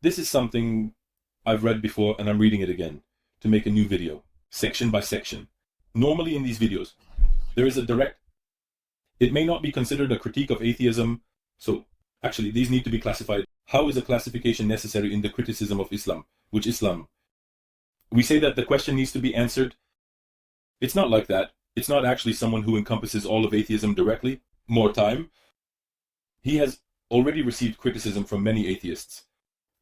This is something I've read before and I'm reading it again to make a new video, section by section. Normally in these videos, there is a direct, it may not be considered a critique of atheism, so actually these need to be classified. How is a classification necessary in the criticism of Islam? Which Islam? We say that the question needs to be answered. It's not like that. It's not actually someone who encompasses all of atheism directly. More time. He has already received criticism from many atheists.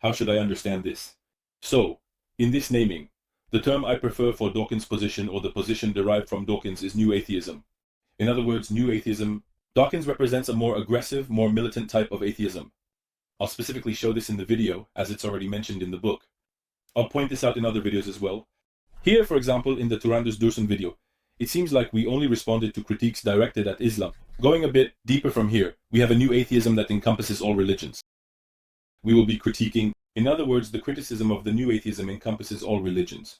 How should I understand this? So, in this naming, the term I prefer for Dawkins' position or the position derived from Dawkins is New Atheism. In other words, New Atheism. Dawkins represents a more aggressive, more militant type of atheism. I'll specifically show this in the video, as it's already mentioned in the book. I'll point this out in other videos as well. Here, for example, in the contradictions video, it seems like we only responded to critiques directed at Islam. Going a bit deeper from here, we have a new atheism that encompasses all religions. We will be critiquing, in other words, the criticism of the new atheism encompasses all religions.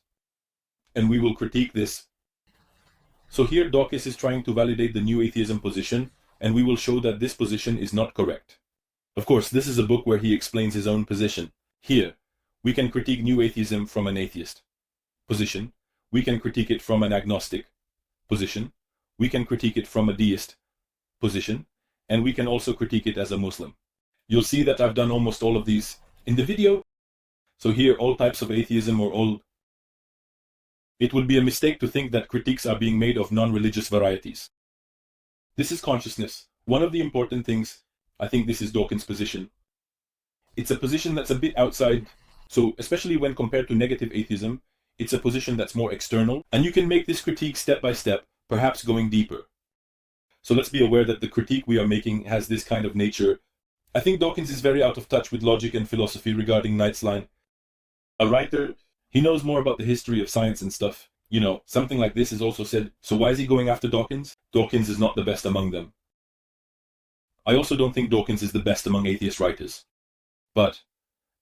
And we will critique this. So here Dawkins is trying to validate the new atheism position, and we will show that this position is not correct. Of course, this is a book where he explains his own position. Here, we can critique new atheism from an atheist position. We can critique it from an agnostic position. We can critique it from a deist position. And we can also critique it as a Muslim. You'll see that I've done almost all of these in the video. So here, all types of atheism or all... It would be a mistake to think that critiques are being made of non-religious varieties. This is consciousness. One of the important things, I think this is Dawkins' position. It's a position that's a bit outside, so especially when compared to negative atheism, it's a position that's more external, and you can make this critique step by step, perhaps going deeper. So let's be aware that the critique we are making has this kind of nature. I think Dawkins is very out of touch with logic and philosophy regarding Knight's line. A writer, he knows more about the history of science and stuff. You know, something like this is also said, so why is he going after Dawkins? Dawkins is not the best among them. I also don't think Dawkins is the best among atheist writers. But,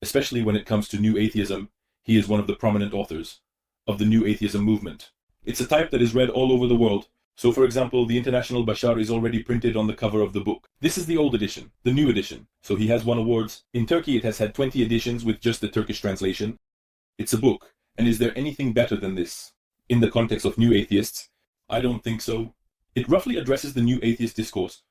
especially when it comes to New Atheism, he is one of the prominent authors of the New Atheism movement. It's a type that is read all over the world. So for example, the International Bashar is already printed on the cover of the book. This is the old edition, the new edition. So he has won awards. In Turkey it has had 20 editions with just the Turkish translation. It's a book. And is there anything better than this? In the context of New Atheists, I don't think so. It roughly addresses the New Atheist discourse.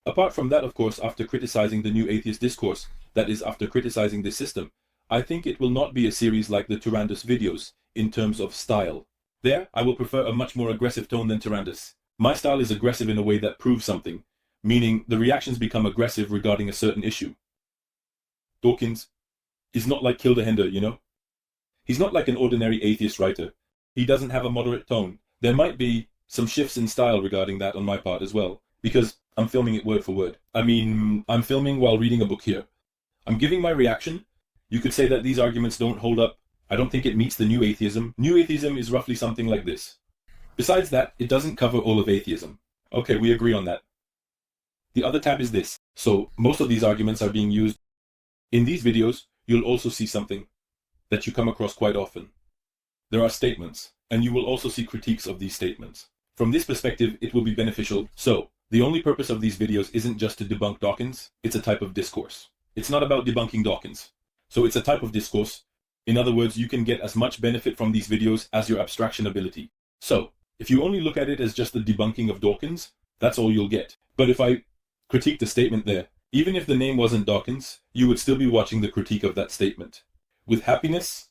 Apart from that, of course, after criticizing the New Atheist discourse, that is, after criticizing this system, I think it will not be a series like the Tyrandus videos in terms of style. There, I will prefer a much more aggressive tone than Tyrandus. My style is aggressive in a way that proves something, meaning the reactions become aggressive regarding a certain issue. Dawkins is not like Kildehender, you know? He's not like an ordinary atheist writer. He doesn't have a moderate tone. There might be some shifts in style regarding that on my part as well, because I'm filming it word for word. I mean, I'm filming while reading a book here. I'm giving my reaction. You could say that these arguments don't hold up. I don't think it meets the New Atheism. New Atheism is roughly something like this. Besides that, it doesn't cover all of atheism. Okay, we agree on that. The other tab is this. So, most of these arguments are being used. In these videos, you'll also see something that you come across quite often. There are statements, and you will also see critiques of these statements. From this perspective, it will be beneficial. So, the only purpose of these videos isn't just to debunk Dawkins, it's a type of discourse. It's not about debunking Dawkins. So it's a type of discourse. In other words, you can get as much benefit from these videos as your abstraction ability. So, if you only look at it as just the debunking of Dawkins, that's all you'll get. But if I critique the statement there, even if the name wasn't Dawkins, you would still be watching the critique of that statement. With happiness,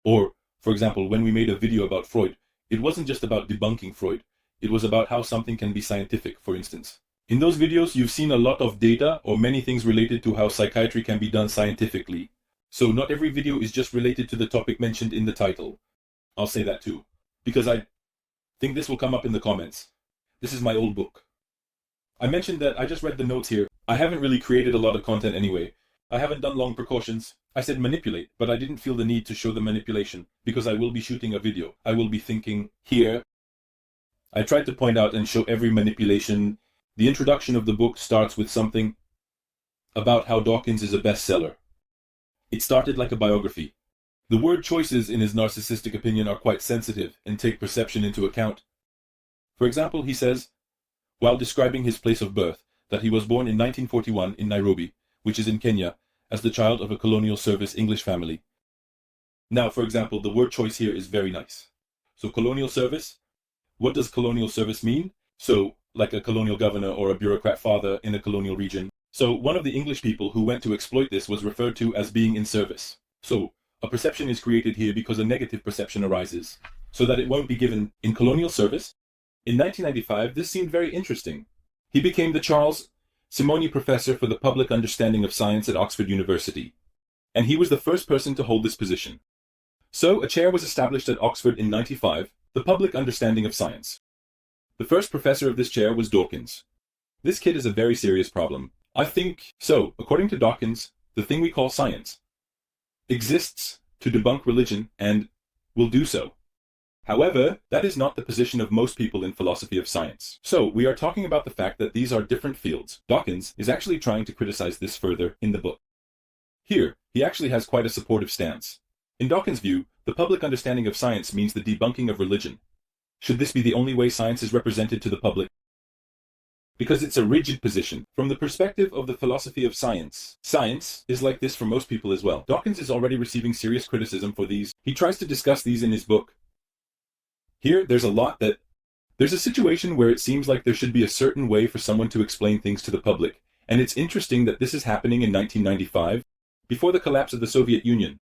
or, for example, when we made a video about Freud, it wasn't just about debunking Freud. It was about how something can be scientific, for instance. In those videos, you've seen a lot of data or many things related to how psychiatry can be done scientifically. So not every video is just related to the topic mentioned in the title. I'll say that too, because I think this will come up in the comments. This is my old book. I mentioned that I just read the notes here. I haven't really created a lot of content anyway. I haven't done long precautions. I said manipulate, but I didn't feel the need to show the manipulation because I will be shooting a video. I will be thinking here. I tried to point out and show every manipulation. The introduction of the book starts with something about how Dawkins is a bestseller. It started like a biography. The word choices in his narcissistic opinion are quite sensitive and take perception into account. For example, he says, while describing his place of birth, that he was born in 1941 in Nairobi, which is in Kenya, as the child of a colonial service English family. Now, for example, the word choice here is very nice. So colonial service, what does colonial service mean? So, like a colonial governor or a bureaucrat father in a colonial region. So one of the English people who went to exploit this was referred to as being in service. So a perception is created here because a negative perception arises, so that it won't be given in colonial service. In 1995, this seemed very interesting. He became the Charles Simonyi Professor for the Public Understanding of Science at Oxford University, and he was the first person to hold this position. So a chair was established at Oxford in 1995, the Public Understanding of Science. The first professor of this chair was Dawkins. This kid is a very serious problem. I think so. According to Dawkins, the thing we call science exists to debunk religion and will do so. However, that is not the position of most people in philosophy of science. So we are talking about the fact that these are different fields. Dawkins is actually trying to criticize this further in the book. Here, he actually has quite a supportive stance. In Dawkins' view, the public understanding of science means the debunking of religion. Should this be the only way science is represented to the public? Because it's a rigid position. From the perspective of the philosophy of science, science is like this for most people as well. Dawkins is already receiving serious criticism for these. He tries to discuss these in his book. Here, there's a situation where it seems like there should be a certain way for someone to explain things to the public. And it's interesting that this is happening in 1995, before the collapse of the Soviet Union.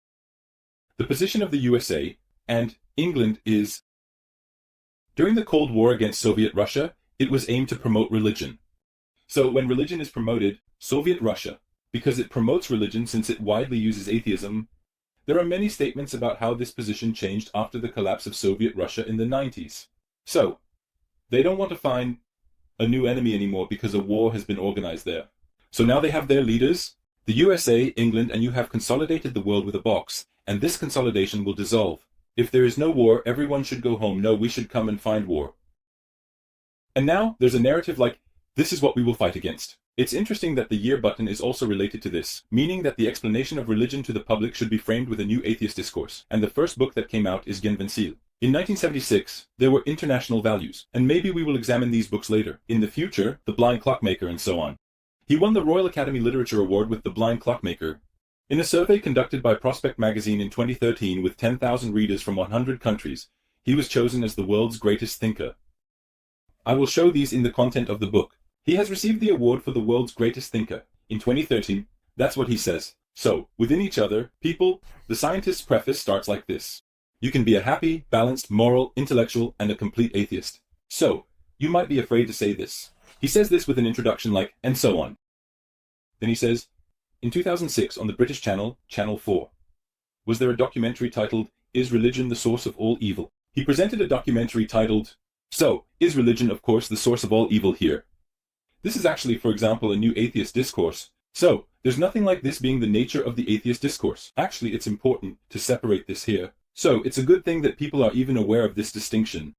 The position of the USA and England is, during the Cold War against Soviet Russia, it was aimed to promote religion. So when religion is promoted, Soviet Russia, because it promotes religion since it widely uses atheism, there are many statements about how this position changed after the collapse of Soviet Russia in the 90s. So, they don't want to find a new enemy anymore because a war has been organized there. So now they have their leaders, the USA, England, and you have consolidated the world with a box, and this consolidation will dissolve. If there is no war, everyone should go home. No, we should come and find war. And now there's a narrative like, this is what we will fight against. It's interesting that the year button is also related to this, meaning that the explanation of religion to the public should be framed with a new atheist discourse. And the first book that came out is Genvencil. In 1976, there were international values, and maybe we will examine these books later. In the future, The Blind Clockmaker and so on. He won the Royal Academy Literature Award with The Blind Clockmaker. In a survey conducted by Prospect magazine in 2013 with 10,000 readers from 100 countries, he was chosen as the world's greatest thinker. I will show these in the content of the book. He has received the award for the world's greatest thinker. In 2013, that's what he says. So, within each other, people, the scientist's preface starts like this. You can be a happy, balanced, moral, intellectual, and a complete atheist. So, you might be afraid to say this. He says this with an introduction like, and so on. Then he says, in 2006 on the British channel, Channel 4, was there a documentary titled, Is Religion the Source of All Evil? He presented a documentary titled, So, is religion of course the source of all evil here? This is actually, for example, a new atheist discourse. So, there's nothing like this being the nature of the atheist discourse. Actually, it's important to separate this here. So, it's a good thing that people are even aware of this distinction.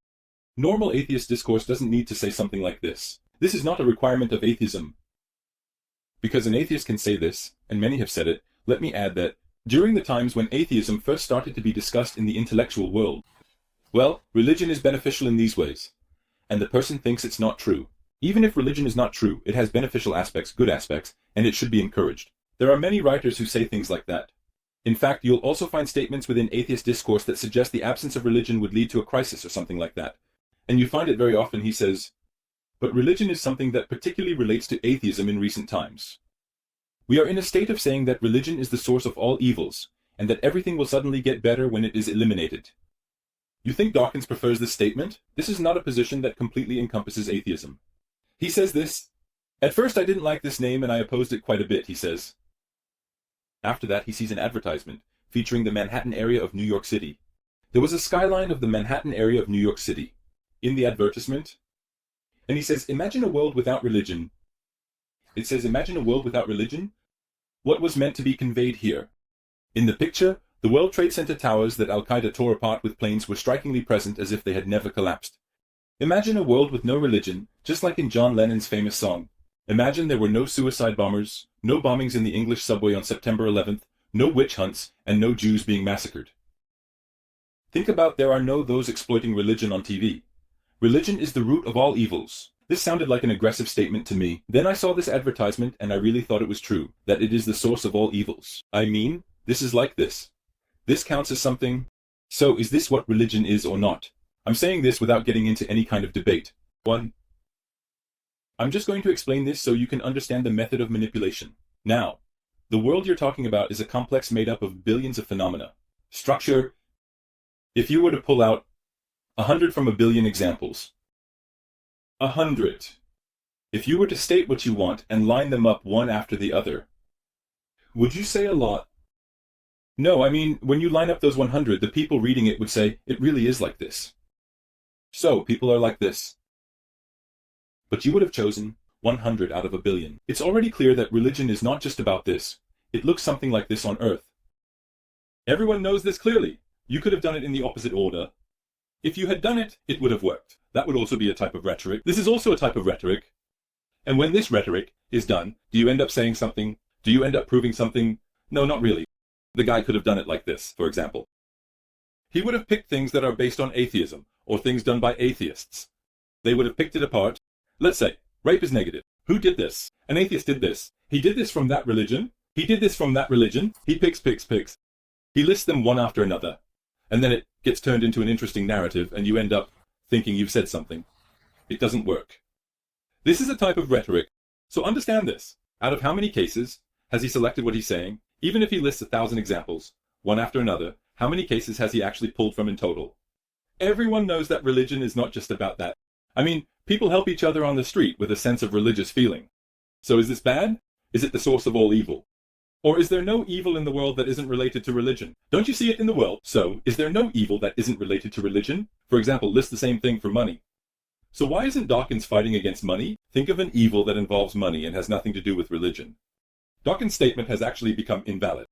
Normal atheist discourse doesn't need to say something like this. This is not a requirement of atheism. Because an atheist can say this, and many have said it, let me add that, during the times when atheism first started to be discussed in the intellectual world, well, religion is beneficial in these ways, and the person thinks it's not true. Even if religion is not true, it has beneficial aspects, good aspects, and it should be encouraged. There are many writers who say things like that. In fact, you'll also find statements within atheist discourse that suggest the absence of religion would lead to a crisis or something like that. And you find it very often, he says, but religion is something that particularly relates to atheism in recent times. We are in a state of saying that religion is the source of all evils, and that everything will suddenly get better when it is eliminated. You think Dawkins prefers this statement? This is not a position that completely encompasses atheism. He says this, at first I didn't like this name and I opposed it quite a bit, he says. After that he sees an advertisement featuring the Manhattan area of New York City. There was a skyline of the Manhattan area of New York City in the advertisement, and he says, imagine a world without religion. It says, imagine a world without religion? What was meant to be conveyed here? In the picture, the World Trade Center towers that Al-Qaeda tore apart with planes were strikingly present as if they had never collapsed. Imagine a world with no religion, just like in John Lennon's famous song. Imagine there were no suicide bombers, no bombings in the English subway on September 11th, no witch hunts, and no Jews being massacred. Think about there are no those exploiting religion on TV. Religion is the root of all evils. This sounded like an aggressive statement to me. Then I saw this advertisement and I really thought it was true, that it is the source of all evils. I mean, this is like this. This counts as something. So is this what religion is or not? I'm saying this without getting into any kind of debate. 1. I'm just going to explain this so you can understand the method of manipulation. Now, the world you're talking about is a complex made up of billions of phenomena. Structure. If you were to pull out 100 from a billion examples. 100. If you were to state what you want and line them up one after the other, would you say a lot? No, I mean, when you line up those 100, the people reading it would say, it really is like this. So, people are like this. But you would have chosen 100 out of a billion. It's already clear that religion is not just about this. It looks something like this on Earth. Everyone knows this clearly. You could have done it in the opposite order. If you had done it, it would have worked. That would also be a type of rhetoric. This is also a type of rhetoric. And when this rhetoric is done, do you end up saying something? Do you end up proving something? No, not really. The guy could have done it like this, for example. He would have picked things that are based on atheism, or things done by atheists. They would have picked it apart. Let's say, rape is negative. Who did this? An atheist did this. He did this from that religion. He did this from that religion. He picks. He lists them one after another. And then it gets turned into an interesting narrative, and you end up thinking you've said something. It doesn't work. This is a type of rhetoric. So understand this. Out of how many cases has he selected what he's saying? Even if he lists 1,000 examples, one after another, how many cases has he actually pulled from in total? Everyone knows that religion is not just about that. I mean, people help each other on the street with a sense of religious feeling. So is this bad? Is it the source of all evil? Or is there no evil in the world that isn't related to religion? Don't you see it in the world? So, is there no evil that isn't related to religion? For example, list the same thing for money. So why isn't Dawkins fighting against money? Think of an evil that involves money and has nothing to do with religion. Dawkins' statement has actually become invalid.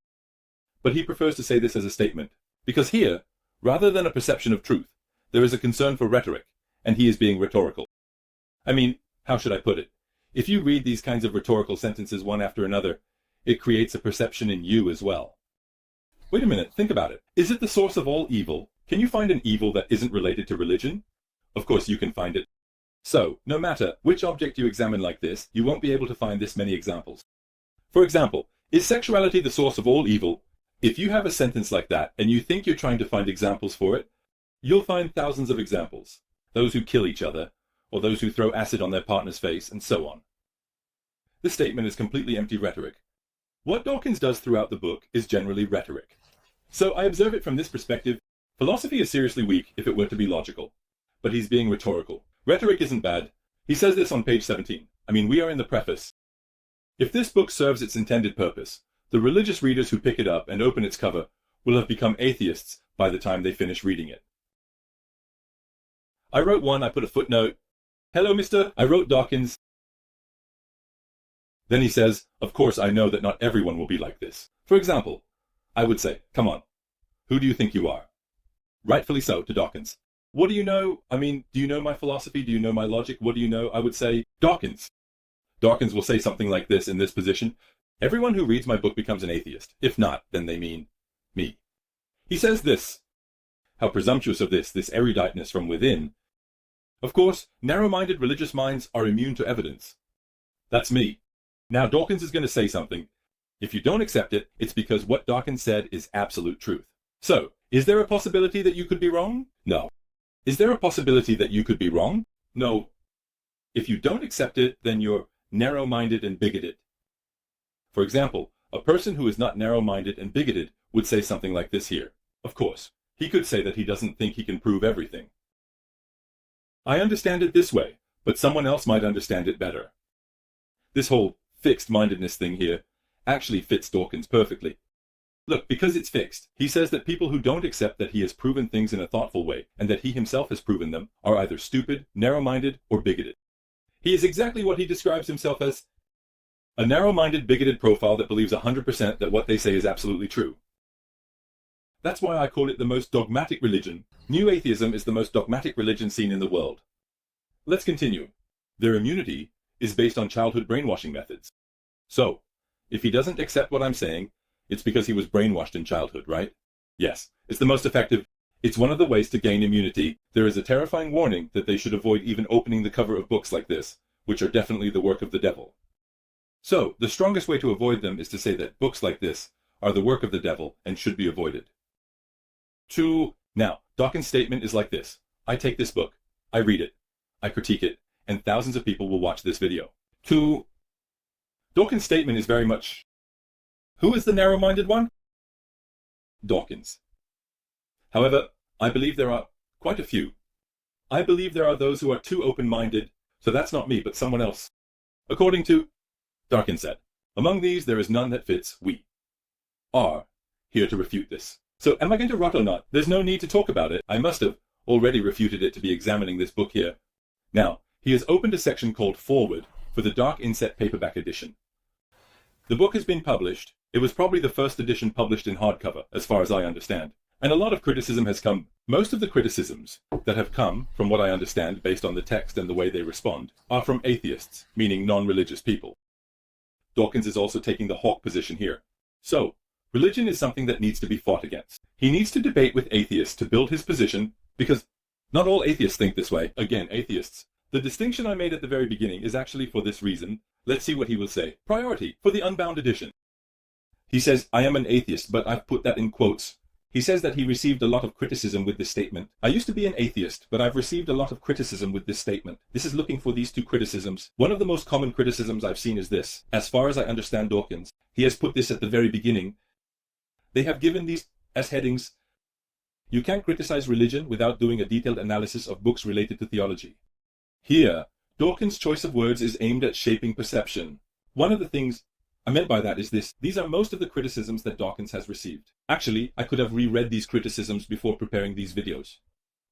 But he prefers to say this as a statement, because here, rather than a perception of truth, there is a concern for rhetoric, and he is being rhetorical. I mean, how should I put it? If you read these kinds of rhetorical sentences one after another, it creates a perception in you as well. Wait a minute, think about it. Is it the source of all evil? Can you find an evil that isn't related to religion? Of course you can find it. So, no matter which object you examine like this, you won't be able to find this many examples. For example, is sexuality the source of all evil? If you have a sentence like that, and you think you're trying to find examples for it, you'll find thousands of examples. Those who kill each other, or those who throw acid on their partner's face, and so on. This statement is completely empty rhetoric. What Dawkins does throughout the book is generally rhetoric. So I observe it from this perspective. Philosophy is seriously weak if it were to be logical. But he's being rhetorical. Rhetoric isn't bad. He says this on page 17. I mean, we are in the preface. If this book serves its intended purpose, the religious readers who pick it up and open its cover will have become atheists by the time they finish reading it. I wrote one, I put a footnote. Hello, mister, I wrote Dawkins. Then he says, of course I know that not everyone will be like this. For example, I would say, come on, who do you think you are? Rightfully so, to Dawkins. What do you know? I mean, do you know my philosophy? Do you know my logic? What do you know? I would say, Dawkins. Dawkins will say something like this in this position. Everyone who reads my book becomes an atheist. If not, then they mean me. He says this. How presumptuous of this eruditeness from within. Of course, narrow-minded religious minds are immune to evidence. That's me. Now Dawkins is going to say something. If you don't accept it, it's because what Dawkins said is absolute truth. So, is there a possibility that you could be wrong? No. Is there a possibility that you could be wrong? No. If you don't accept it, then you're narrow-minded and bigoted. For example, a person who is not narrow-minded and bigoted would say something like this here. Of course, he could say that he doesn't think he can prove everything. I understand it this way, but someone else might understand it better. This whole fixed-mindedness thing here actually fits Dawkins perfectly. Look, because it's fixed, he says that people who don't accept that he has proven things in a thoughtful way, and that he himself has proven them, are either stupid, narrow-minded, or bigoted. He is exactly what he describes himself as, a narrow-minded, bigoted profile that believes 100% that what they say is absolutely true. That's why I call it the most dogmatic religion. New atheism is the most dogmatic religion seen in the world. Let's continue. Their immunity is based on childhood brainwashing methods. So, if he doesn't accept what I'm saying, it's because he was brainwashed in childhood, right? Yes, it's the most effective. It's one of the ways to gain immunity. There is a terrifying warning that they should avoid even opening the cover of books like this, which are definitely the work of the devil. So, the strongest way to avoid them is to say that books like this are the work of the devil and should be avoided. 2. Now, Dawkins' statement is like this. I take this book, I read it, I critique it, and thousands of people will watch this video. 2. Dawkins' statement is very much, who is the narrow-minded one? Dawkins. However, I believe there are quite a few. I believe there are those who are too open-minded, so that's not me, but someone else. According to Dawkins said, among these there is none that fits. We are here to refute this. So am I going to rot or not? There's no need to talk about it. I must have already refuted it to be examining this book here. Now, he has opened a section called Forward for the Dark Inset paperback edition. The book has been published. It was probably the first edition published in hardcover, as far as I understand. And a lot of criticism has come. Most of the criticisms that have come, from what I understand, based on the text and the way they respond, are from atheists, meaning non-religious people. Dawkins is also taking the hawk position here. So, religion is something that needs to be fought against. He needs to debate with atheists to build his position, because not all atheists think this way. Again, atheists. The distinction I made at the very beginning is actually for this reason. Let's see what he will say. Priority for the unbound edition. He says, I am an atheist, but I've put that in quotes. He says that he received a lot of criticism with this statement. I used to be an atheist, but I've received a lot of criticism with this statement. This is looking for these two criticisms. One of the most common criticisms I've seen is this. As far as I understand Dawkins, he has put this at the very beginning. They have given these as headings. You can't criticize religion without doing a detailed analysis of books related to theology. Here, Dawkins' choice of words is aimed at shaping perception. One of the things I meant by that is this. These are most of the criticisms that Dawkins has received. Actually, I could have reread these criticisms before preparing these videos.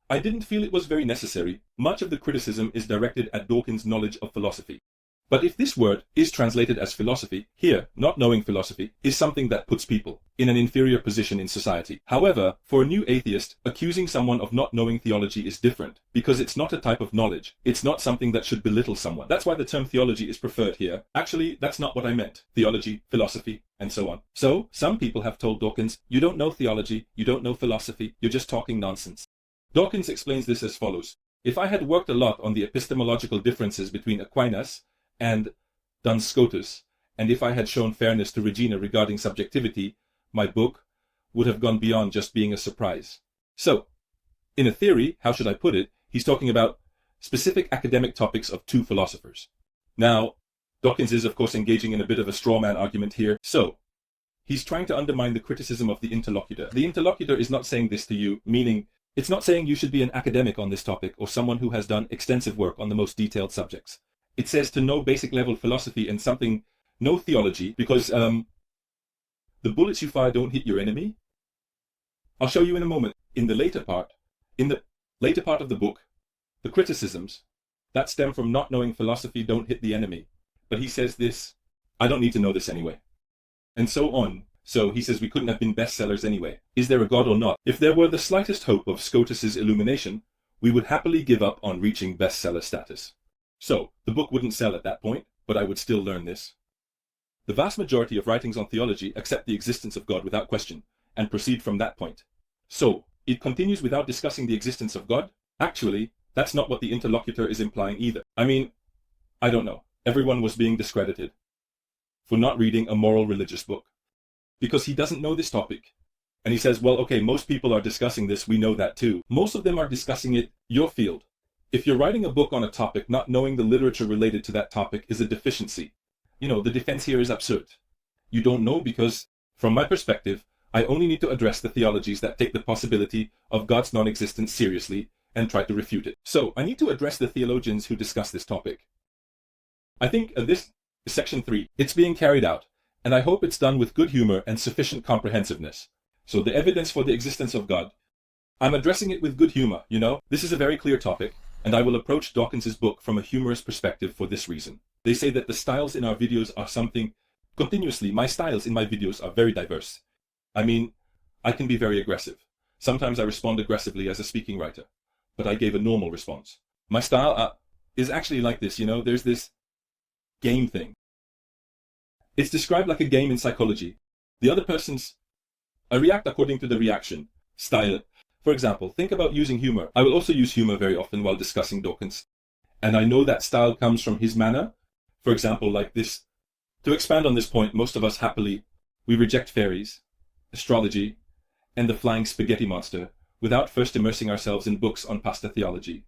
I didn't feel it was very necessary. Much of the criticism is directed at Dawkins' knowledge of philosophy. But if this word is translated as philosophy, here, not knowing philosophy, is something that puts people in an inferior position in society. However, for a new atheist, accusing someone of not knowing theology is different, because it's not a type of knowledge. It's not something that should belittle someone. That's why the term theology is preferred here. Actually, that's not what I meant. Theology, philosophy, and so on. So, some people have told Dawkins, you don't know theology, you don't know philosophy, you're just talking nonsense. Dawkins explains this as follows. If I had worked a lot on the epistemological differences between Aquinas and Duns Scotus, and if I had shown fairness to Regina regarding subjectivity, my book would have gone beyond just being a surprise. So, in a theory, how should I put it, he's talking about specific academic topics of two philosophers. Now, Dawkins is of course engaging in a bit of a straw man argument here. So, he's trying to undermine the criticism of the interlocutor. The interlocutor is not saying this to you, meaning it's not saying you should be an academic on this topic or someone who has done extensive work on the most detailed subjects. It says to know basic level philosophy and something, no theology, because the bullets you fire don't hit your enemy. I'll show you in a moment. In the later part of the book, the criticisms that stem from not knowing philosophy don't hit the enemy. But he says this, I don't need to know this anyway. And so on. So he says we couldn't have been bestsellers anyway. Is there a God or not? If there were the slightest hope of Scotus's illumination, we would happily give up on reaching bestseller status. So, the book wouldn't sell at that point, but I would still learn this. The vast majority of writings on theology accept the existence of God without question, and proceed from that point. So, it continues without discussing the existence of God? Actually, that's not what the interlocutor is implying either. I mean, I don't know. Everyone was being discredited for not reading a moral religious book. Because he doesn't know this topic. And he says, well, okay, most people are discussing this, we know that too. Most of them are discussing it, your field. If you're writing a book on a topic, not knowing the literature related to that topic is a deficiency. You know, the defense here is absurd. You don't know because, from my perspective, I only need to address the theologies that take the possibility of God's non-existence seriously and try to refute it. So, I need to address the theologians who discuss this topic. I think this is section 3. It's being carried out, and I hope it's done with good humor and sufficient comprehensiveness. So, the evidence for the existence of God. I'm addressing it with good humor, you know. This is a very clear topic. And I will approach Dawkins's book from a humorous perspective for this reason. They say that the styles in our videos are something. Continuously, my styles in my videos are very diverse. I mean, I can be very aggressive. Sometimes I respond aggressively as a speaking writer, but I gave a normal response. My style is actually like this, you know, there's this game thing. It's described like a game in psychology. The other person's, I react according to the reaction style. For example, think about using humor. I will also use humor very often while discussing Dawkins. And I know that style comes from his manner. For example, like this. To expand on this point, most of us we reject fairies, astrology, and the flying spaghetti monster without first immersing ourselves in books on pasta theology.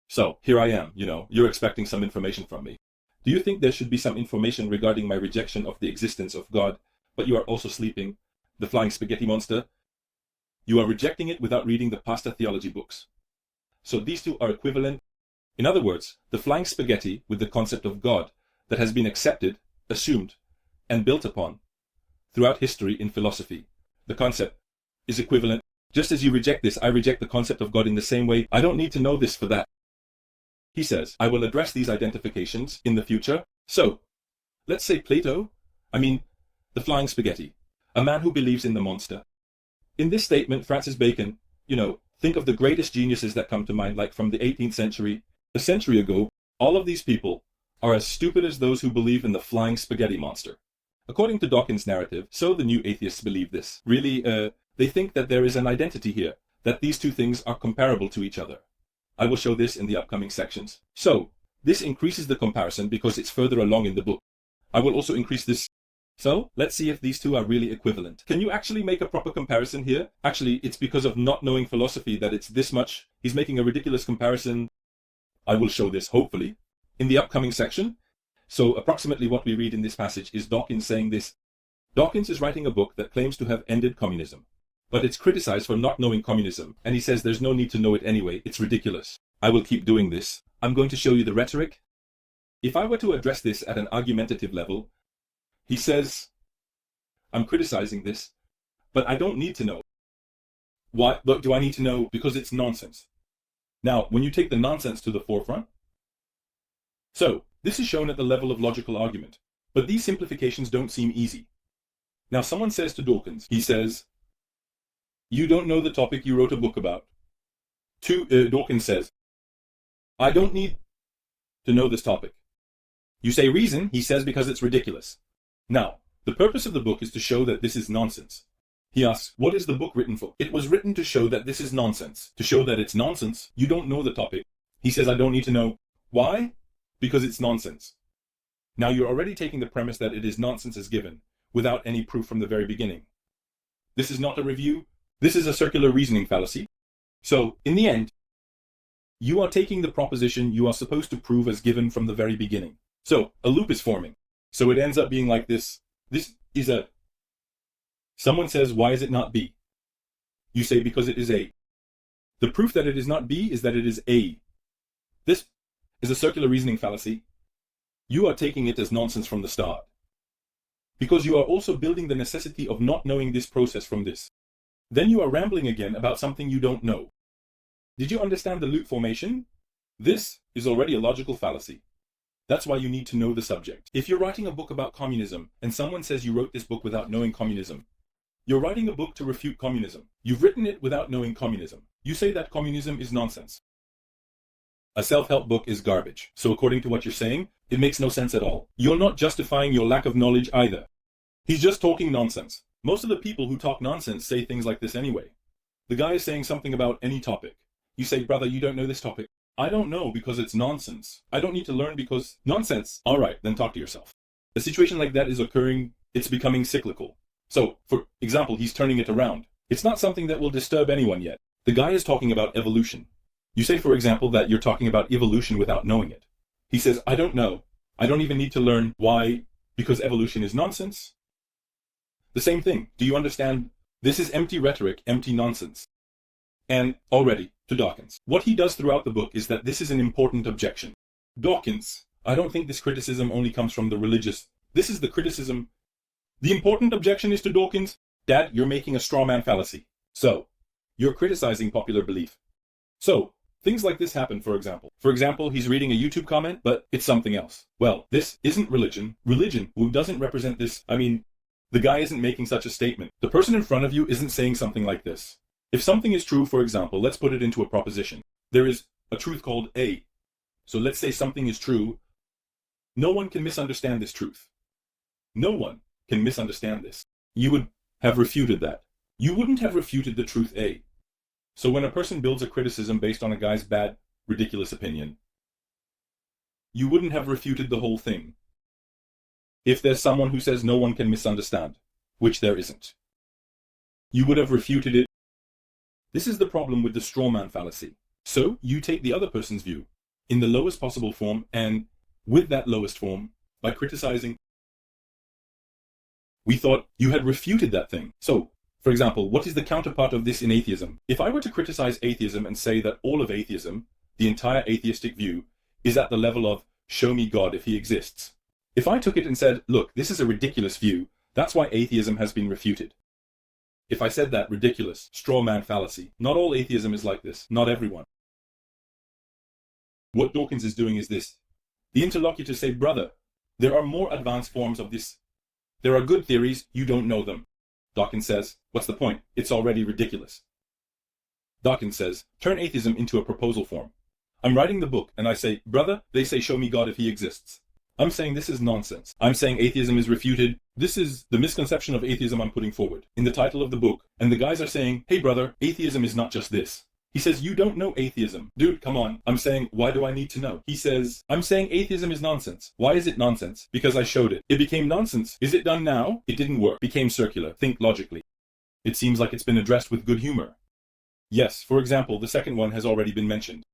So, here I am, you're expecting some information from me. Do you think there should be some information regarding my rejection of the existence of God, but you are also sleeping, the flying spaghetti monster? You are rejecting it without reading the pasta theology books. So these two are equivalent. In other words, the flying spaghetti with the concept of God that has been accepted, assumed, and built upon throughout history in philosophy. The concept is equivalent. Just as you reject this, I reject the concept of God in the same way. I don't need to know this for that. He says, I will address these identifications in the future. So, let's say Plato, the flying spaghetti, a man who believes in the monster. In this statement, Francis Bacon, think of the greatest geniuses that come to mind, like from the 18th century, a century ago. All of these people are as stupid as those who believe in the flying spaghetti monster. According to Dawkins' narrative, so the new atheists believe this. Really, they think that there is an identity here, that these two things are comparable to each other. I will show this in the upcoming sections. So, this increases the comparison because it's further along in the book. I will also increase this. So, let's see if these two are really equivalent. Can you actually make a proper comparison here? Actually, it's because of not knowing philosophy that it's this much. He's making a ridiculous comparison. I will show this, hopefully, in the upcoming section. So, approximately what we read in this passage is Dawkins saying this. Dawkins is writing a book that claims to have ended communism. But it's criticized for not knowing communism, and he says there's no need to know it anyway, it's ridiculous. I will keep doing this. I'm going to show you the rhetoric. If I were to address this at an argumentative level, he says, I'm criticizing this, but I don't need to know. Why? But do I need to know? Because it's nonsense. Now, when you take the nonsense to the forefront, so this is shown at the level of logical argument, but these simplifications don't seem easy. Now, someone says to Dawkins, he says, you don't know the topic you wrote a book about. Dawkins says, I don't need to know this topic. You say reason, he says, because it's ridiculous. Now, the purpose of the book is to show that this is nonsense. He asks, what is the book written for? It was written to show that this is nonsense. To show that it's nonsense, you don't know the topic. He says, I don't need to know. Why? Because it's nonsense. Now, you're already taking the premise that it is nonsense as given, without any proof from the very beginning. This is not a review. This is a circular reasoning fallacy. So, in the end, you are taking the proposition you are supposed to prove as given from the very beginning. So, a loop is forming. So it ends up being like this. This is a... Someone says, why is it not B? You say, because it is A. The proof that it is not B is that it is A. This is a circular reasoning fallacy. You are taking it as nonsense from the start. Because you are also building the necessity of not knowing this process from this. Then you are rambling again about something you don't know. Did you understand the loop formation? This is already a logical fallacy. That's why you need to know the subject. If you're writing a book about communism, and someone says you wrote this book without knowing communism, you're writing a book to refute communism. You've written it without knowing communism. You say that communism is nonsense. A self-help book is garbage. So according to what you're saying, it makes no sense at all. You're not justifying your lack of knowledge either. He's just talking nonsense. Most of the people who talk nonsense say things like this anyway. The guy is saying something about any topic. You say, brother, you don't know this topic. I don't know because it's nonsense. I don't need to learn because nonsense. All right, then talk to yourself. A situation like that is occurring. It's becoming cyclical. So, for example, he's turning it around. It's not something that will disturb anyone yet. The guy is talking about evolution. You say, for example, that you're talking about evolution without knowing it. He says, I don't know. I don't even need to learn. Why? Because evolution is nonsense. The same thing. Do you understand? This is empty rhetoric, empty nonsense. And already, to Dawkins, what he does throughout the book is that this is an important objection. Dawkins, I don't think this criticism only comes from the religious. This is the criticism. The important objection is to Dawkins, Dad, you're making a straw man fallacy. So, you're criticizing popular belief. So, things like this happen, for example. For example, he's reading a YouTube comment, but it's something else. Well, this isn't religion. Religion, who doesn't represent this, the guy isn't making such a statement. The person in front of you isn't saying something like this. If something is true, for example, let's put it into a proposition. There is a truth called A. So let's say something is true. No one can misunderstand this truth. No one can misunderstand this. You would have refuted that. You wouldn't have refuted the truth A. So when a person builds a criticism based on a guy's bad, ridiculous opinion, you wouldn't have refuted the whole thing if there's someone who says no one can misunderstand, which there isn't. You would have refuted it. This is the problem with the straw man fallacy. So you take the other person's view in the lowest possible form, and with that lowest form, by criticizing, we thought you had refuted that thing. So, for example, what is the counterpart of this in atheism? If I were to criticize atheism and say that all of atheism, the entire atheistic view, is at the level of show me God if he exists. If I took it and said, look, this is a ridiculous view, that's why atheism has been refuted. If I said that ridiculous straw man fallacy, not all atheism is like this, not everyone. What Dawkins is doing is this. The interlocutors say, brother, there are more advanced forms of this. There are good theories, you don't know them. Dawkins says, what's the point? It's already ridiculous. Dawkins says, turn atheism into a proposal form. I'm writing the book and I say, brother, they say show me God if he exists. I'm saying this is nonsense. I'm saying atheism is refuted. This is the misconception of atheism I'm putting forward in the title of the book. And the guys are saying, hey brother, atheism is not just this. He says, you don't know atheism. Dude, come on. I'm saying, why do I need to know? He says, I'm saying atheism is nonsense. Why is it nonsense? Because I showed it. It became nonsense. Is it done now? It didn't work. Became circular. Think logically. It seems like it's been addressed with good humor. Yes, for example, the second one has already been mentioned.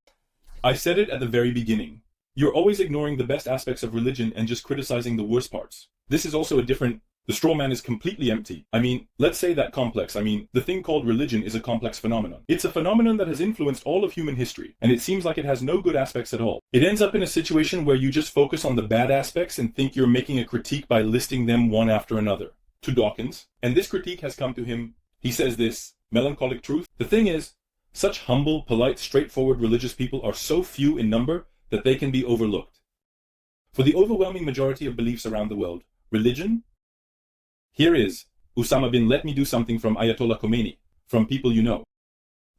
I said it at the very beginning. You're always ignoring the best aspects of religion and just criticizing the worst parts. This is also a different... The straw man is completely empty. I mean, let's say that complex. The thing called religion is a complex phenomenon. It's a phenomenon that has influenced all of human history, and it seems like it has no good aspects at all. It ends up in a situation where you just focus on the bad aspects and think you're making a critique by listing them one after another. To Dawkins, and this critique has come to him, he says this, melancholic truth. The thing is, such humble, polite, straightforward religious people are so few in number that they can be overlooked. For the overwhelming majority of beliefs around the world, religion... Here is Usama bin let me do something from Ayatollah Khomeini, from people you know.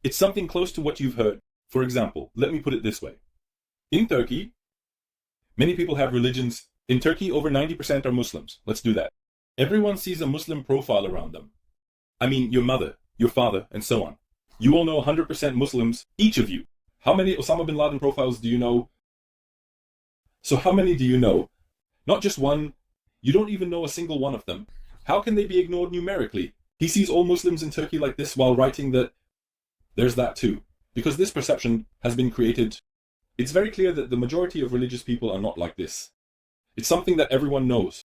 It's something close to what you've heard. For example, let me put it this way. In Turkey, many people have religions. In Turkey, over 90% are Muslims. Let's do that. Everyone sees a Muslim profile around them. I mean, your mother, your father, and so on. You all know 100% Muslims, each of you. How many Osama bin Laden profiles do you know? So how many do you know? Not just one. You don't even know a single one of them. How can they be ignored numerically? He sees all Muslims in Turkey like this while writing that there's that too. Because this perception has been created. It's very clear that the majority of religious people are not like this. It's something that everyone knows.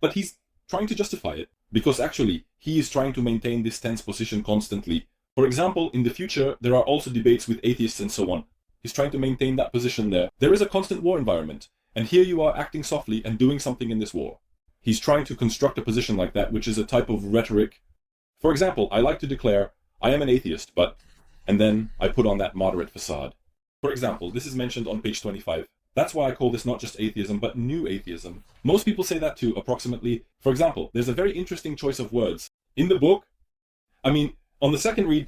But he's trying to justify it, because actually, he is trying to maintain this tense position constantly. For example, in the future, there are also debates with atheists and so on. He's trying to maintain that position there. There is a constant war environment, and here you are acting softly and doing something in this war. He's trying to construct a position like that, which is a type of rhetoric. For example, I like to declare, I am an atheist, but... And then I put on that moderate facade. For example, this is mentioned on page 25. That's why I call this not just atheism, but new atheism. Most people say that too, approximately. For example, there's a very interesting choice of words. In the book, on the second read,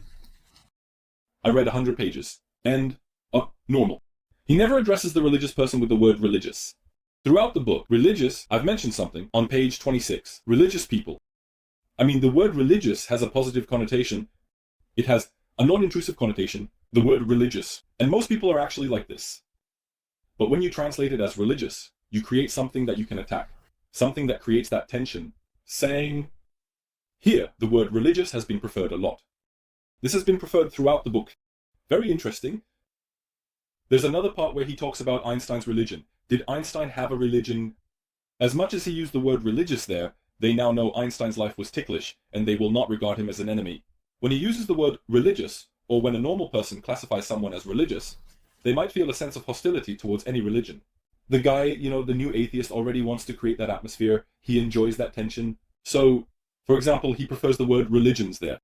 I read 100 pages. And, normal. He never addresses the religious person with the word religious. Throughout the book, religious, I've mentioned something on page 26. Religious people. The word religious has a positive connotation. It has a non-intrusive connotation, the word religious. And most people are actually like this. But when you translate it as religious, you create something that you can attack. Something that creates that tension. Saying, here, the word religious has been preferred a lot. This has been preferred throughout the book. Very interesting. There's another part where he talks about Einstein's religion. Did Einstein have a religion? As much as he used the word religious there, they now know Einstein's life was ticklish, and they will not regard him as an enemy. When he uses the word religious, or when a normal person classifies someone as religious, they might feel a sense of hostility towards any religion. The guy, the new atheist already wants to create that atmosphere. He enjoys that tension. So, for example, he prefers the word religions there.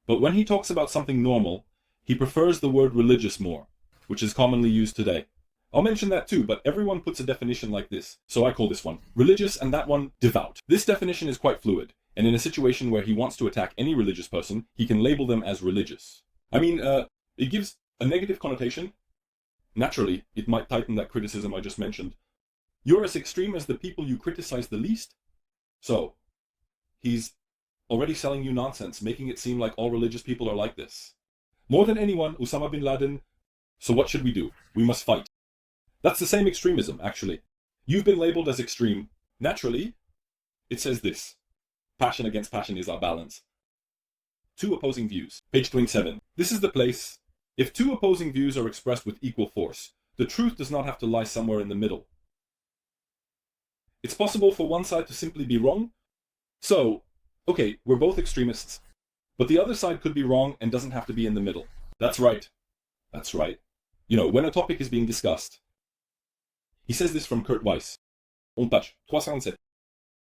But when he talks about something normal, he prefers the word religious more, which is commonly used today. I'll mention that too, but everyone puts a definition like this, so I call this one religious and that one devout. This definition is quite fluid, and in a situation where he wants to attack any religious person, he can label them as religious. It gives a negative connotation. Naturally, it might tighten that criticism I just mentioned. You're as extreme as the people you criticize the least. So, he's already selling you nonsense, making it seem like all religious people are like this. More than anyone, Osama bin Laden. So what should we do? We must fight. That's the same extremism, actually. You've been labeled as extreme. Naturally, it says this. Passion against passion is our balance. Two opposing views. Page 27. This is the place. If two opposing views are expressed with equal force, the truth does not have to lie somewhere in the middle. It's possible for one side to simply be wrong. So, okay, we're both extremists. But the other side could be wrong and doesn't have to be in the middle. That's right. That's right. You know, when a topic is being discussed. He says this from Kurt Weiss. On page 307.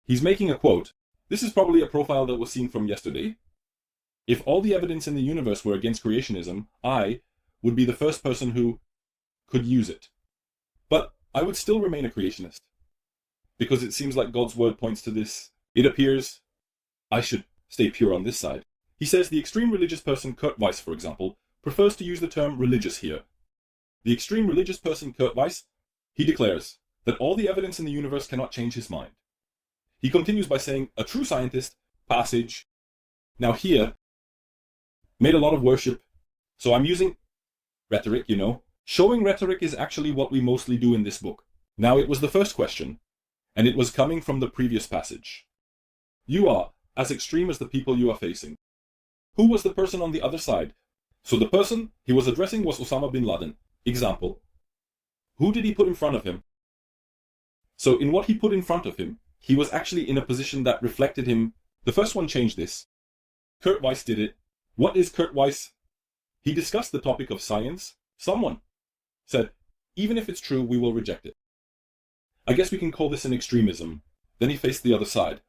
He's making a quote. This is probably a profile that was seen from yesterday. If all the evidence in the universe were against creationism, I would be the first person who could use it. But I would still remain a creationist. Because it seems like God's word points to this. It appears I should stay pure on this side. He says the extreme religious person Kurt Weiss, for example, prefers to use the term religious here. The extreme religious person Kurt Weiss, he declares that all the evidence in the universe cannot change his mind. He continues by saying, a true scientist, passage. Now here, made a lot of worship. So I'm using rhetoric, you know. Showing rhetoric is actually what we mostly do in this book. Now it was the first question, and it was coming from the previous passage. You are as extreme as the people you are facing. Who was the person on the other side? So the person he was addressing was Osama bin Laden. Example. Who did he put in front of him? So in what he put in front of him, he was actually in a position that reflected him. The first one changed this. Kurt Weiss did it. What is Kurt Weiss? He discussed the topic of science. Someone said, even if it's true, we will reject it. I guess we can call this an extremism. Then he faced the other side.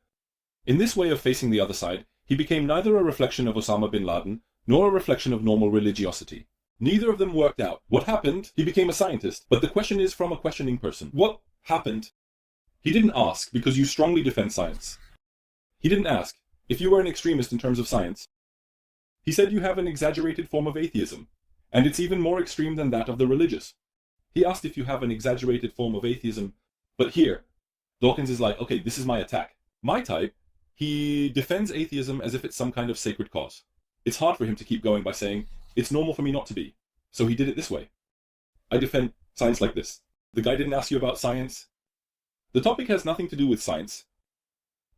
In this way of facing the other side, he became neither a reflection of Osama bin Laden, nor a reflection of normal religiosity. Neither of them worked out. What happened? He became a scientist. But the question is from a questioning person. What happened? He didn't ask because you strongly defend science. He didn't ask if you were an extremist in terms of science. He said you have an exaggerated form of atheism, and it's even more extreme than that of the religious. He asked if you have an exaggerated form of atheism, but here, Dawkins is like, okay, this is my attack. My type, he defends atheism as if it's some kind of sacred cause. It's hard for him to keep going by saying, it's normal for me not to be. So he did it this way. I defend science like this. The guy didn't ask you about science. The topic has nothing to do with science.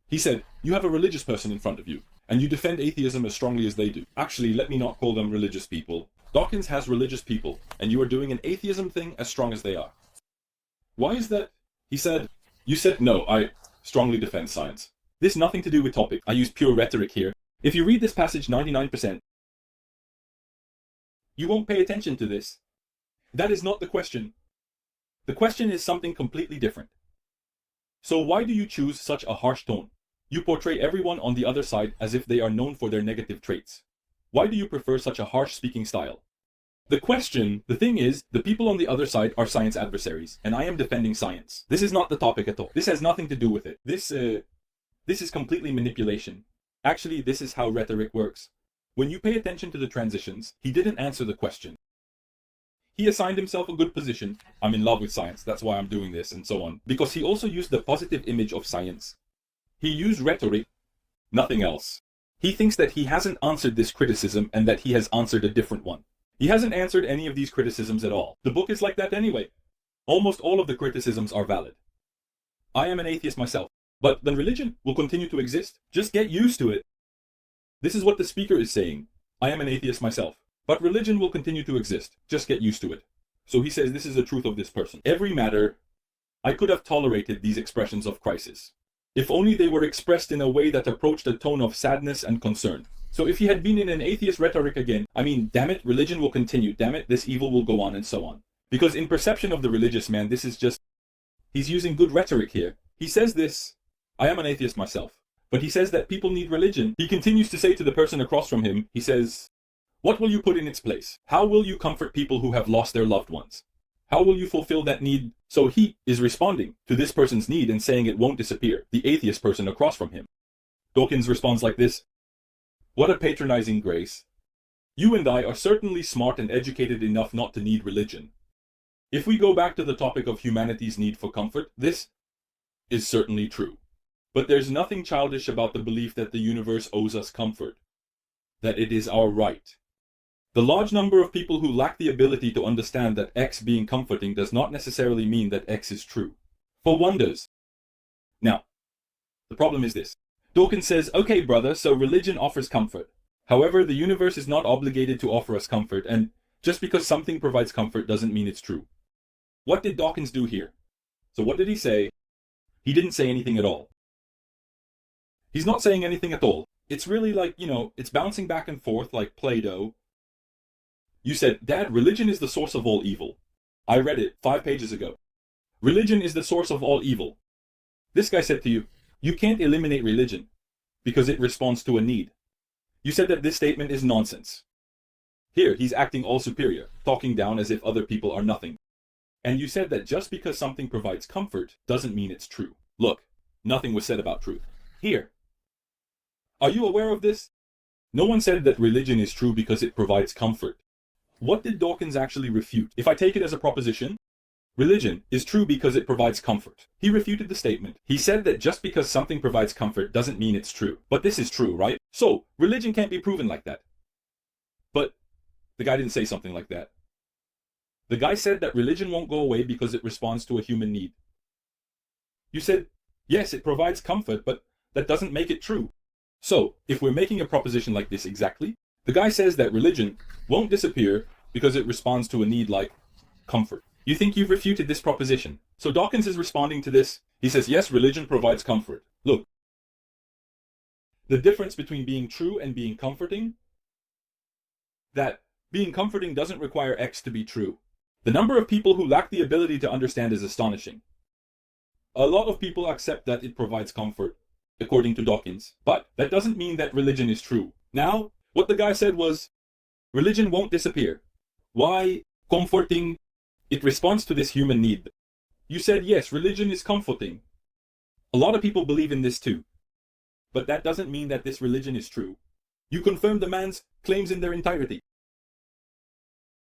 He said, you have a religious person in front of you, and you defend atheism as strongly as they do. Actually, let me not call them religious people. Dawkins has religious people, and you are doing an atheism thing as strong as they are. Why is that? He said, you said, no, I strongly defend science. This nothing to do with topic. I use pure rhetoric here. If you read this passage 99%, you won't pay attention to this. That is not the question. The question is something completely different. So why do you choose such a harsh tone? You portray everyone on the other side as if they are known for their negative traits. Why do you prefer such a harsh speaking style? The thing is, the people on the other side are science adversaries, and I am defending science. This is not the topic at all. This has nothing to do with it. This is completely manipulation. Actually, this is how rhetoric works. When you pay attention to the transitions, he didn't answer the question. He assigned himself a good position. I'm in love with science, that's why I'm doing this, and so on. Because he also used the positive image of science. He used rhetoric, nothing else. He thinks that he hasn't answered this criticism and that he has answered a different one. He hasn't answered any of these criticisms at all. The book is like that anyway. Almost all of the criticisms are valid. I am an atheist myself. But then religion will continue to exist. Just get used to it. This is what the speaker is saying. I am an atheist myself. But religion will continue to exist. Just get used to it. So he says this is the truth of this person. Every matter, I could have tolerated these expressions of crisis, if only they were expressed in a way that approached a tone of sadness and concern. So if he had been in an atheist rhetoric again, I mean, damn it, religion will continue. Damn it, this evil will go on and so on. Because in perception of the religious man, this is just, he's using good rhetoric here. He says this, I am an atheist myself. But he says that people need religion. He continues to say to the person across from him, he says, what will you put in its place? How will you comfort people who have lost their loved ones? How will you fulfill that need? So he is responding to this person's need and saying it won't disappear, the atheist person across from him. Dawkins responds like this. What a patronizing grace. You and I are certainly smart and educated enough not to need religion. If we go back to the topic of humanity's need for comfort, this is certainly true. But there's nothing childish about the belief that the universe owes us comfort, that it is our right. The large number of people who lack the ability to understand that X being comforting does not necessarily mean that X is true. For wonders. Now, the problem is this. Dawkins says, okay, brother, so religion offers comfort. However, the universe is not obligated to offer us comfort, and just because something provides comfort doesn't mean it's true. What did Dawkins do here? So what did he say? He didn't say anything at all. He's not saying anything at all. It's really like, it's bouncing back and forth like Play-Doh. You said, Dad, religion is the source of all evil. I read it 5 pages ago. Religion is the source of all evil. This guy said to you, you can't eliminate religion because it responds to a need. You said that this statement is nonsense. Here, he's acting all superior, talking down as if other people are nothing. And you said that just because something provides comfort doesn't mean it's true. Look, nothing was said about truth. Here. Are you aware of this? No one said that religion is true because it provides comfort. What did Dawkins actually refute? If I take it as a proposition, religion is true because it provides comfort. He refuted the statement. He said that just because something provides comfort doesn't mean it's true. But this is true, right? So, religion can't be proven like that. But the guy didn't say something like that. The guy said that religion won't go away because it responds to a human need. You said, yes, it provides comfort, but that doesn't make it true. So, if we're making a proposition like this exactly, the guy says that religion won't disappear because it responds to a need like comfort. You think you've refuted this proposition. So Dawkins is responding to this. He says, yes, religion provides comfort. Look, the difference between being true and being comforting, that being comforting doesn't require X to be true. The number of people who lack the ability to understand is astonishing. A lot of people accept that it provides comfort, according to Dawkins, but that doesn't mean that religion is true. Now, what the guy said was, religion won't disappear. Why comforting? It responds to this human need. You said, yes, religion is comforting. A lot of people believe in this too. But that doesn't mean that this religion is true. You confirmed the man's claims in their entirety.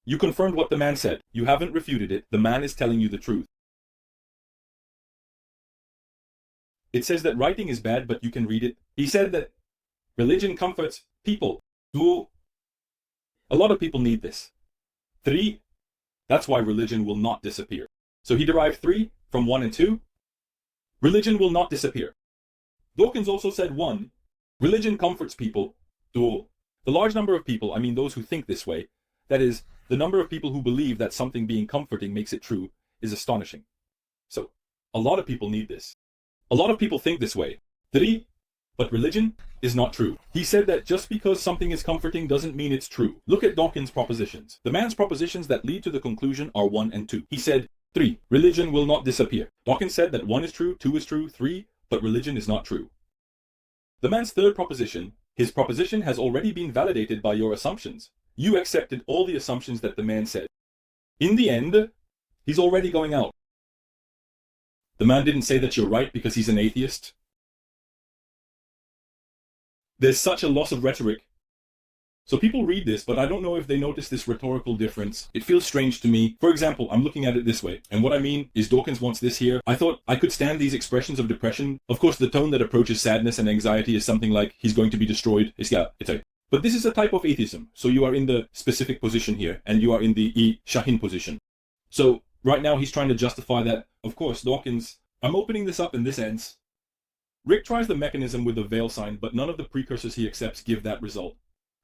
You confirmed what the man said. You haven't refuted it. The man is telling you the truth. It says that writing is bad, but you can read it. He said that religion comforts people. 2. A lot of people need this. 3. That's why religion will not disappear. So he derived 3 from 1 and 2. Religion will not disappear. Dawkins also said 1. Religion comforts people. 2. The large number of people, I mean those who think this way, that is, the number of people who believe that something being comforting makes it true, is astonishing. So, a lot of people need this. A lot of people think this way. 3. But religion is not true. He said that just because something is comforting doesn't mean it's true. Look at Dawkins' propositions. The man's propositions that lead to the conclusion are 1 and 2. He said, 3. Religion will not disappear. Dawkins said that 1 is true, 2 is true, 3, but religion is not true. The man's third proposition, his proposition has already been validated by your assumptions. You accepted all the assumptions that the man said. In the end, he's already going out. The man didn't say that you're right because he's an atheist. There's such a loss of rhetoric. So people read this, but I don't know if they notice this rhetorical difference. It feels strange to me. For example, I'm looking at it this way. And what I mean is Dawkins wants this here. I thought I could stand these expressions of depression. Of course, the tone that approaches sadness and anxiety is something like, he's going to be destroyed. But this is a type of atheism. So you are in the specific position here, and you are in the E. Shahin position. So right now he's trying to justify that. Of course, Dawkins, I'm opening this up in this ends. Rick tries the mechanism with the veil sign, but none of the precursors he accepts give that result.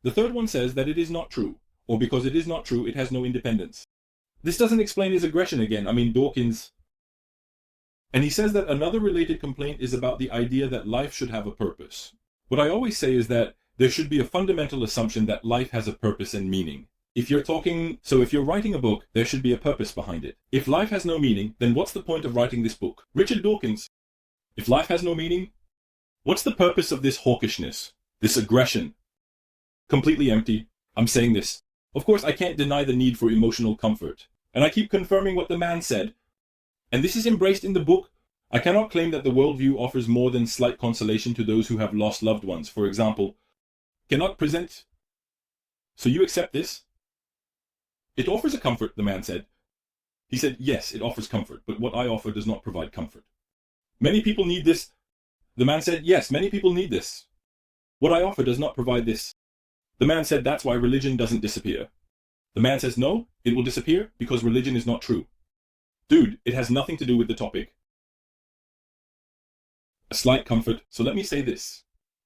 The third one says that it is not true, or because it is not true, it has no independence. This doesn't explain his aggression again. I mean, Dawkins. And he says that another related complaint is about the idea that life should have a purpose. What I always say is that there should be a fundamental assumption that life has a purpose and meaning. If you're writing a book, there should be a purpose behind it. If life has no meaning, then what's the point of writing this book? Richard Dawkins. If life has no meaning, what's the purpose of this hawkishness, this aggression? Completely empty. I'm saying this. Of course, I can't deny the need for emotional comfort. And I keep confirming what the man said. And this is embraced in the book. I cannot claim that the worldview offers more than slight consolation to those who have lost loved ones, for example. Cannot present. So you accept this? It offers a comfort, the man said. He said, yes, it offers comfort, but what I offer does not provide comfort. Many people need this. The man said, yes, many people need this. What I offer does not provide this. The man said that's why religion doesn't disappear. The man says no, it will disappear because religion is not true. Dude, it has nothing to do with the topic. A slight comfort. So let me say this.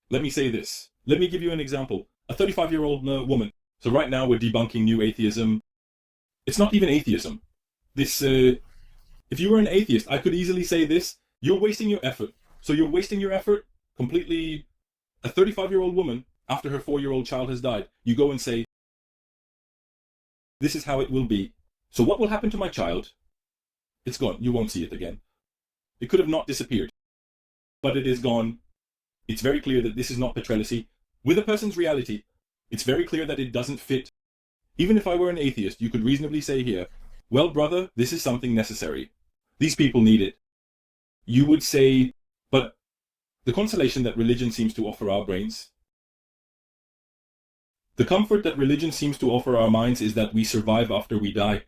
Let me give you an example. A 35-year-old woman. So right now we're debunking new atheism. It's not even atheism. This, if you were an atheist, I could easily say this. You're wasting your effort. So you're wasting your effort completely. A 35-year-old woman, after her 4-year-old child has died, you go and say, this is how it will be. So what will happen to my child? It's gone. You won't see it again. It could have not disappeared, but it is gone. It's very clear that this is not patrelacy. With a person's reality, it's very clear that it doesn't fit. Even if I were an atheist, you could reasonably say here, well, brother, this is something necessary. These people need it. You would say, but the consolation that religion seems to offer our brains, the comfort that religion seems to offer our minds is that we survive after we die.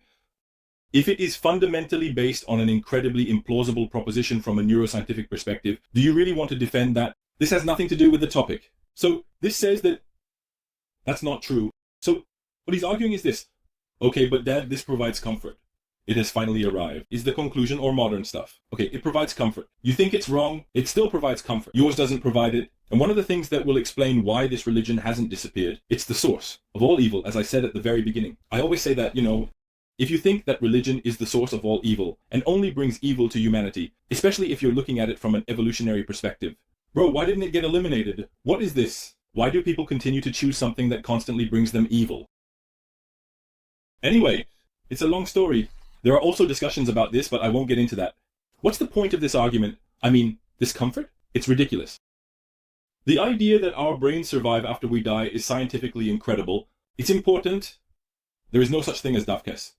If it is fundamentally based on an incredibly implausible proposition from a neuroscientific perspective, do you really want to defend that? This has nothing to do with the topic. So this says that that's not true. So what he's arguing is this. Okay, but Dad, this provides comfort. It has finally arrived. Is the conclusion or modern stuff? Okay, it provides comfort. You think it's wrong, it still provides comfort. Yours doesn't provide it. And one of the things that will explain why this religion hasn't disappeared, it's the source of all evil, as I said at the very beginning. I always say that, if you think that religion is the source of all evil and only brings evil to humanity, especially if you're looking at it from an evolutionary perspective, bro, why didn't it get eliminated? What is this? Why do people continue to choose something that constantly brings them evil? Anyway, it's a long story. There are also discussions about this, but I won't get into that. What's the point of this argument? I mean, this comfort? It's ridiculous. The idea that our brains survive after we die is scientifically incredible. It's important. There is no such thing as Dawkins.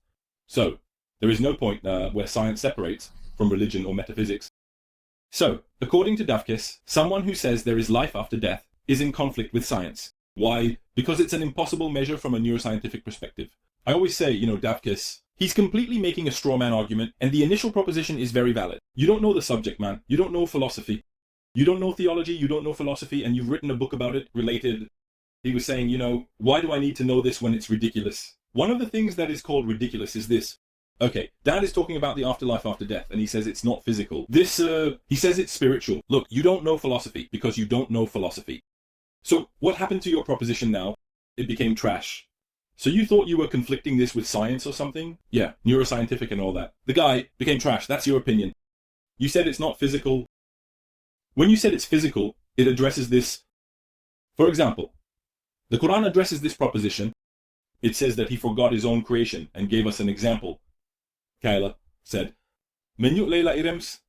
So, there is no point where science separates from religion or metaphysics. So, according to Dawkins, someone who says there is life after death is in conflict with science. Why? Because it's an impossible measure from a neuroscientific perspective. I always say, Dawkins, he's completely making a straw man argument, and the initial proposition is very valid. You don't know the subject, man. You don't know philosophy. You don't know theology, you don't know philosophy, and you've written a book about it related. He was saying, why do I need to know this when it's ridiculous? One of the things that is called ridiculous is this. Okay, Dad is talking about the afterlife after death, and he says it's not physical. This, he says it's spiritual. Look, you don't know philosophy because you don't know philosophy. So what happened to your proposition now? It became trash. So you thought you were conflicting this with science or something? Yeah, neuroscientific and all that. The guy became trash. That's your opinion. You said it's not physical. When you said it's physical, it addresses this. For example, the Quran addresses this proposition. It says that he forgot his own creation and gave us an example. Kaila said, "Men yu'layla irems,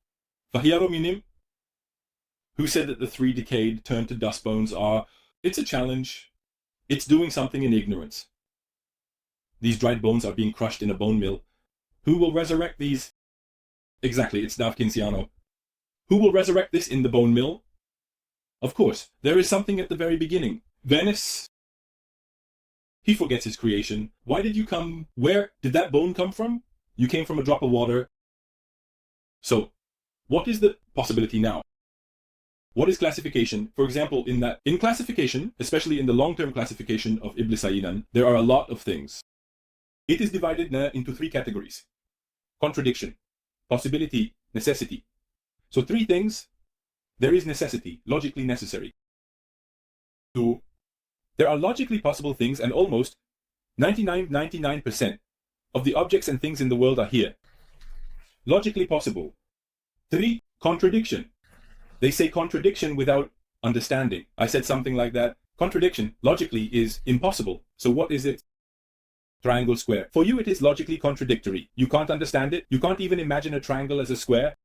fahiyaro minim." Who said that the 3 decayed, turned to dust bones are... It's a challenge. It's doing something in ignorance. These dried bones are being crushed in a bone mill. Who will resurrect these? Exactly, it's Dawkinsiano. Who will resurrect this in the bone mill? Of course, there is something at the very beginning. Venice. He forgets his creation. Why did you come? Where did that bone come from? You came from a drop of water. So, what is the possibility now? What is classification? For example, in classification, especially in the long-term classification of Iblis Aynan, there are a lot of things. It is divided into 3 categories. Contradiction, possibility, necessity. So 3 things. There is necessity, logically necessary. 2. There are logically possible things, and almost 99% of the objects and things in the world are here. Logically possible. 3. Contradiction. They say contradiction without understanding. I said something like that. Contradiction, logically, is impossible. So what is it? Triangle, square. For you, it is logically contradictory. You can't understand it. You can't even imagine a triangle as a square.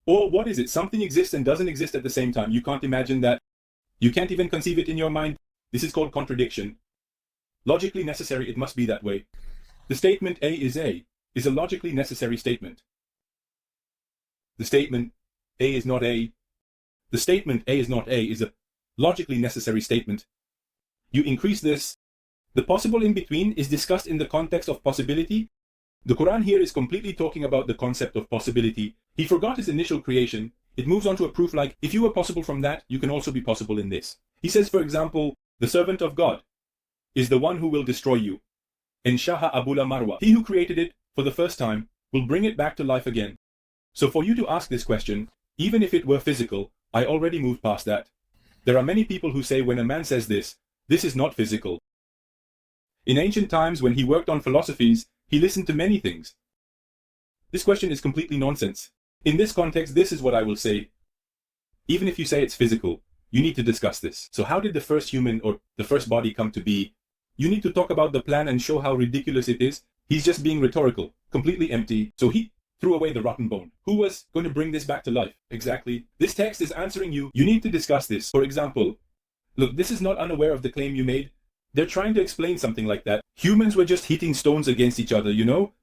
Or what is it? Something exists and doesn't exist at the same time. You can't imagine that. You can't even conceive it in your mind. This is called contradiction. Logically necessary, it must be that way. The statement A is a logically necessary statement. The statement A is not A. The statement A is not A is a logically necessary statement. You increase this. The possible in between is discussed in the context of possibility. The Quran here is completely talking about the concept of possibility. He forgot his initial creation. It moves on to a proof like, if you were possible from that, you can also be possible in this. He says, for example, the servant of God. is the one who will destroy you. Inshaha Abula Marwa. He who created it for the first time will bring it back to life again. So for you to ask this question, even if it were physical, I already moved past that. There are many people who say when a man says this is not physical. In ancient times, when he worked on philosophies, he listened to many things. This question is completely nonsense. In this context, this is what I will say. Even if you say it's physical, you need to discuss this. So how did the first human or the first body come to be? You need to talk about the plan and show how ridiculous it is. He's just being rhetorical, completely empty. So he threw away the rotten bone. Who was going to bring this back to life? Exactly. This text is answering you. You need to discuss this. For example, look, this is not unaware of the claim you made. They're trying to explain something like that. Humans were just hitting stones against each other, you know?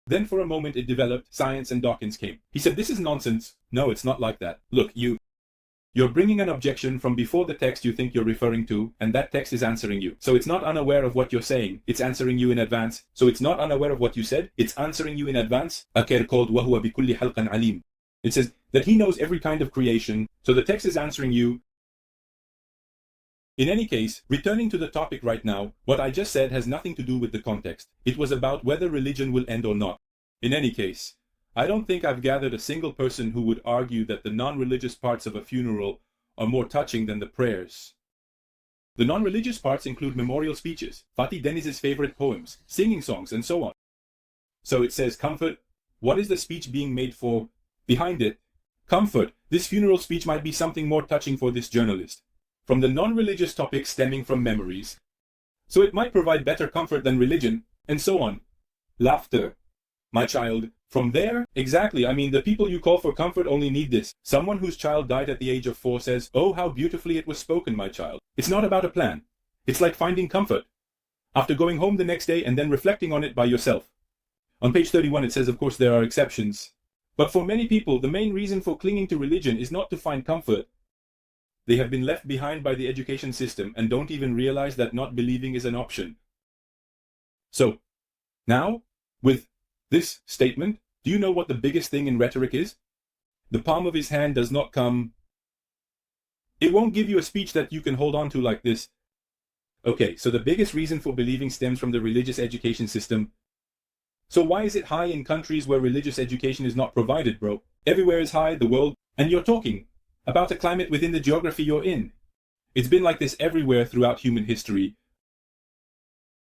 Then for a moment it developed, science, and Dawkins came. He said, this is nonsense. No, it's not like that. Look, you're bringing an objection from before the text you think you're referring to, and that text is answering you. So it's not unaware of what you're saying. It's answering you in advance. So it's not unaware of what you said. It's answering you in advance. Akir called وَهُوَ بِكُلِّ حَلْقٍ عَلِيمٍ. It says that he knows every kind of creation. So the text is answering you. In any case, returning to the topic right now, what I just said has nothing to do with the context. It was about whether religion will end or not. In any case, I don't think I've gathered a single person who would argue that the non-religious parts of a funeral are more touching than the prayers. The non-religious parts include memorial speeches, Fatih Deniz's favorite poems, singing songs, and so on. So it says comfort. What is the speech being made for? Behind it, comfort. This funeral speech might be something more touching for this journalist. From the non-religious topics stemming from memories. So it might provide better comfort than religion, and so on. Laughter. My child. From there, exactly, I mean, the people you call for comfort only need this. Someone whose child died at the age of 4 says, oh, how beautifully it was spoken, my child. It's not about a plan. It's like finding comfort. After going home the next day and then reflecting on it by yourself. On page 31 it says, of course, there are exceptions. But for many people, the main reason for clinging to religion is not to find comfort. They have been left behind by the education system and don't even realize that not believing is an option. So, now, with this statement, do you know what the biggest thing in rhetoric is? The palm of his hand does not come. It won't give you a speech that you can hold on to like this. Okay, so the biggest reason for believing stems from the religious education system. So why is it high in countries where religious education is not provided, bro? Everywhere is high, the world, and you're talking about a climate within the geography you're in. It's been like this everywhere throughout human history.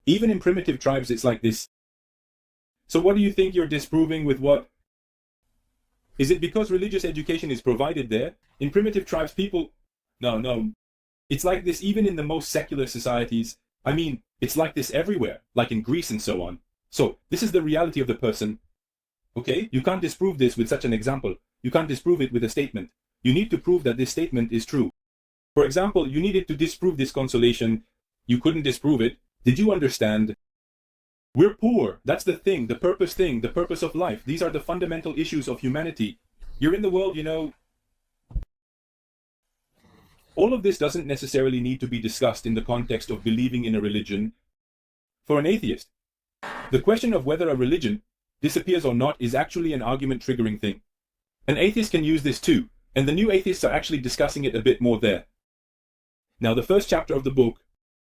Even in primitive tribes, it's like this. So what do you think you're disproving with what? Is it because religious education is provided there? In primitive tribes, people... No. It's like this even in the most secular societies. I mean, it's like this everywhere, like in Greece and so on. So, this is the reality of the person. Okay? You can't disprove this with such an example. You can't disprove it with a statement. You need to prove that this statement is true. For example, you needed to disprove this consolation. You couldn't disprove it. Did you understand? We're poor. That's the thing, the purpose of life. These are the fundamental issues of humanity. You're in the world, you know. All of this doesn't necessarily need to be discussed in the context of believing in a religion. For an atheist, the question of whether a religion disappears or not is actually an argument-triggering thing. An atheist can use this too, and the new atheists are actually discussing it a bit more there. Now, the first chapter of the book,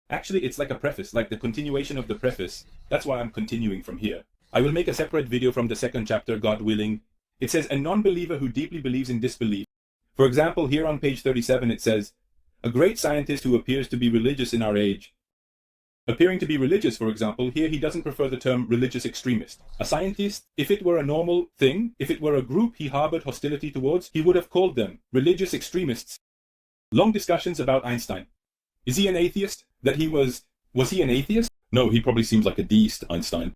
actually, it's like a preface, like the continuation of the preface. That's why I'm continuing from here. I will make a separate video from the second chapter, God willing. It says, a non-believer who deeply believes in disbelief. For example, here on page 37 it says, a great scientist who appears to be religious in our age. Appearing to be religious, for example, here he doesn't prefer the term religious extremist. A scientist, if it were a normal thing, if it were a group he harbored hostility towards, he would have called them religious extremists. Long discussions about Einstein. Is he an atheist? Was he an atheist? No, he probably seems like a deist, Einstein.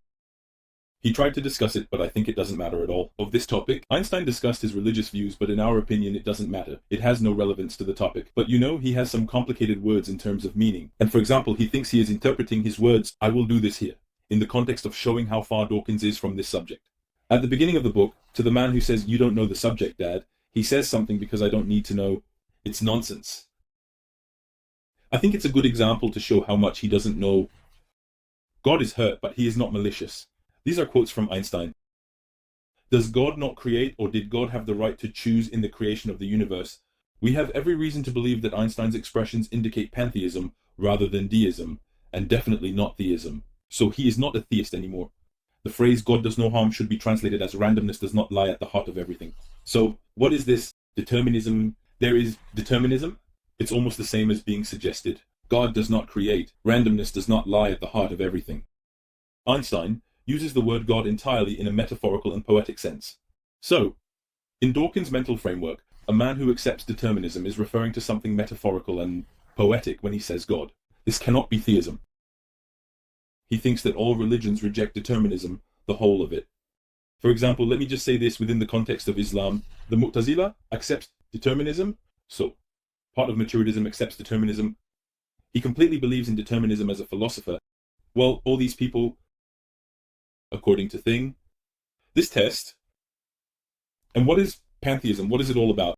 He tried to discuss it, but I think it doesn't matter at all. Of this topic, Einstein discussed his religious views, but in our opinion, it doesn't matter. It has no relevance to the topic. But you know, he has some complicated words in terms of meaning. And for example, he thinks he is interpreting his words, I will do this here, in the context of showing how far Dawkins is from this subject. At the beginning of the book, to the man who says, you don't know the subject, Dad, he says something because I don't need to know. It's nonsense. I think it's a good example to show how much he doesn't know. God is hurt, but he is not malicious. These are quotes from Einstein. Does God not create, or did God have the right to choose in the creation of the universe? We have every reason to believe that Einstein's expressions indicate pantheism rather than deism, and definitely not theism. So he is not a theist anymore. The phrase God does no harm should be translated as randomness does not lie at the heart of everything. So what is this determinism? There is determinism. It's almost the same as being suggested. God does not create. Randomness does not lie at the heart of everything. Einstein uses the word God entirely in a metaphorical and poetic sense. So, in Dawkins' mental framework, a man who accepts determinism is referring to something metaphorical and poetic when he says God. This cannot be theism. He thinks that all religions reject determinism, the whole of it. For example, let me just say this within the context of Islam. The Mu'tazila accepts determinism, so part of Maturidism accepts determinism. He completely believes in determinism as a philosopher. Well, all these people, according to Thing, this test, and what is pantheism? What is it all about?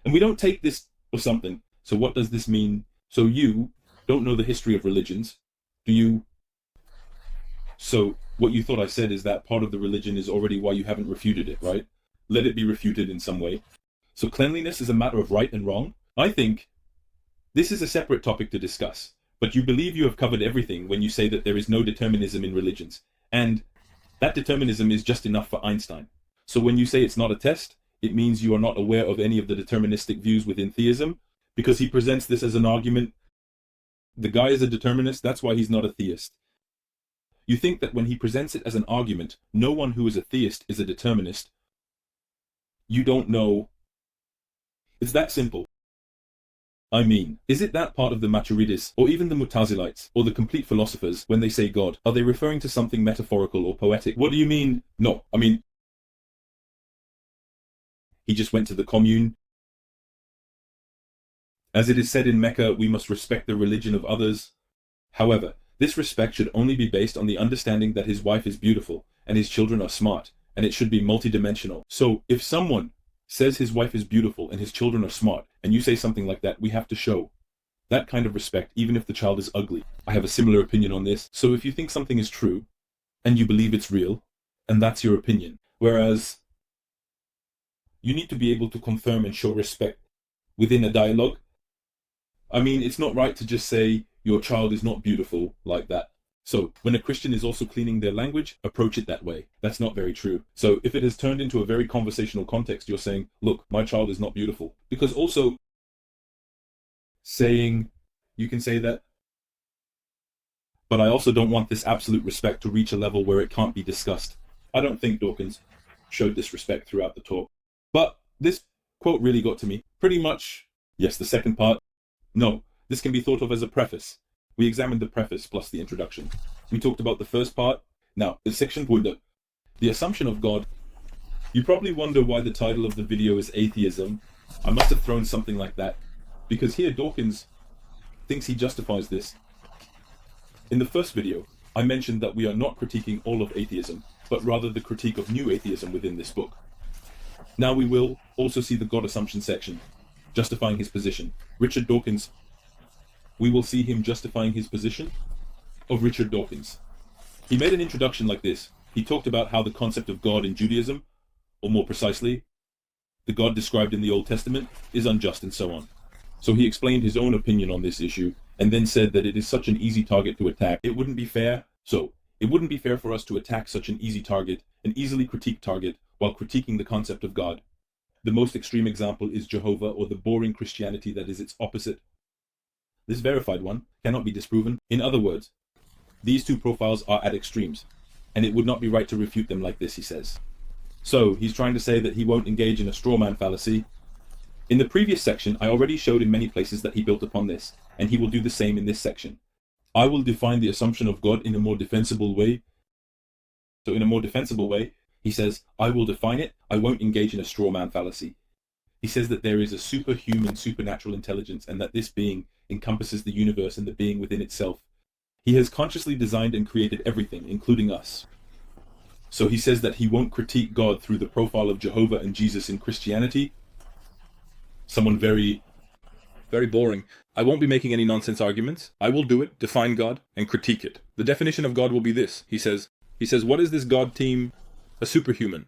And we don't take this or something. So what does this mean? So you don't know the history of religions, do you? So what you thought I said is that part of the religion is already why you haven't refuted it, right? Let it be refuted in some way. So cleanliness is a matter of right and wrong. I think this is a separate topic to discuss, but you believe you have covered everything when you say that there is no determinism in religions, and that determinism is just enough for Einstein. So when you say it's not a test, it means you are not aware of any of the deterministic views within theism, because he presents this as an argument. The guy is a determinist, that's why he's not a theist. You think that when he presents it as an argument, no one who is a theist is a determinist. You don't know. It's that simple. I mean, is it that part of the Maturidis, or even the Mutazilites, or the complete philosophers, when they say God, are they referring to something metaphorical or poetic? What do you mean? No, I mean, he just went to the commune. As it is said in Mecca, we must respect the religion of others. However, this respect should only be based on the understanding that his wife is beautiful, and his children are smart, and it should be multidimensional. So, if someone says his wife is beautiful and his children are smart, and you say something like that, we have to show that kind of respect, even if the child is ugly. I have a similar opinion on this. So if you think something is true, and you believe it's real, and that's your opinion, whereas you need to be able to confirm and show respect within a dialogue. I mean, it's not right to just say your child is not beautiful like that. So when a Christian is also cleaning their language, approach it that way. That's not very true. So if it has turned into a very conversational context, you're saying, look, my child is not beautiful. Because also saying, you can say that, but I also don't want this absolute respect to reach a level where it can't be discussed. I don't think Dawkins showed this respect throughout the talk. But this quote really got to me. Pretty much, yes, the second part. No, this can be thought of as a preface. We examined the preface plus the introduction. We talked about the first part. Now, the section Buddha, the assumption of God. You probably wonder why the title of the video is Atheism. I must have thrown something like that, because here Dawkins thinks he justifies this. In the first video, I mentioned that we are not critiquing all of atheism, but rather the critique of new atheism within this book. Now we will also see the God assumption section, justifying his position. Richard Dawkins, we will see him justifying his position of Richard Dawkins. He made an introduction like this. He talked about how the concept of God in Judaism, or more precisely, the God described in the Old Testament, is unjust and so on. So he explained his own opinion on this issue, and then said that it is such an easy target to attack. It wouldn't be fair. So, it wouldn't be fair for us to attack such an easy target, an easily critiqued target, while critiquing the concept of God. The most extreme example is Jehovah, or the boring Christianity that is its opposite. This verified one cannot be disproven. In other words, these two profiles are at extremes, and it would not be right to refute them like this, he says. So, he's trying to say that he won't engage in a straw man fallacy. In the previous section, I already showed in many places that he built upon this, and he will do the same in this section. I will define the assumption of God in a more defensible way. So in a more defensible way, he says, I will define it, I won't engage in a straw man fallacy. He says that there is a superhuman, supernatural intelligence, and that this being encompasses the universe and the being within itself. He has consciously designed and created everything, including us. So he says that he won't critique God through the profile of Jehovah and Jesus in Christianity. Someone very boring. I won't be making any nonsense arguments. I will do it, define God, and critique it. The definition of God will be this. He says, what is this God team? A superhuman.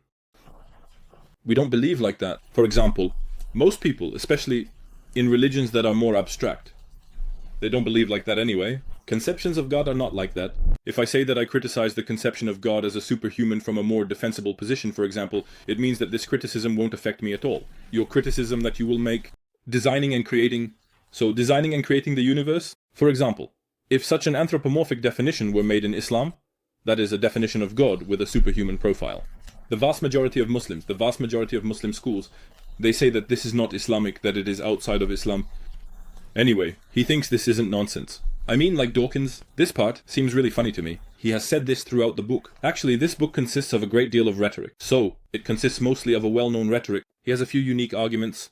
We don't believe like that. For example, most people, especially in religions that are more abstract, they don't believe like that anyway. Conceptions of God are not like that. If I say that I criticize the conception of God as a superhuman from a more defensible position, for example, it means that this criticism won't affect me at all. Your criticism that you will make designing and creating the universe, for example, if such an anthropomorphic definition were made in Islam, that is a definition of God with a superhuman profile. The vast majority of Muslim schools, they say that this is not Islamic, that it is outside of Islam. Anyway, he thinks this isn't nonsense. I mean, like Dawkins, this part seems really funny to me. He has said this throughout the book. Actually, this book consists of a great deal of rhetoric. So, it consists mostly of a well-known rhetoric. He has a few unique arguments,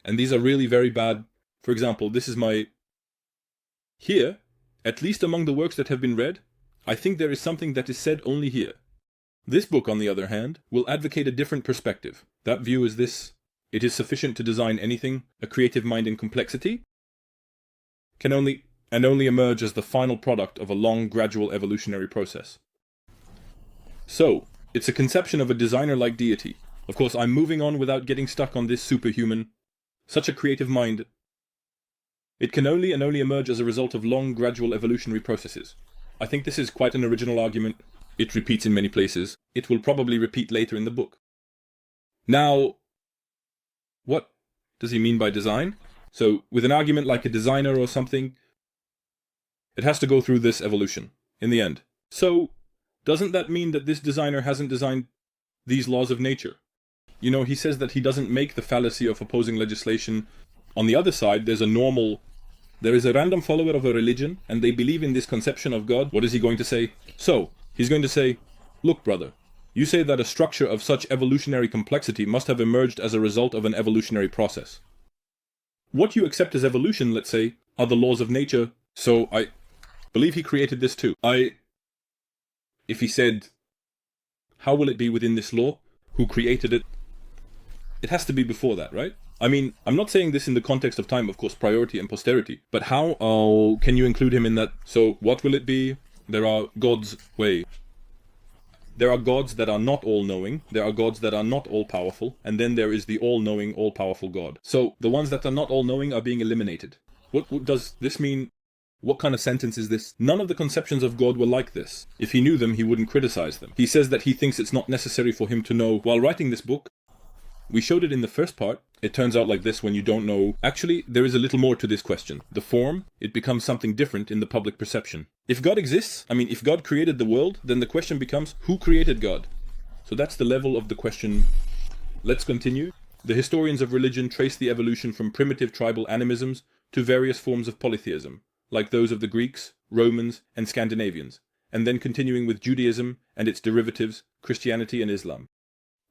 and these are really very bad. For example, this is my... Here, at least among the works that have been read, I think there is something that is said only here. This book, on the other hand, will advocate a different perspective. That view is this: it is sufficient to design anything, a creative mind in complexity can only emerge as the final product of a long, gradual evolutionary process. So, it's a conception of a designer-like deity. Of course, I'm moving on without getting stuck on this superhuman. Such a creative mind, it can only emerge as a result of long, gradual evolutionary processes. I think this is quite an original argument. It repeats in many places. It will probably repeat later in the book. Now, what does he mean by design? So, with an argument like a designer or something, it has to go through this evolution, in the end. So, doesn't that mean that this designer hasn't designed these laws of nature? You know, he says that he doesn't make the fallacy of opposing legislation. On the other side, there is a random follower of a religion, and they believe in this conception of God. What is he going to say? So, he's going to say, look, brother, you say that a structure of such evolutionary complexity must have emerged as a result of an evolutionary process. What you accept as evolution, let's say, are the laws of nature. So I believe he created this too. If he said, how will it be within this law? Who created it? It has to be before that, right? I mean, I'm not saying this in the context of time, of course, priority and posterity. But how can you include him in that? So what will it be? There are gods. There are gods that are not all-knowing, there are gods that are not all-powerful, and then there is the all-knowing, all-powerful God. So, the ones that are not all-knowing are being eliminated. What does this mean? What kind of sentence is this? None of the conceptions of God were like this. If he knew them, he wouldn't criticize them. He says that he thinks it's not necessary for him to know. While writing this book, we showed it in the first part. It turns out like this when you don't know. Actually, there is a little more to this question. The form, it becomes something different in the public perception. If God exists, if God created the world, then the question becomes, who created God? So that's the level of the question. Let's continue. The historians of religion trace the evolution from primitive tribal animisms to various forms of polytheism, like those of the Greeks, Romans, and Scandinavians, and then continuing with Judaism and its derivatives, Christianity and Islam.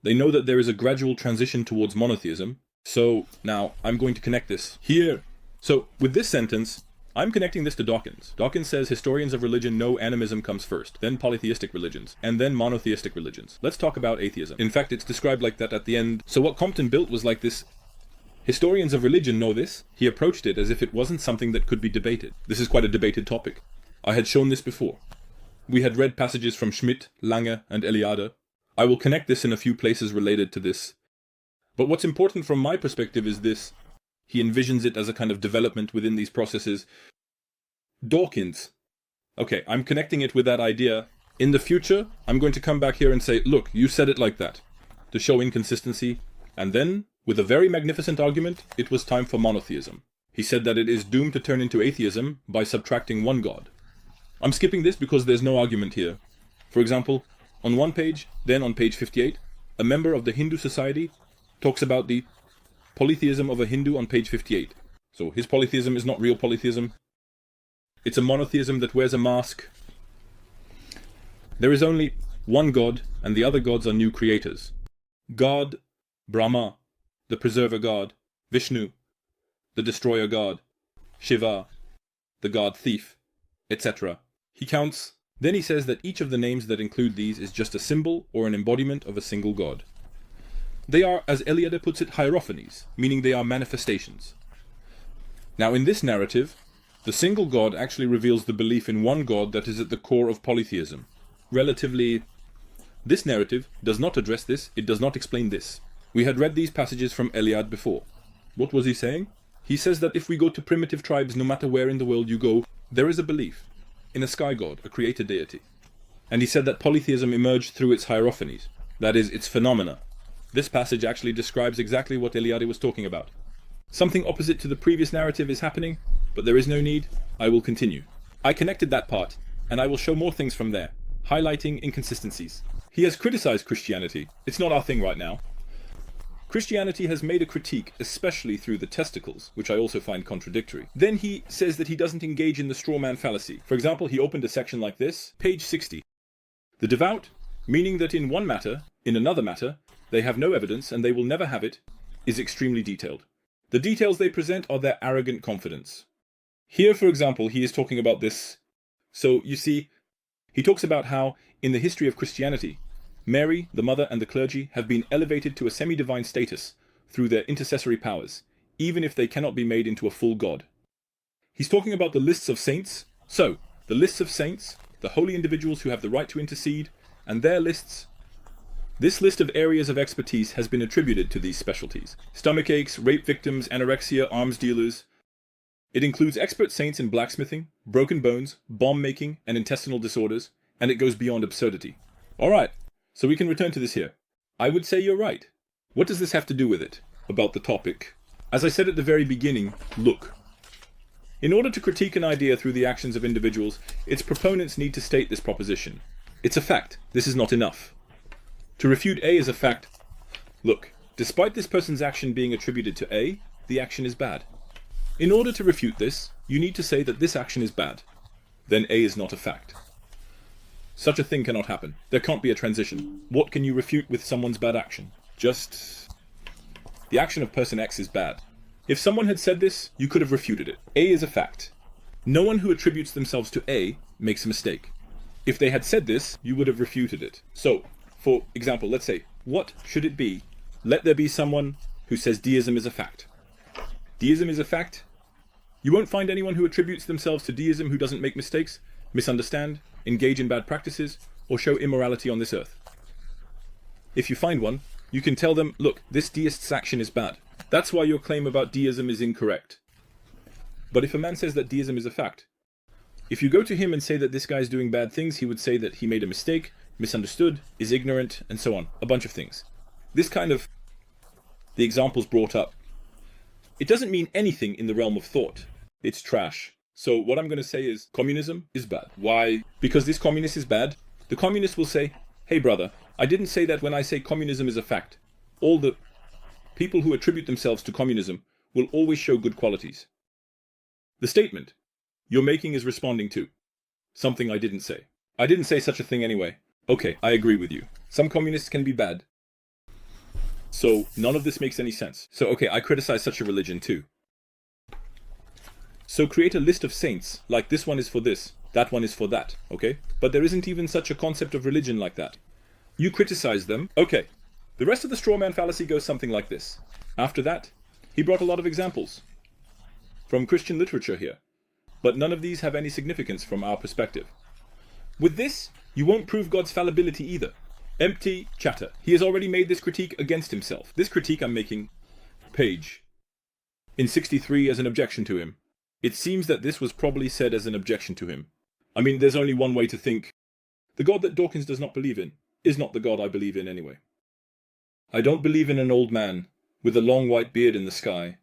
They know that there is a gradual transition towards monotheism. So, now, I'm going to connect this here. So, with this sentence, I'm connecting this to Dawkins. Dawkins says historians of religion know animism comes first, then polytheistic religions, and then monotheistic religions. Let's talk about atheism. In fact, it's described like that at the end. So what Compton built was like this. Historians of religion know this. He approached it as if it wasn't something that could be debated. This is quite a debated topic. I had shown this before. We had read passages from Schmidt, Lange, and Eliade. I will connect this in a few places related to this. But what's important from my perspective is this. He envisions it as a kind of development within these processes. Dawkins. Okay, I'm connecting it with that idea. In the future, I'm going to come back here and say, look, you said it like that, to show inconsistency. And then, with a very magnificent argument, it was time for monotheism. He said that it is doomed to turn into atheism by subtracting one God. I'm skipping this because there's no argument here. For example, on one page, then on page 58, a member of the Hindu Society talks about the polytheism of a Hindu on page 58. So his polytheism is not real polytheism. It's a monotheism that wears a mask. There is only one God, and the other gods are new creators. God, Brahma, the preserver God, Vishnu, the destroyer God, Shiva, the god thief, etc. He counts. Then he says that each of the names that include these is just a symbol or an embodiment of a single God. They are, as Eliade puts it, hierophanies, meaning they are manifestations. Now in this narrative, the single God actually reveals the belief in one God that is at the core of polytheism. This narrative does not address this, it does not explain this. We had read these passages from Eliade before. What was he saying? He says that if we go to primitive tribes, no matter where in the world you go, there is a belief in a sky god, a creator deity. And he said that polytheism emerged through its hierophanies, that is, its phenomena. This passage actually describes exactly what Eliade was talking about. Something opposite to the previous narrative is happening, but there is no need. I will continue. I connected that part, and I will show more things from there, highlighting inconsistencies. He has criticized Christianity. It's not our thing right now. Christianity has made a critique, especially through the testicles, which I also find contradictory. Then he says that he doesn't engage in the straw man fallacy. For example, he opened a section like this, page 60. The devout, meaning that in one matter, in another matter, they have no evidence and they will never have it, is extremely detailed. The details they present are their arrogant confidence. Here, for example, he is talking about this. So, you see, he talks about how, in the history of Christianity, Mary, the mother, and the clergy have been elevated to a semi-divine status through their intercessory powers, even if they cannot be made into a full god. He's talking about the lists of saints. So, the lists of saints, the holy individuals who have the right to intercede, and their lists. This list of areas of expertise has been attributed to these specialties. Stomach aches, rape victims, anorexia, arms dealers. It includes expert saints in blacksmithing, broken bones, bomb making, and intestinal disorders, and it goes beyond absurdity. Alright, so we can return to this here. I would say you're right. What does this have to do with it? About the topic? As I said at the very beginning, look. In order to critique an idea through the actions of individuals, its proponents need to state this proposition. It's a fact. This is not enough. To refute A as a fact, look, despite this person's action being attributed to A, the action is bad. In order to refute this, you need to say that this action is bad. Then A is not a fact. Such a thing cannot happen. There can't be a transition. What can you refute with someone's bad action? Just... the action of person X is bad. If someone had said this, you could have refuted it. A is a fact. No one who attributes themselves to A makes a mistake. If they had said this, you would have refuted it. So, for example, let's say, what should it be? Let there be someone who says deism is a fact. Deism is a fact? You won't find anyone who attributes themselves to deism who doesn't make mistakes, misunderstand, engage in bad practices, or show immorality on this earth. If you find one, you can tell them, look, this deist's action is bad. That's why your claim about deism is incorrect. But if a man says that deism is a fact, if you go to him and say that this guy's doing bad things, he would say that he made a mistake, misunderstood, is ignorant, and so on. A bunch of things. This kind of... the examples brought up. It doesn't mean anything in the realm of thought. It's trash. So what I'm going to say is, communism is bad. Why? Because this communist is bad. The communist will say, hey brother, I didn't say that when I say communism is a fact. All the people who attribute themselves to communism will always show good qualities. The statement you're making is responding to something I didn't say. I didn't say such a thing anyway. Okay, I agree with you. Some communists can be bad. So none of this makes any sense. So okay, I criticize such a religion too. So create a list of saints, like this one is for this, that one is for that, okay? But there isn't even such a concept of religion like that. You criticize them, okay. The rest of the straw man fallacy goes something like this. After that, he brought a lot of examples from Christian literature here, but none of these have any significance from our perspective. With this, you won't prove God's fallibility either. Empty chatter. He has already made this critique against himself. This critique I'm making, page, in 63 as an objection to him. It seems that this was probably said as an objection to him. I mean, there's only one way to think. The God that Dawkins does not believe in is not the God I believe in anyway. I don't believe in an old man with a long white beard in the sky.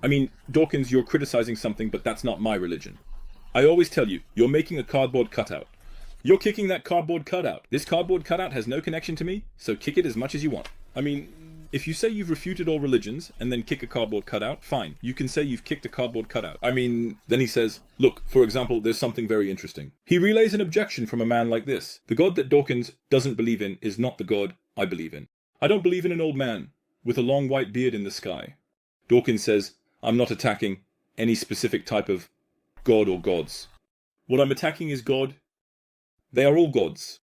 I mean, Dawkins, you're criticizing something, but that's not my religion. I always tell you, you're making a cardboard cutout. You're kicking that cardboard cutout. This cardboard cutout has no connection to me, so kick it as much as you want. I mean, if you say you've refuted all religions and then kick a cardboard cutout, fine. You can say you've kicked a cardboard cutout. I mean, then he says, look, for example, there's something very interesting. He relays an objection from a man like this. The God that Dawkins doesn't believe in is not the God I believe in. I don't believe in an old man with a long white beard in the sky. Dawkins says, I'm not attacking any specific type of God or gods. What I'm attacking is God. They are all gods,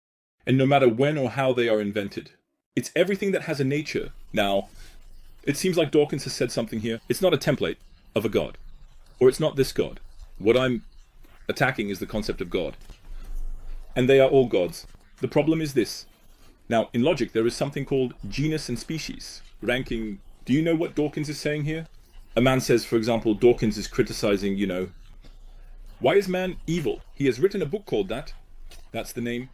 and no matter when or how they are invented. It's everything that has a nature. Now, it seems like Dawkins has said something here. It's not a template of a god, or it's not this God. What I'm attacking is the concept of God. And they are all gods. The problem is this. Now, in logic, there is something called genus and species. Ranking. Do you know what Dawkins is saying here? A man says, for example, Dawkins is criticizing, Why is man evil? He has written a book called that. That's the name.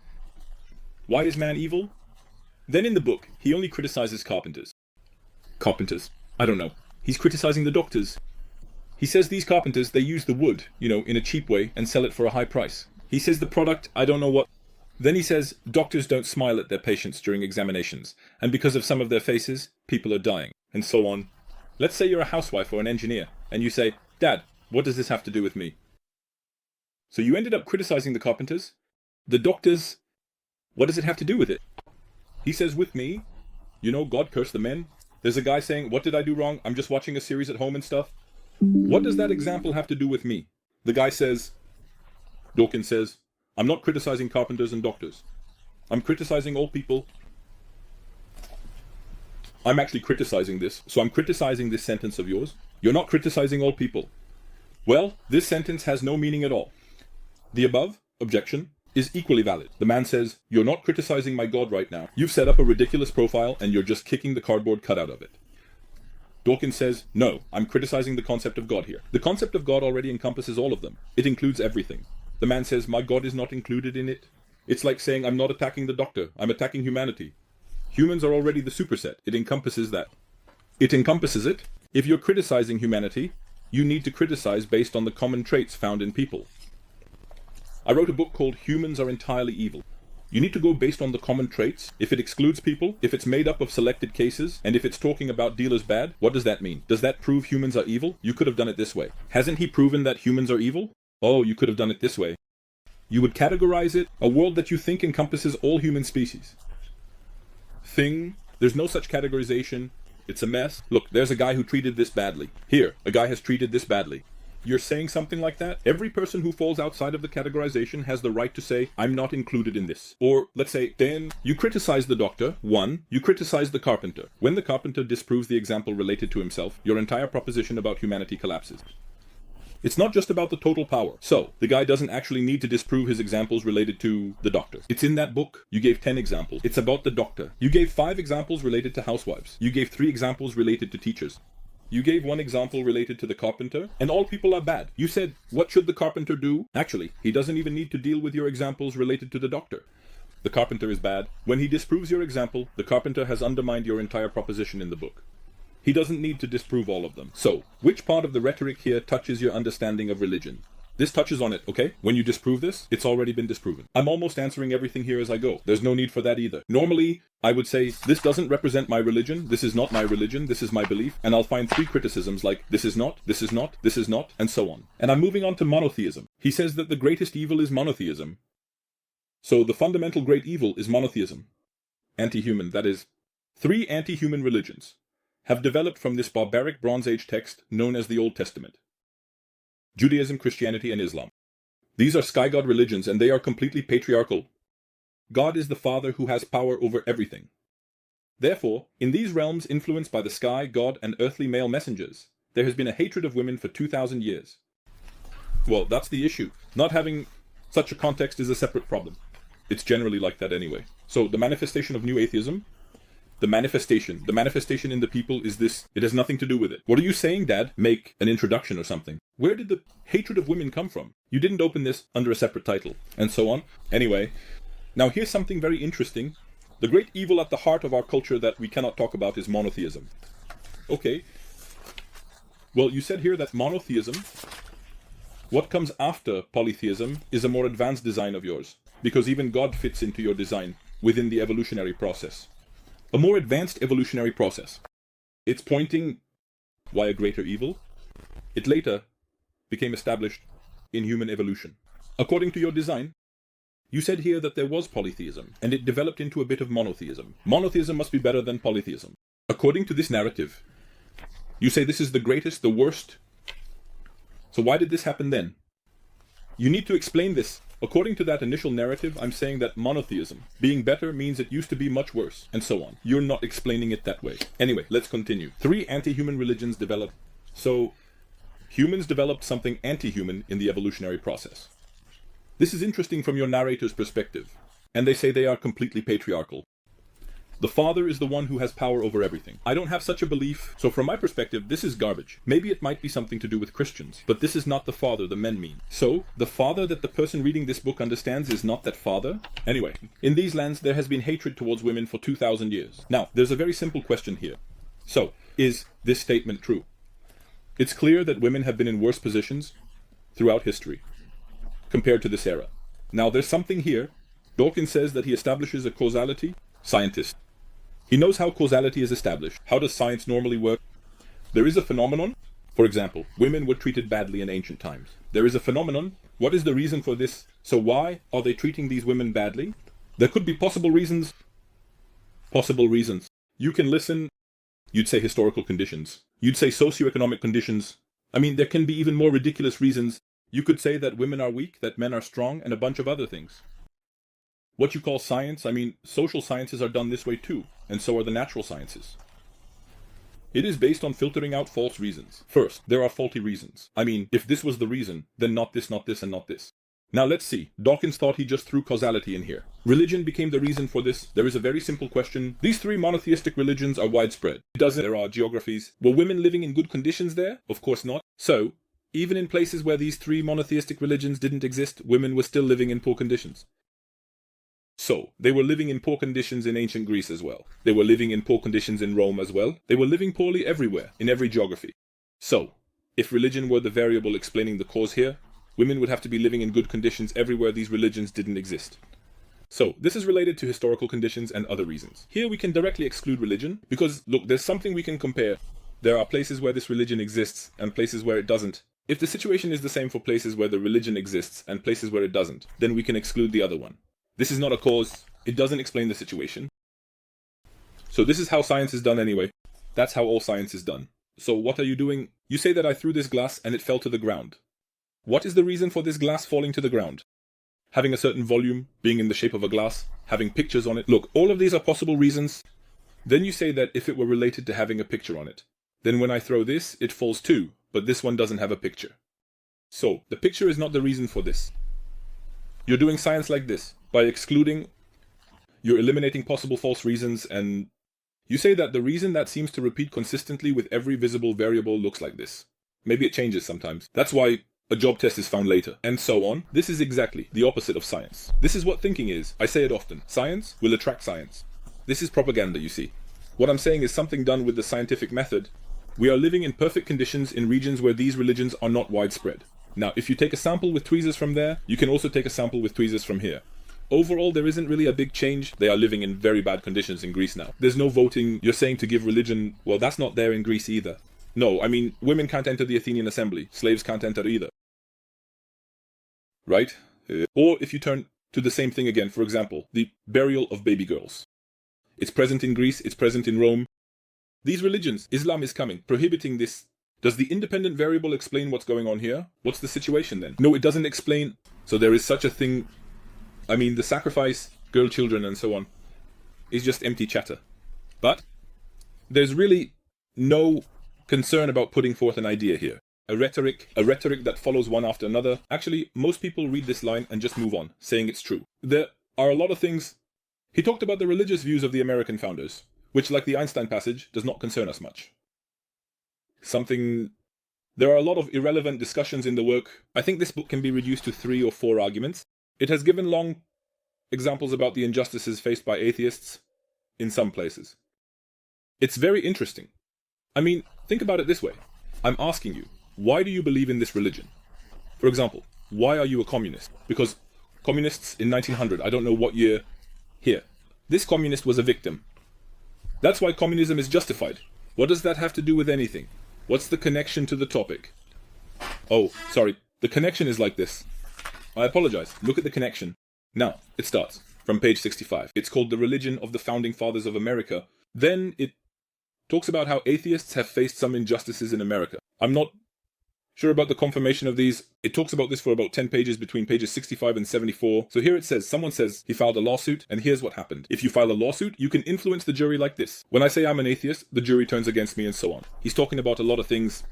Why is man evil? Then in the book, he only criticizes carpenters. Carpenters. I don't know. He's criticizing the doctors. He says these carpenters, they use the wood, in a cheap way and sell it for a high price. He says the product, I don't know what. Then he says doctors don't smile at their patients during examinations, and because of some of their faces, people are dying, and so on. Let's say you're a housewife or an engineer, and you say, Dad, what does this have to do with me? So you ended up criticizing the carpenters. The doctors, what does it have to do with it? He says, with me, God cursed the men. There's a guy saying, what did I do wrong? I'm just watching a series at home and stuff. What does that example have to do with me? The guy says, Dawkins says, I'm not criticizing carpenters and doctors. I'm criticizing all people. I'm actually criticizing this. So I'm criticizing this sentence of yours. You're not criticizing all people. Well, this sentence has no meaning at all. The above objection is equally valid. The man says, you're not criticizing my God right now. You've set up a ridiculous profile and you're just kicking the cardboard cutout of it. Dawkins says, no, I'm criticizing the concept of God here. The concept of God already encompasses all of them. It includes everything. The man says, my God is not included in it. It's like saying, I'm not attacking the doctor. I'm attacking humanity. Humans are already the superset. It encompasses that. It encompasses it. If you're criticizing humanity, you need to criticize based on the common traits found in people. I wrote a book called Humans Are Entirely Evil. You need to go based on the common traits. If it excludes people, if it's made up of selected cases, and if it's talking about dealers bad, what does that mean? Does that prove humans are evil? You could have done it this way. Hasn't he proven that humans are evil? Oh, you could have done it this way. You would categorize it, a world that you think encompasses all human species. Thing, there's no such categorization. It's a mess. Look, there's a guy who treated this badly. Here, a guy has treated this badly. You're saying something like that? Every person who falls outside of the categorization has the right to say, I'm not included in this. Or, let's say, then you criticize the doctor. 1. You criticize the carpenter. When the carpenter disproves the example related to himself, your entire proposition about humanity collapses. It's not just about the total power. So, the guy doesn't actually need to disprove his examples related to the doctor. It's in that book. You gave 10 examples. It's about the doctor. You gave 5 examples related to housewives. You gave 3 examples related to teachers. You gave 1 example related to the carpenter, and all people are bad. You said, what should the carpenter do? Actually, he doesn't even need to deal with your examples related to the doctor. The carpenter is bad. When he disproves your example, the carpenter has undermined your entire proposition in the book. He doesn't need to disprove all of them. So, which part of the rhetoric here touches your understanding of religion? This touches on it, okay? When you disprove this, it's already been disproven. I'm almost answering everything here as I go. There's no need for that either. Normally, I would say, this doesn't represent my religion, this is not my religion, this is my belief, and I'll find 3 criticisms like, this is not, this is not, this is not, and so on. And I'm moving on to monotheism. He says that the greatest evil is monotheism. So the fundamental great evil is monotheism. Anti-human, that is, 3 anti-human religions have developed from this barbaric Bronze Age text known as the Old Testament. Judaism, Christianity, and Islam. These are sky god religions, and they are completely patriarchal. God is the Father who has power over everything. Therefore, in these realms influenced by the sky, God, and earthly male messengers, there has been a hatred of women for 2,000 years. Well, that's the issue. Not having such a context is a separate problem. It's generally like that anyway. So, the manifestation of new atheism, the manifestation in the people is this. It has nothing to do with it. What are you saying, Dad? Make an introduction or something. Where did the hatred of women come from? You didn't open this under a separate title, and so on. Anyway, now here's something very interesting. The great evil at the heart of our culture that we cannot talk about is monotheism. Okay. Well, you said here that monotheism, what comes after polytheism, is a more advanced design of yours, because even God fits into your design within the evolutionary process. A more advanced evolutionary process. It's pointing why a greater evil? It later became established in human evolution. According to your design, you said here that there was polytheism, and it developed into a bit of monotheism. Monotheism must be better than polytheism. According to this narrative, you say this is the greatest, the worst. So why did this happen then? You need to explain this. According to that initial narrative, I'm saying that monotheism, being better, means it used to be much worse, and so on. You're not explaining it that way. Anyway, let's continue. 3 anti-human religions developed. So, humans developed something anti-human in the evolutionary process. This is interesting from your narrator's perspective, and they say they are completely patriarchal. The father is the one who has power over everything. I don't have such a belief, so from my perspective, this is garbage. Maybe it might be something to do with Christians, but this is not the father the men mean. So, the father that the person reading this book understands is not that father? Anyway, in these lands there has been hatred towards women for 2,000 years. Now, there's a very simple question here. So, is this statement true? It's clear that women have been in worse positions throughout history, compared to this era. Now, there's something here. Dawkins says that he establishes a causality. Scientist. He knows how causality is established. How does science normally work? There is a phenomenon. For example, women were treated badly in ancient times. There is a phenomenon. What is the reason for this? So why are they treating these women badly? There could be possible reasons. Possible reasons. You can listen. You'd say historical conditions. You'd say socioeconomic conditions. I mean, there can be even more ridiculous reasons. You could say that women are weak, that men are strong, and a bunch of other things. What you call science, I mean, social sciences are done this way too, and so are the natural sciences. It is based on filtering out false reasons. First, there are faulty reasons. I mean, if this was the reason, then not this, and not this. Now let's see. Dawkins thought he just threw causality in here. Religion became the reason for this. There is a very simple question. These three monotheistic religions are widespread. There are geographies. Were women living in good conditions there? Of course not. So, even in places where these three monotheistic religions didn't exist, women were still living in poor conditions. So, they were living in poor conditions in ancient Greece as well. They were living in poor conditions in Rome as well. They were living poorly everywhere, in every geography. So, if religion were the variable explaining the cause here, women would have to be living in good conditions everywhere these religions didn't exist. So, this is related to historical conditions and other reasons. Here we can directly exclude religion, because, look, there's something we can compare. There are places where this religion exists, and places where it doesn't. If the situation is the same for places where the religion exists, and places where it doesn't, then we can exclude the other one. This is not a cause. It doesn't explain the situation. So this is how science is done anyway. That's how all science is done. So what are you doing? You say that I threw this glass and it fell to the ground. What is the reason for this glass falling to the ground? Having a certain volume, being in the shape of a glass, having pictures on it. Look, all of these are possible reasons. Then you say that if it were related to having a picture on it, then when I throw this, it falls too, but this one doesn't have a picture. So, the picture is not the reason for this. You're doing science like this. By excluding, you're eliminating possible false reasons, and you say that the reason that seems to repeat consistently with every visible variable looks like this. Maybe it changes sometimes. That's why a job test is found later, and so on. This is exactly the opposite of science. This is what thinking is. I say it often. Science will attract science. This is propaganda, you see. What I'm saying is something done with the scientific method. We are living in perfect conditions in regions where these religions are not widespread. Now, if you take a sample with tweezers from there, you can also take a sample with tweezers from here. Overall, there isn't really a big change. They are living in very bad conditions in Greece now. There's no voting. You're saying to give religion, well, that's not there in Greece either. No, I mean, women can't enter the Athenian assembly. Slaves can't enter either. Right? Or if you turn to the same thing again, for example, the burial of baby girls. It's present in Greece, it's present in Rome. These religions, Islam is coming, prohibiting this. Does the independent variable explain what's going on here? What's the situation then? No, it doesn't explain. So there is such a thing. I mean, the sacrifice, girl children and so on, is just empty chatter. But there's really no concern about putting forth an idea here. A rhetoric that follows one after another. Actually, most people read this line and just move on, saying it's true. There are a lot of things. He talked about the religious views of the American founders, which, like the Einstein passage, does not concern us much. There are a lot of irrelevant discussions in the work. I think this book can be reduced to 3 or 4 arguments. It has given long examples about the injustices faced by atheists in some places. It's very interesting. I mean, think about it this way. I'm asking you, why do you believe in this religion? For example, why are you a communist? Because communists in 1900, I don't know what year, here. This communist was a victim. That's why communism is justified. What does that have to do with anything? What's the connection to the topic? Oh, sorry. The connection is like this. I apologize. Look at the connection. Now, it starts from page 65. It's called The Religion of the Founding Fathers of America. Then it talks about how atheists have faced some injustices in America. I'm not sure about the confirmation of these. It talks about this for about 10 pages between pages 65 and 74. So here it says, someone says he filed a lawsuit, and here's what happened. If you file a lawsuit, you can influence the jury like this. When I say I'm an atheist, the jury turns against me and so on. He's talking about a lot of things.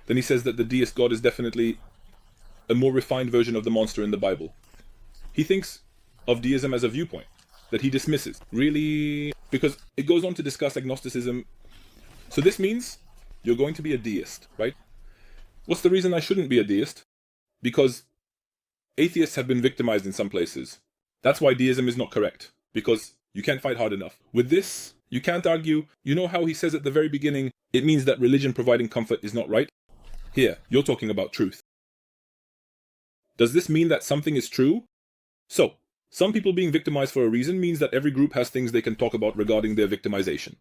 Then he says that the deist God is definitely a more refined version of the monster in the Bible. He thinks of deism as a viewpoint. that he dismisses. Really? Because it goes on to discuss agnosticism. So this means you're going to be a deist, right? What's the reason I shouldn't be a deist? Because atheists have been victimized in some places. That's why deism is not correct. Because you can't fight hard enough. With this, you can't argue. You know how he says at the very beginning, it means that religion providing comfort is not right? Here, you're talking about truth. Does this mean that something is true? So, some people being victimized for a reason means that every group has things they can talk about regarding their victimization.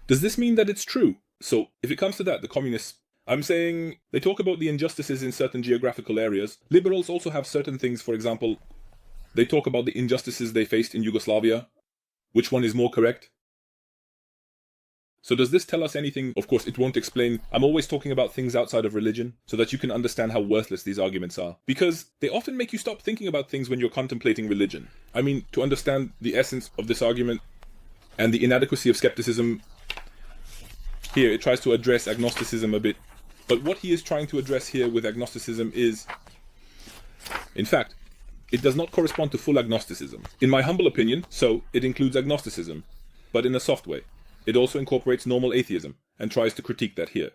Does this mean that it's true? So, if it comes to that, the communists, I'm saying they talk about the injustices in certain geographical areas. Liberals also have certain things, for example, they talk about the injustices they faced in Yugoslavia. Which one is more correct? So does this tell us anything? Of course, it won't explain. I'm always talking about things outside of religion so that you can understand how worthless these arguments are. Because they often make you stop thinking about things when you're contemplating religion. I mean, to understand the essence of this argument and the inadequacy of skepticism, here it tries to address agnosticism a bit. But what he is trying to address here with agnosticism is, in fact, it does not correspond to full agnosticism. In my humble opinion, so it includes agnosticism, but in a soft way. It also incorporates normal atheism, and tries to critique that here.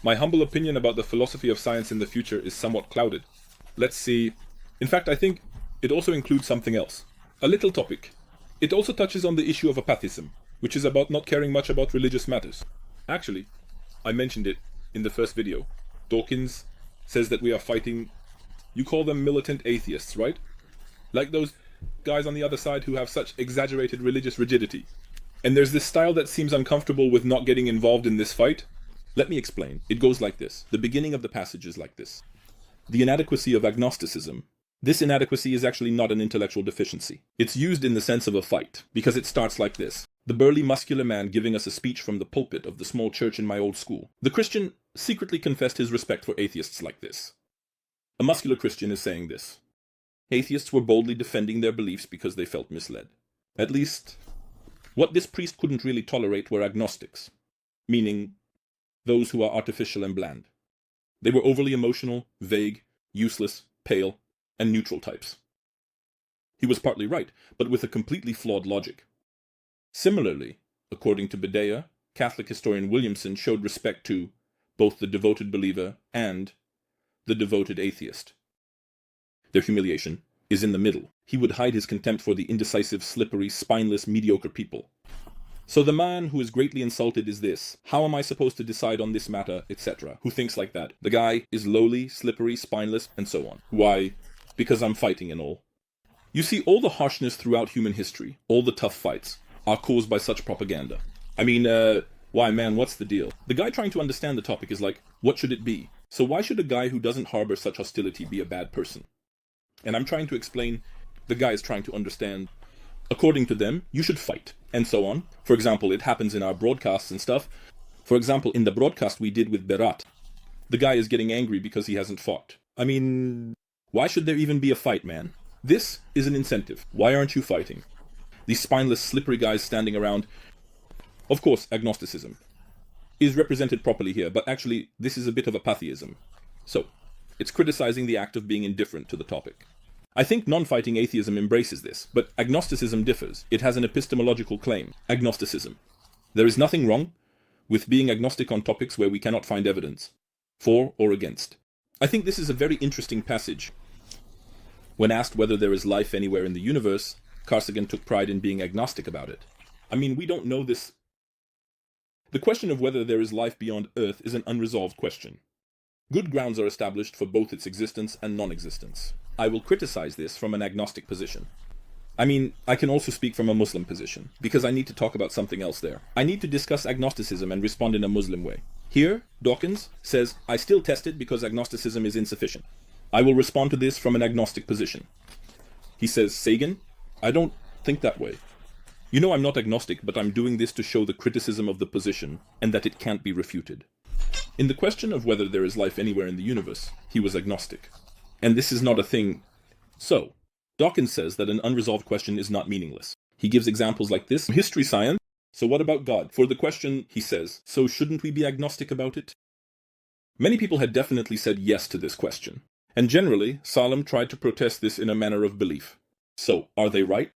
My humble opinion about the philosophy of science in the future is somewhat clouded. Let's see. In fact, I think it also includes something else. A little topic. It also touches on the issue of apathism, which is about not caring much about religious matters. Actually, I mentioned it in the first video. Dawkins says that we are fighting, you call them militant atheists, right? Like those guys on the other side who have such exaggerated religious rigidity. And there's this style that seems uncomfortable with not getting involved in this fight. Let me explain. It goes like this. The beginning of the passage is like this. The inadequacy of agnosticism. This inadequacy is actually not an intellectual deficiency. It's used in the sense of a fight, because it starts like this. The burly muscular man giving us a speech from the pulpit of the small church in my old school. The Christian secretly confessed his respect for atheists like this. A muscular Christian is saying this. Atheists were boldly defending their beliefs because they felt misled. At least, what this priest couldn't really tolerate were agnostics, meaning those who are artificial and bland. They were overly emotional, vague, useless, pale, and neutral types. He was partly right, but with a completely flawed logic. Similarly, according to Bedea, Catholic historian Williamson showed respect to both the devoted believer and the devoted atheist. Their humiliation is in the middle. He would hide his contempt for the indecisive, slippery, spineless, mediocre people. So the man who is greatly insulted is this. How am I supposed to decide on this matter, etc.? Who thinks like that? The guy is lowly, slippery, spineless, and so on. Why? Because I'm fighting and all. You see, all the harshness throughout human history, all the tough fights, are caused by such propaganda. I mean, why man, what's the deal? The guy trying to understand the topic is like, what should it be? So why should a guy who doesn't harbor such hostility be a bad person? And I'm trying to explain, the guy is trying to understand, according to them, you should fight, and so on. For example, it happens in our broadcasts and stuff. For example, in the broadcast we did with R.E.D.I.T, the guy is getting angry because he hasn't fought. I mean, why should there even be a fight, man? This is an incentive. Why aren't you fighting? These spineless, slippery guys standing around. Of course, agnosticism is represented properly here, but actually, this is a bit of apatheism. So, it's criticizing the act of being indifferent to the topic. I think non-fighting atheism embraces this, but agnosticism differs. It has an epistemological claim. Agnosticism. There is nothing wrong with being agnostic on topics where we cannot find evidence, for or against. I think this is a very interesting passage. When asked whether there is life anywhere in the universe, Carsagan took pride in being agnostic about it. I mean, we don't know this. The question of whether there is life beyond Earth is an unresolved question. Good grounds are established for both its existence and non-existence. I will criticize this from an agnostic position. I mean, I can also speak from a Muslim position, because I need to talk about something else there. I need to discuss agnosticism and respond in a Muslim way. Here, Dawkins says, I still test it because agnosticism is insufficient. I will respond to this from an agnostic position. He says, Sagan, I don't think that way. You know I'm not agnostic, but I'm doing this to show the criticism of the position, and that it can't be refuted. In the question of whether there is life anywhere in the universe, he was agnostic. And this is not a thing. So, Dawkins says that an unresolved question is not meaningless. He gives examples like this. History science. So what about God? For the question, he says, so shouldn't we be agnostic about it? Many people had definitely said yes to this question. And generally, Salem tried to protest this in a manner of belief. So, are they right?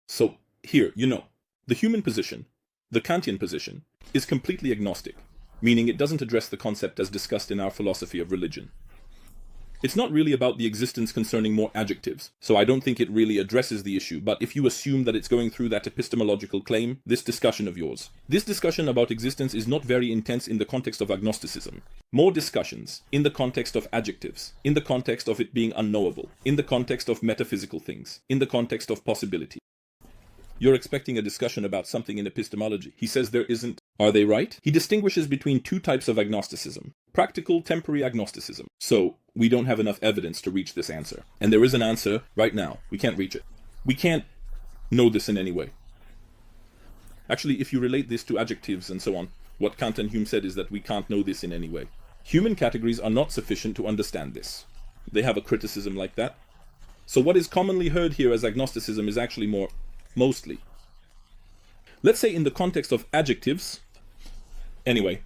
So here, the human position, the Kantian position, is completely agnostic, meaning it doesn't address the concept as discussed in our philosophy of religion. It's not really about the existence concerning more adjectives, so I don't think it really addresses the issue, but if you assume that it's going through that epistemological claim, this discussion of yours. This discussion about existence is not very intense in the context of agnosticism. More discussions in the context of adjectives, in the context of it being unknowable, in the context of metaphysical things, in the context of possibility. You're expecting a discussion about something in epistemology. He says there isn't. Are they right? He distinguishes between two types of agnosticism. Practical temporary agnosticism. So, we don't have enough evidence to reach this answer. And there is an answer right now. We can't reach it. We can't know this in any way. Actually, if you relate this to adjectives and so on, what Kant and Hume said is that we can't know this in any way. Human categories are not sufficient to understand this. They have a criticism like that. So what is commonly heard here as agnosticism is actually more mostly. Let's say in the context of adjectives. Anyway,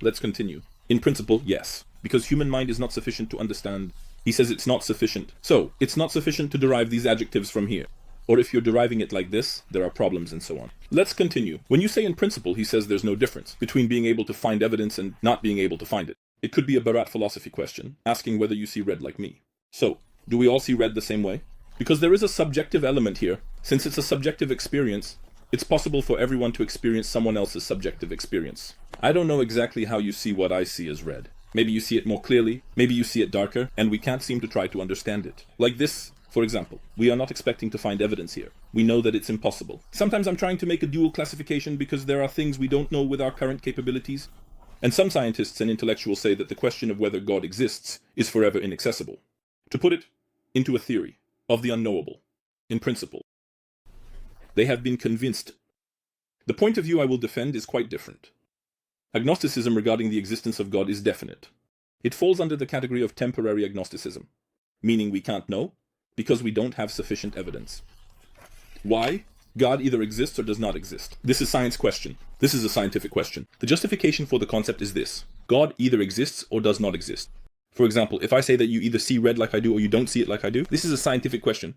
let's continue. In principle, yes, because human mind is not sufficient to understand. He says it's not sufficient. So, it's not sufficient to derive these adjectives from here. Or if you're deriving it like this, there are problems and so on. Let's continue. When you say in principle, he says there's no difference between being able to find evidence and not being able to find it. It could be a Barat philosophy question, asking whether you see red like me. So, do we all see red the same way? Because there is a subjective element here. Since it's a subjective experience, it's possible for everyone to experience someone else's subjective experience. I don't know exactly how you see what I see as red. Maybe you see it more clearly, maybe you see it darker, and we can't seem to try to understand it. Like this, for example. We are not expecting to find evidence here. We know that it's impossible. Sometimes I'm trying to make a dual classification because there are things we don't know with our current capabilities. And some scientists and intellectuals say that the question of whether God exists is forever inaccessible. To put it into a theory of the unknowable, in principle. They have been convinced. The point of view I will defend is quite different. Agnosticism regarding the existence of God is definite. It falls under the category of temporary agnosticism, meaning we can't know because we don't have sufficient evidence. Why? God either exists or does not exist. This is science question. This is a scientific question. The justification for the concept is this. God either exists or does not exist. For example, if I say that you either see red like I do or you don't see it like I do, this is a scientific question.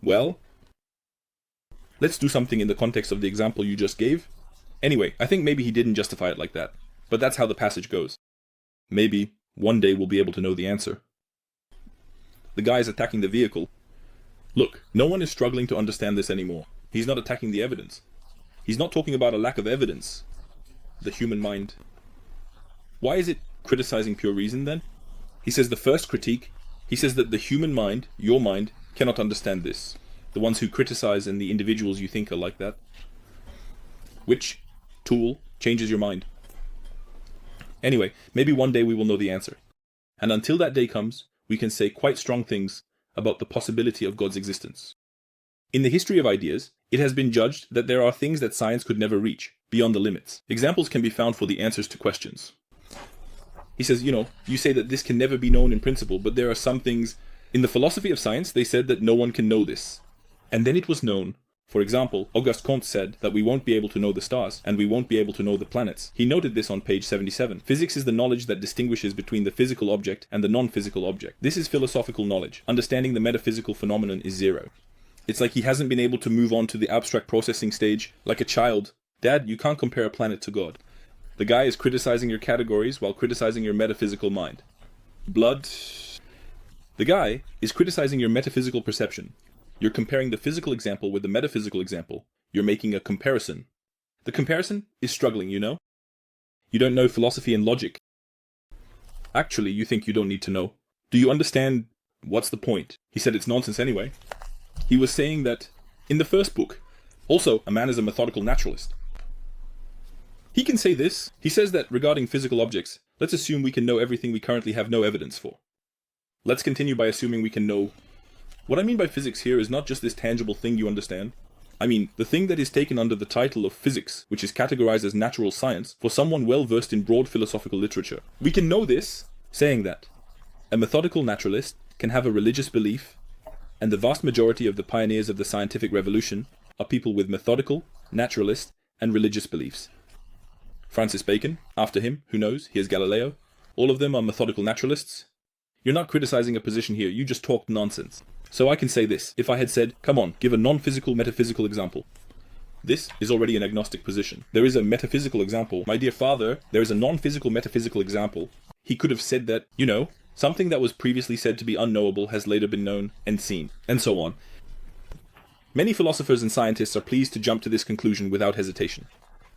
Well, let's do something in the context of the example you just gave. Anyway, I think maybe he didn't justify it like that, but that's how the passage goes. Maybe one day we'll be able to know the answer. The guy is attacking the vehicle. Look, no one is struggling to understand this anymore. He's not attacking the evidence. He's not talking about a lack of evidence. The human mind. Why is it criticizing pure reason then? He says the first critique, he says that the human mind, your mind, cannot understand this. The ones who criticize and the individuals you think are like that. Which tool changes your mind? Anyway, maybe one day we will know the answer. And until that day comes, we can say quite strong things about the possibility of God's existence. In the history of ideas, it has been judged that there are things that science could never reach, beyond the limits. Examples can be found for the answers to questions. He says, you say that this can never be known in principle, but there are some things. In the philosophy of science, they said that no one can know this. And then it was known. For example, Auguste Comte said that we won't be able to know the stars, and we won't be able to know the planets. He noted this on page 77. Physics is the knowledge that distinguishes between the physical object and the non-physical object. This is philosophical knowledge. Understanding the metaphysical phenomenon is zero. It's like he hasn't been able to move on to the abstract processing stage, like a child. Dad, you can't compare a planet to God. The guy is criticizing your categories while criticizing your metaphysical mind. Blood. The guy is criticizing your metaphysical perception. You're comparing the physical example with the metaphysical example. You're making a comparison. The comparison is struggling, You don't know philosophy and logic. Actually, you think you don't need to know. Do you understand what's the point? He said it's nonsense anyway. He was saying that in the first book, also, a man is a methodical naturalist. He can say this. He says that regarding physical objects, let's assume we can know everything we currently have no evidence for. Let's continue by assuming we can know. What I mean by physics here is not just this tangible thing you understand. I mean, the thing that is taken under the title of physics, which is categorized as natural science, for someone well versed in broad philosophical literature. We can know this, saying that a methodical naturalist can have a religious belief, and the vast majority of the pioneers of the scientific revolution are people with methodical, naturalist, and religious beliefs. Francis Bacon, after him, who knows, here's Galileo. All of them are methodical naturalists. You're not criticizing a position here, you just talked nonsense. So I can say this. If I had said, come on, give a non-physical metaphysical example. This is already an agnostic position. There is a metaphysical example. My dear father, there is a non-physical metaphysical example. He could have said that, something that was previously said to be unknowable has later been known and seen, and so on. Many philosophers and scientists are pleased to jump to this conclusion without hesitation.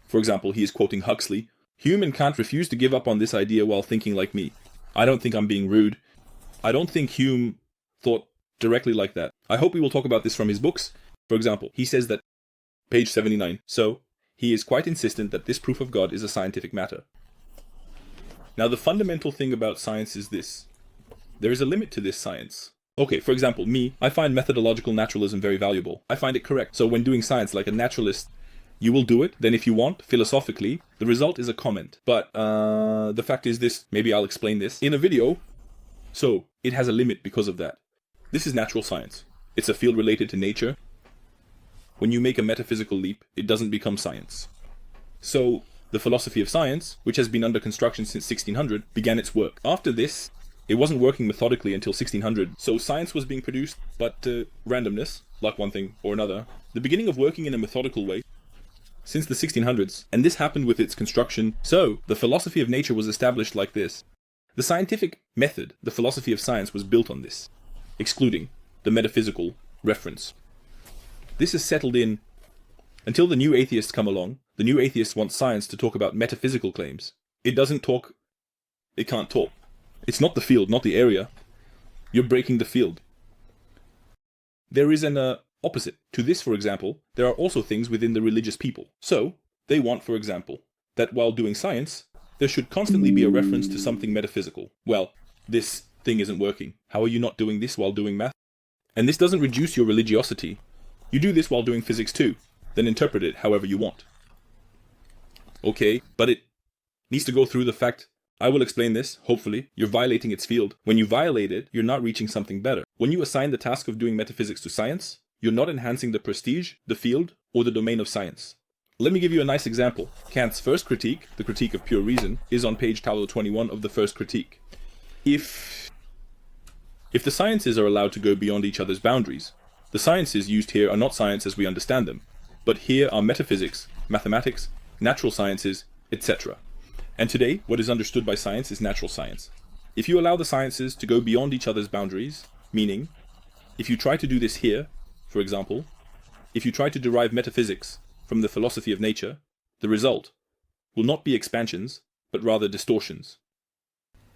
For example, he is quoting Huxley. Hume and Kant refuse to give up on this idea while thinking like me. I don't think I'm being rude. I don't think Hume thought directly like that. I hope we will talk about this from his books. For example, he says that, page 79, so he is quite insistent that this proof of God is a scientific matter. Now the fundamental thing about science is this. There is a limit to this science. Okay, for example, me, I find methodological naturalism very valuable. I find it correct. So when doing science like a naturalist, you will do it. Then if you want, philosophically, the result is a comment. But the fact is this, maybe I'll explain this in a video. So it has a limit because of that. This is natural science. It's a field related to nature. When you make a metaphysical leap, it doesn't become science. So the philosophy of science, which has been under construction since 1600, began its work. After this, it wasn't working methodically until 1600, so science was being produced, but randomness, like one thing or another, the beginning of working in a methodical way, since the 1600s, and this happened with its construction. So the philosophy of nature was established like this. The scientific method, the philosophy of science, was built on this, excluding the metaphysical reference. This is settled in until the new atheists come along. The new atheists want science to talk about metaphysical claims. It doesn't talk. It can't talk. It's not the field, not the area. You're breaking the field. There is an opposite. To this, for example, there are also things within the religious people. So, they want, for example, that while doing science, there should constantly be a reference to something metaphysical. Well, this thing isn't working. How are you not doing this while doing math? And this doesn't reduce your religiosity. You do this while doing physics too. Then interpret it however you want. Okay, but it needs to go through the fact. I will explain this, hopefully. You're violating its field. When you violate it, you're not reaching something better. When you assign the task of doing metaphysics to science, you're not enhancing the prestige, the field, or the domain of science. Let me give you a nice example. Kant's first critique, the critique of pure reason, is on page 21 of the first critique. If the sciences are allowed to go beyond each other's boundaries, the sciences used here are not science as we understand them, but here are metaphysics, mathematics, natural sciences, etc. And today, what is understood by science is natural science. If you allow the sciences to go beyond each other's boundaries, meaning, if you try to do this here, for example, if you try to derive metaphysics from the philosophy of nature, the result will not be expansions, but rather distortions.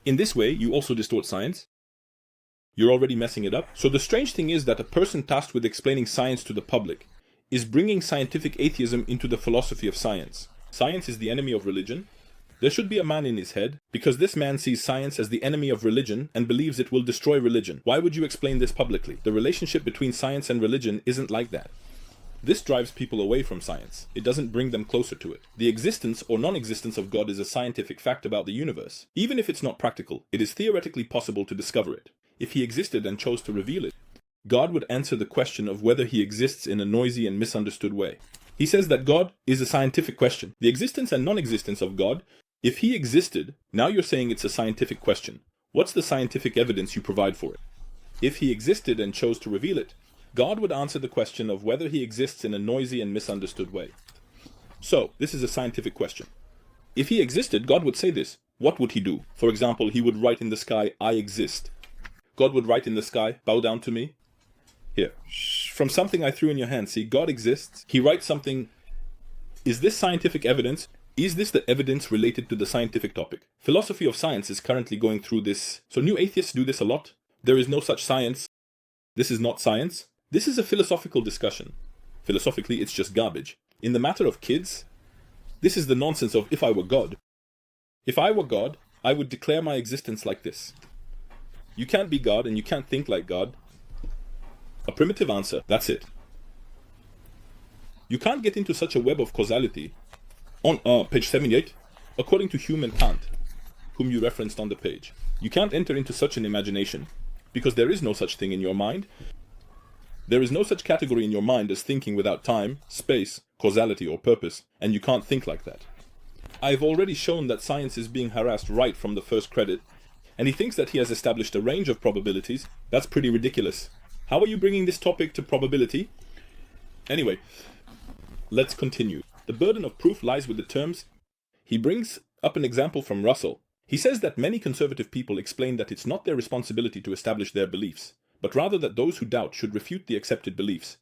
In this way, you also distort science. You're already messing it up. So the strange thing is that a person tasked with explaining science to the public is bringing scientific atheism into the philosophy of science. Science is the enemy of religion. There should be a man in his head, because this man sees science as the enemy of religion and believes it will destroy religion. Why would you explain this publicly? The relationship between science and religion isn't like that. This drives people away from science. It doesn't bring them closer to it. The existence or non-existence of God is a scientific fact about the universe. Even if it's not practical, it is theoretically possible to discover it. If he existed and chose to reveal it, God would answer the question of whether he exists in a noisy and misunderstood way. He says that God is a scientific question. The existence and non-existence of God, if he existed, now you're saying it's a scientific question. What's the scientific evidence you provide for it? If he existed and chose to reveal it, God would answer the question of whether he exists in a noisy and misunderstood way. So, this is a scientific question. If he existed, God would say this. What would he do? For example, he would write in the sky, I exist. God would write in the sky, bow down to me. Here, from something I threw in your hand, see, God exists. He writes something. Is this scientific evidence? Is this the evidence related to the scientific topic? Philosophy of science is currently going through this. So new atheists do this a lot. There is no such science. This is not science. This is a philosophical discussion. Philosophically, it's just garbage. In the matter of kids, this is the nonsense of if I were God. If I were God, I would declare my existence like this. You can't be God and you can't think like God. A primitive answer, that's it. You can't get into such a web of causality. On page 78, according to Hume and Kant, whom you referenced on the page, you can't enter into such an imagination because there is no such thing in your mind. There is no such category in your mind as thinking without time, space, causality, or purpose, and you can't think like that. I've already shown that science is being harassed right from the first credit, and he thinks that he has established a range of probabilities. That's pretty ridiculous. How are you bringing this topic to probability? Anyway, let's continue. The burden of proof lies with the terms. He brings up an example from Russell. He says that many conservative people explain that it's not their responsibility to establish their beliefs, but rather that those who doubt should refute the accepted beliefs.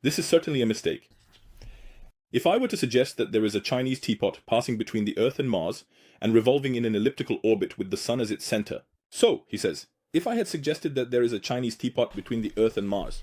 This is certainly a mistake. If I were to suggest that there is a Chinese teapot passing between the Earth and Mars and revolving in an elliptical orbit with the Sun as its center. So, he says, if I had suggested that there is a Chinese teapot between the Earth and Mars,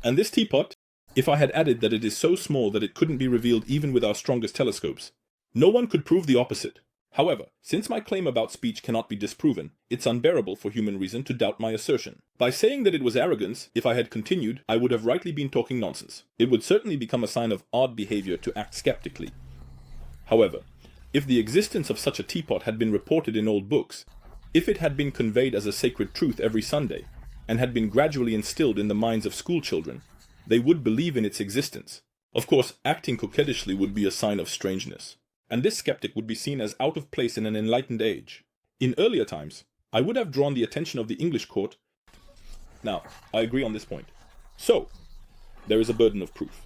and this teapot, if I had added that it is so small that it couldn't be revealed even with our strongest telescopes, no one could prove the opposite. However, since my claim about speech cannot be disproven, it's unbearable for human reason to doubt my assertion. By saying that it was arrogance, if I had continued, I would have rightly been talking nonsense. It would certainly become a sign of odd behavior to act skeptically. However, if the existence of such a teapot had been reported in old books, if it had been conveyed as a sacred truth every Sunday, and had been gradually instilled in the minds of school children, they would believe in its existence. Of course, acting coquettishly would be a sign of strangeness, and this skeptic would be seen as out of place in an enlightened age. In earlier times, I would have drawn the attention of the English court. Now, I agree on this point. So, there is a burden of proof.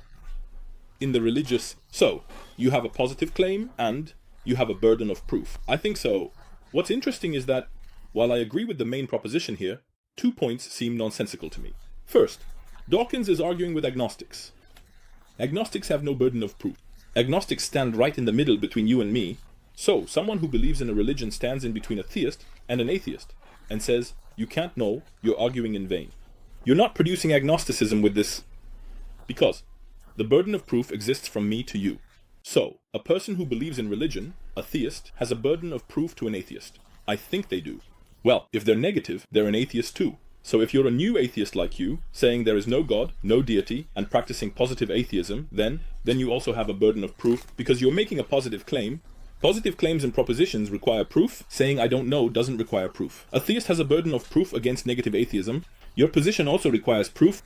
In the religious, so, you have a positive claim and you have a burden of proof. I think so. What's interesting is that, while I agree with the main proposition here, 2 points seem nonsensical to me. First, Dawkins is arguing with agnostics. Agnostics have no burden of proof. Agnostics stand right in the middle between you and me. So, someone who believes in a religion stands in between a theist and an atheist, and says, you can't know, you're arguing in vain. You're not producing agnosticism with this, because the burden of proof exists from me to you. So, a person who believes in religion, a theist, has a burden of proof to an atheist. I think they do. Well, if they're negative, they're an atheist too. So if you're a new atheist like you, saying there is no God, no deity, and practicing positive atheism, then you also have a burden of proof, because you're making a positive claim. Positive claims and propositions require proof. Saying I don't know doesn't require proof. A theist has a burden of proof against negative atheism. Your position also requires proof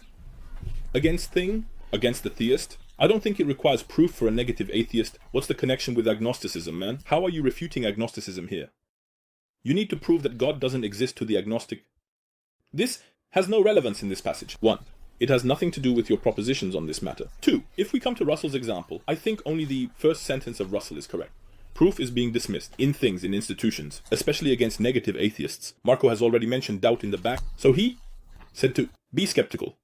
against the theist. I don't think it requires proof for a negative atheist. What's the connection with agnosticism, man? How are you refuting agnosticism here? You need to prove that God doesn't exist to the agnostic. This has no relevance in this passage. 1. It has nothing to do with your propositions on this matter. 2. If we come to Russell's example, I think only the first sentence of Russell is correct. Proof is being dismissed in things, in institutions, especially against negative atheists. Marco has already mentioned doubt in the back, so he said to be skeptical.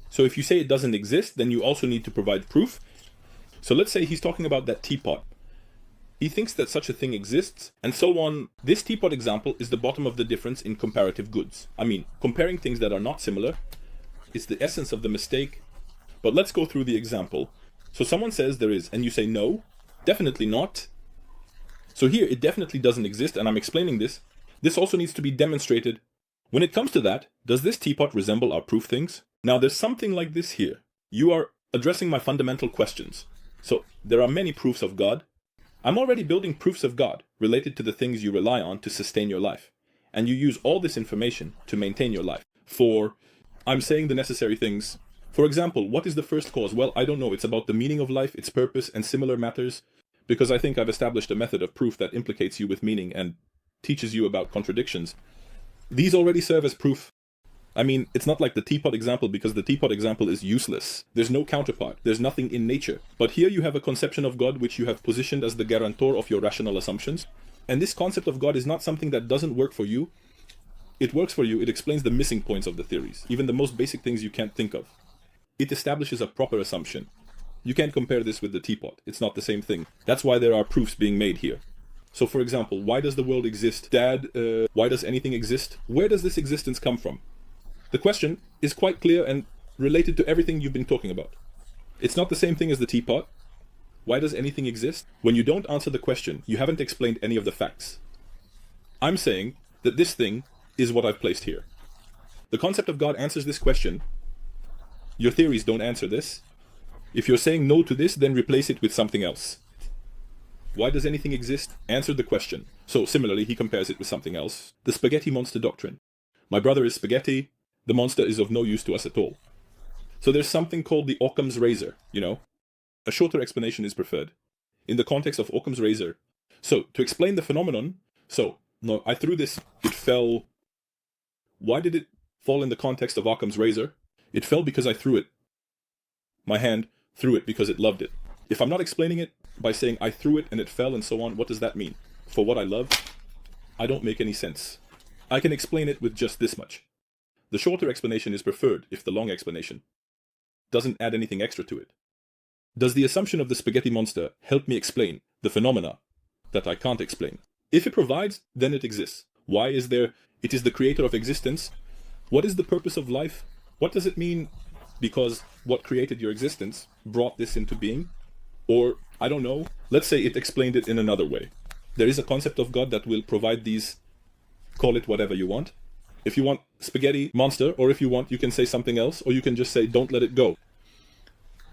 So if you say it doesn't exist, then you also need to provide proof. So let's say he's talking about that teapot. He thinks that such a thing exists, and so on. This teapot example is the bottom of the difference in comparative goods. I mean, comparing things that are not similar is the essence of the mistake. But let's go through the example. So someone says there is, and you say no, definitely not. So here, it definitely doesn't exist, and I'm explaining this. This also needs to be demonstrated. When it comes to that, does this teapot resemble our proof things? Now, there's something like this here. You are addressing my fundamental questions. So, there are many proofs of God. I'm already building proofs of God related to the things you rely on to sustain your life. And you use all this information to maintain your life. I'm saying the necessary things. For example, what is the first cause? Well, I don't know. It's about the meaning of life, its purpose, and similar matters. Because I think I've established a method of proof that implicates you with meaning and teaches you about contradictions. These already serve as proof. I mean, it's not like the teapot example, because the teapot example is useless. There's no counterpart. There's nothing in nature. But here you have a conception of God which you have positioned as the guarantor of your rational assumptions. And this concept of God is not something that doesn't work for you. It works for you. It explains the missing points of the theories, even the most basic things you can't think of. It establishes a proper assumption. You can't compare this with the teapot. It's not the same thing. That's why there are proofs being made here. So for example, why does the world exist? Dad, why does anything exist? Where does this existence come from? The question is quite clear and related to everything you've been talking about. It's not the same thing as the teapot. Why does anything exist? When you don't answer the question, you haven't explained any of the facts. I'm saying that this thing is what I've placed here. The concept of God answers this question. Your theories don't answer this. If you're saying no to this, then replace it with something else. Why does anything exist? Answer the question. So similarly, he compares it with something else. The spaghetti monster doctrine. My brother is spaghetti. The monster is of no use to us at all. So there's something called the Occam's razor, you know. A shorter explanation is preferred. In the context of Occam's razor. So, to explain the phenomenon, I threw this, it fell. Why did it fall in the context of Occam's razor. It fell because I threw it. My hand threw it because it loved it. If I'm not explaining it by saying I threw it and it fell and so on, what does that mean? For what I love, I don't make any sense. I can explain it with just this much. The shorter explanation is preferred if the long explanation doesn't add anything extra to it. Does the assumption of the spaghetti monster help me explain the phenomena that I can't explain? If it provides, then it exists. Why is there? It is the creator of existence. What is the purpose of life? What does it mean? Because what created your existence brought this into being? Or, I don't know, let's say it explained it in another way. There is a concept of God that will provide these, call it whatever you want. If you want spaghetti monster, or if you want, you can say something else, or you can just say don't let it go.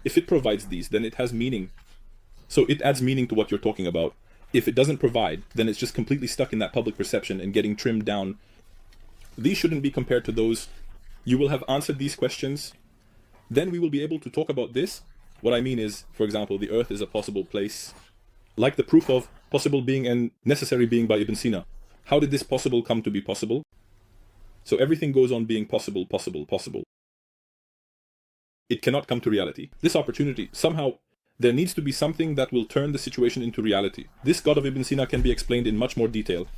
If it provides these, then it has meaning. So it adds meaning to what you're talking about. If it doesn't provide, then it's just completely stuck in that public perception and getting trimmed down. These shouldn't be compared to those. You will have answered these questions. Then we will be able to talk about this. What I mean is, for example, the earth is a possible place. Like the proof of possible being and necessary being by Ibn Sina. How did this possible come to be possible? So everything goes on being possible, possible, possible. It cannot come to reality. This opportunity, somehow, there needs to be something that will turn the situation into reality. This God of Ibn Sina can be explained in much more detail.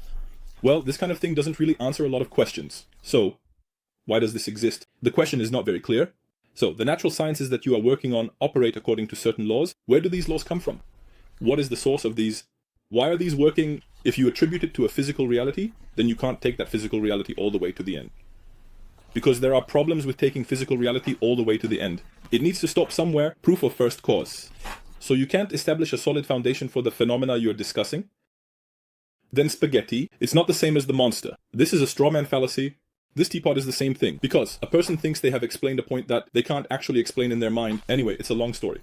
Well, this kind of thing doesn't really answer a lot of questions. So, why does this exist? The question is not very clear. So, the natural sciences that you are working on operate according to certain laws. Where do these laws come from? What is the source of these? Why are these working? If you attribute it to a physical reality, then you can't take that physical reality all the way to the end. Because there are problems with taking physical reality all the way to the end. It needs to stop somewhere, proof of first cause. So you can't establish a solid foundation for the phenomena you're discussing. Then spaghetti, it's not the same as the monster. This is a straw man fallacy. This teapot is the same thing. Because a person thinks they have explained a point that they can't actually explain in their mind. Anyway, it's a long story.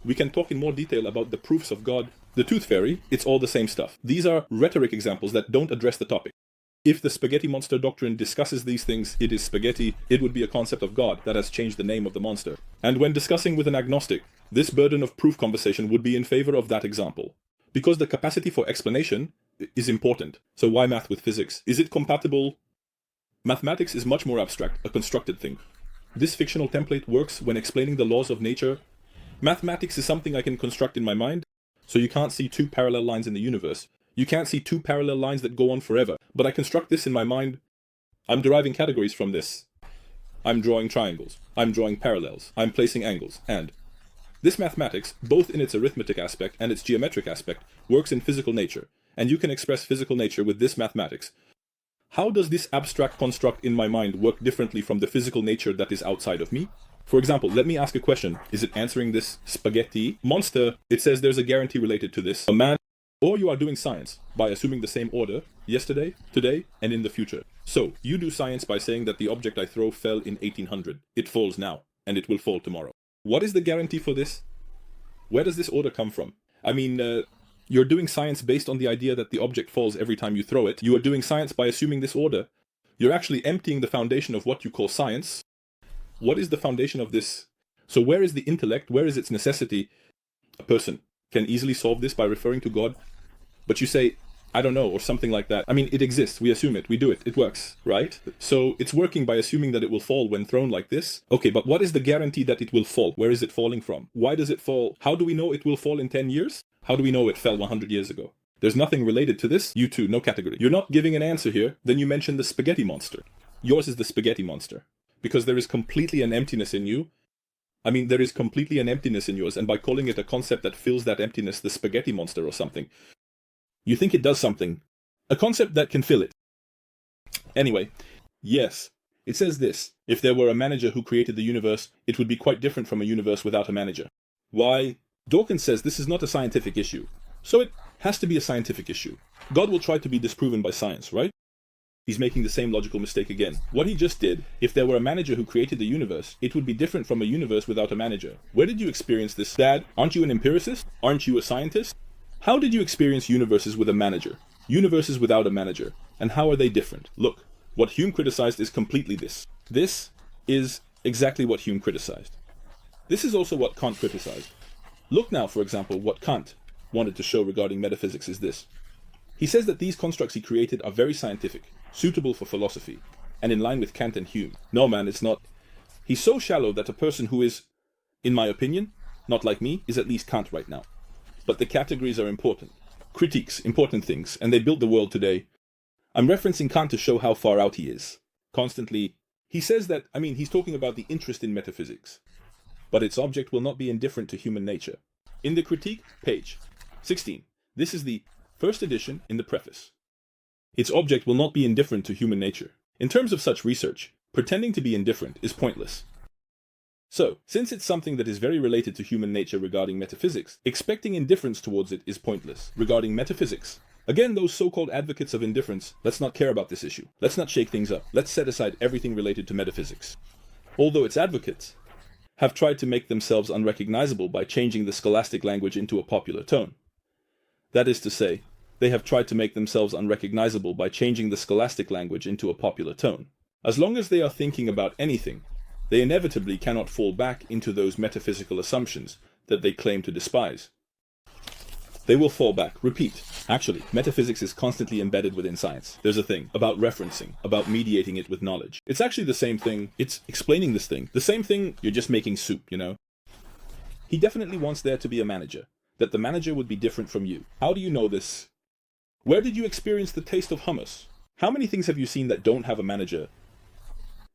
We can talk in more detail about the proofs of God. The tooth fairy, it's all the same stuff. These are rhetoric examples that don't address the topic. If the spaghetti monster doctrine discusses these things, it is spaghetti, it would be a concept of God that has changed the name of the monster. And when discussing with an agnostic, this burden of proof conversation would be in favor of that example. Because the capacity for explanation is important. So why math with physics? Is it compatible? Mathematics is much more abstract, a constructed thing. This fictional template works when explaining the laws of nature. Mathematics is something I can construct in my mind, so you can't see two parallel lines in the universe. You can't see two parallel lines that go on forever, but I construct this in my mind. I'm deriving categories from this. I'm drawing triangles. I'm drawing parallels. I'm placing angles. And this mathematics, both in its arithmetic aspect and its geometric aspect, works in physical nature. And you can express physical nature with this mathematics. How does this abstract construct in my mind work differently from the physical nature that is outside of me? For example, let me ask a question. Is it answering this spaghetti monster? It says there's a guarantee related to this. A man. Or you are doing science by assuming the same order, yesterday, today, and in the future. So, you do science by saying that the object I throw fell in 1800. It falls now, and it will fall tomorrow. What is the guarantee for this? Where does this order come from? I mean, you're doing science based on the idea that the object falls every time you throw it. You are doing science by assuming this order. You're actually emptying the foundation of what you call science. What is the foundation of this? So where is the intellect? Where is its necessity? A person can easily solve this by referring to God. But you say, I don't know, or something like that. I mean, it exists. We assume it. We do it. It works, right? So it's working by assuming that it will fall when thrown like this. Okay, but what is the guarantee that it will fall? Where is it falling from? Why does it fall? How do we know it will fall in 10 years? How do we know it fell 100 years ago? There's nothing related to this. You too, no category. You're not giving an answer here. Then you mention the spaghetti monster. Yours is the spaghetti monster. Because there is completely an emptiness in you. I mean, there is completely an emptiness in yours. And by calling it a concept that fills that emptiness, the spaghetti monster or something, you think it does something. A concept that can fill it. Anyway, yes, it says this. If there were a manager who created the universe, it would be quite different from a universe without a manager. Why? Dawkins says this is not a scientific issue. So it has to be a scientific issue. God will try to be disproven by science, right? He's making the same logical mistake again. What he just did, if there were a manager who created the universe, it would be different from a universe without a manager. Where did you experience this? Dad, aren't you an empiricist? Aren't you a scientist? How did you experience universes with a manager? Universes without a manager? And how are they different? Look, what Hume criticized is completely this. This is exactly what Hume criticized. This is also what Kant criticized. Look now, for example, what Kant wanted to show regarding metaphysics is this. He says that these constructs he created are very scientific, suitable for philosophy. and in line with Kant and Hume. No, man, it's not. He's so shallow that a person who is, in my opinion, not like me, is at least Kant right now. But the categories are important. Critiques, important things, and they build the world today. I'm referencing Kant to show how far out he is. Constantly, he says that, he's talking about the interest in metaphysics. But its object will not be indifferent to human nature. In the critique, page 16. This is the first edition in the preface. Its object will not be indifferent to human nature. In terms of such research, pretending to be indifferent is pointless. So, since it's something that is very related to human nature regarding metaphysics, expecting indifference towards it is pointless. Regarding metaphysics, again, those so-called advocates of indifference, let's not care about this issue. Let's not shake things up. Let's set aside everything related to metaphysics. Although its advocates have tried to make themselves unrecognizable by changing the scholastic language into a popular tone. That is to say, they have tried to make themselves unrecognizable by changing the scholastic language into a popular tone. As long as they are thinking about anything, they inevitably cannot fall back into those metaphysical assumptions that they claim to despise. They will fall back. Repeat. Actually, metaphysics is constantly embedded within science. There's a thing about referencing, about mediating it with knowledge. It's actually the same thing. It's explaining this thing. The same thing, you're just making soup, you know? He definitely wants there to be a manager, that the manager would be different from you. How do you know this? Where did you experience the taste of hummus? How many things have you seen that don't have a manager?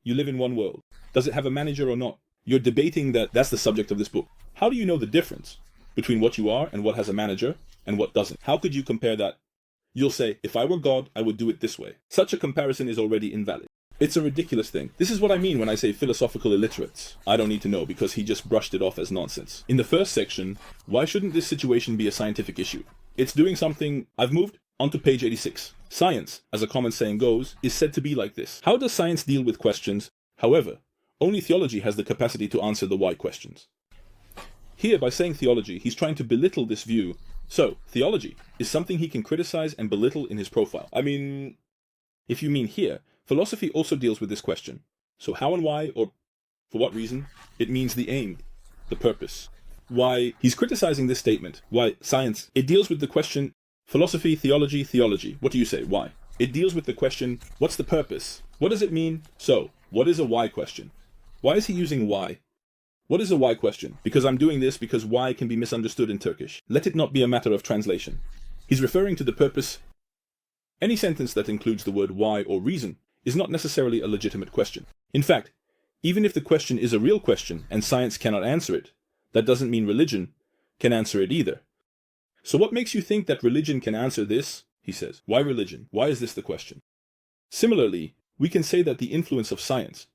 You live in one world. Does it have a manager or not? You're debating that's the subject of this book. How do you know the difference between what you are and what has a manager and what doesn't? How could you compare that? You'll say, if I were God, I would do it this way. Such a comparison is already invalid. It's a ridiculous thing. This is what I mean when I say philosophical illiterates. I don't need to know because he just brushed it off as nonsense. In the first section, why shouldn't this situation be a scientific issue? It's doing something. I've moved onto page 86. Science, as a common saying goes, is said to be like this. How does science deal with questions? However, only theology has the capacity to answer the why questions. Here, by saying theology, he's trying to belittle this view. So, theology is something he can criticize and belittle in his profile. If you mean here, philosophy also deals with this question. So how and why, or for what reason? It means the aim, the purpose. Why he's criticizing this statement. Why science, it deals with the question, philosophy, theology, theology. What do you say? Why? It deals with the question, what's the purpose? What does it mean? So, what is a why question? Why is he using why? What is a why question? Because I'm doing this because why can be misunderstood in Turkish. Let it not be a matter of translation. He's referring to the purpose. Any sentence that includes the word why or reason is not necessarily a legitimate question. In fact, even if the question is a real question and science cannot answer it, that doesn't mean religion can answer it either. So what makes you think that religion can answer this? He says. Why religion? Why is this the question? Similarly, we can say that the influence of science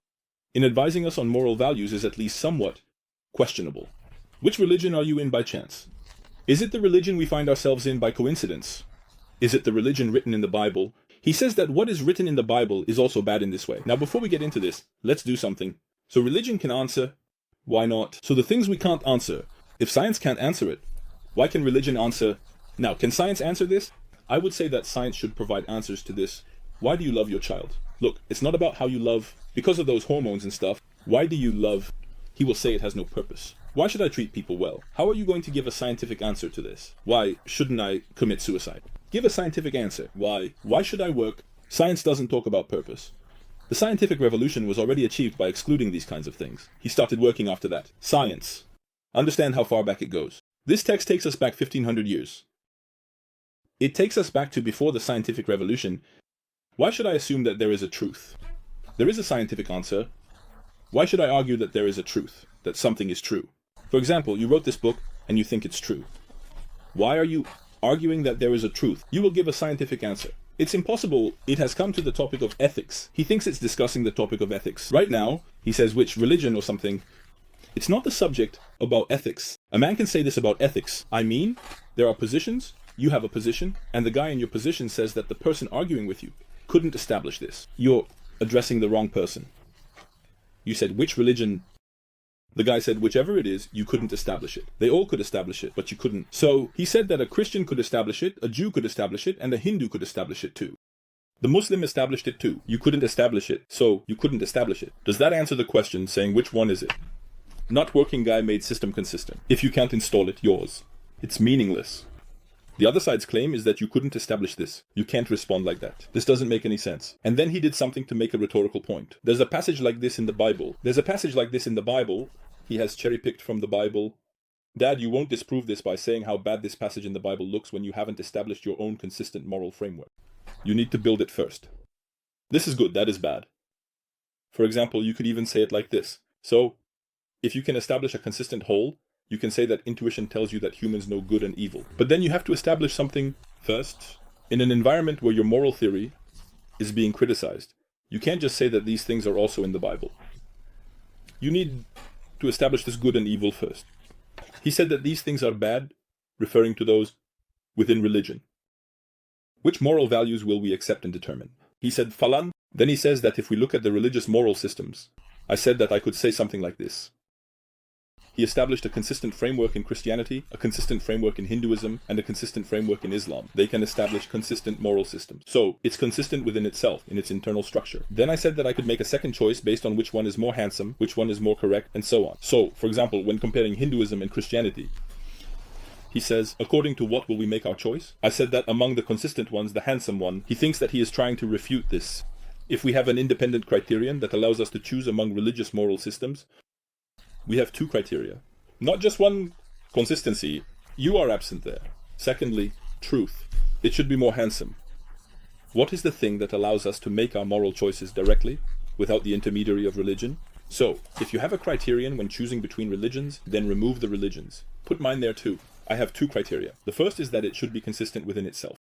in advising us on moral values is at least somewhat questionable. Which religion are you in by chance? Is it the religion we find ourselves in by coincidence? Is it the religion written in the Bible? He says that what is written in the Bible is also bad in this way. Now, before we get into this, let's do something. So religion can answer. Why not? So the things we can't answer, if science can't answer it, why can religion answer? Now, can science answer this? I would say that science should provide answers to this. Why do you love your child? Look, it's not about how you love, because of those hormones and stuff. Why do you love? He will say it has no purpose. Why should I treat people well? How are you going to give a scientific answer to this? Why shouldn't I commit suicide? Give a scientific answer. Why? Why should I work? Science doesn't talk about purpose. The scientific revolution was already achieved by excluding these kinds of things. He started working after that. Science. Understand how far back it goes. This text takes us back 1500 years. It takes us back to before the scientific revolution. Why should I assume that there is a truth? There is a scientific answer. Why should I argue that there is a truth, that something is true? For example, you wrote this book and you think it's true. Why are you arguing that there is a truth? You will give a scientific answer. It's impossible. It has come to the topic of ethics. He thinks it's discussing the topic of ethics. Right now, he says which religion or something. It's not the subject about ethics. A man can say this about ethics. There are positions, you have a position, and the guy in your position says that the person arguing with you couldn't establish this. You're addressing the wrong person. You said, which religion? The guy said, whichever it is, you couldn't establish it. They all could establish it, but you couldn't. So he said that a Christian could establish it, a Jew could establish it, and a Hindu could establish it too. The Muslim established it too. You couldn't establish it, so you couldn't establish it. Does that answer the question, saying which one is it? Not working guy made system consistent. If you can't install it, yours. It's meaningless. The other side's claim is that you couldn't establish this. You can't respond like that. This doesn't make any sense. And then he did something to make a rhetorical point. There's a passage like this in the Bible. He has cherry-picked from the Bible. Dad, you won't disprove this by saying how bad this passage in the Bible looks when you haven't established your own consistent moral framework. You need to build it first. This is good, that is bad. For example, you could even say it like this. So, if you can establish a consistent whole, you can say that intuition tells you that humans know good and evil. But then you have to establish something first. In an environment where your moral theory is being criticized, you can't just say that these things are also in the Bible. You need to establish this good and evil first. He said that these things are bad, referring to those within religion. Which moral values will we accept and determine? He said falan. Then he says that if we look at the religious moral systems, I said that I could say something like this. He established a consistent framework in Christianity, a consistent framework in Hinduism, and a consistent framework in Islam. They can establish consistent moral systems. So, it's consistent within itself, in its internal structure. Then I said that I could make a second choice based on which one is more handsome, which one is more correct, and so on. So, for example, when comparing Hinduism and Christianity, he says, according to what will we make our choice? I said that among the consistent ones, the handsome one, he thinks that he is trying to refute this. If we have an independent criterion that allows us to choose among religious moral systems, we have two criteria. Not just one: consistency. You are absent there. Secondly, truth. It should be more handsome. What is the thing that allows us to make our moral choices directly, without the intermediary of religion? So, if you have a criterion when choosing between religions, then remove the religions. Put mine there too. I have two criteria. The first is that it should be consistent within itself.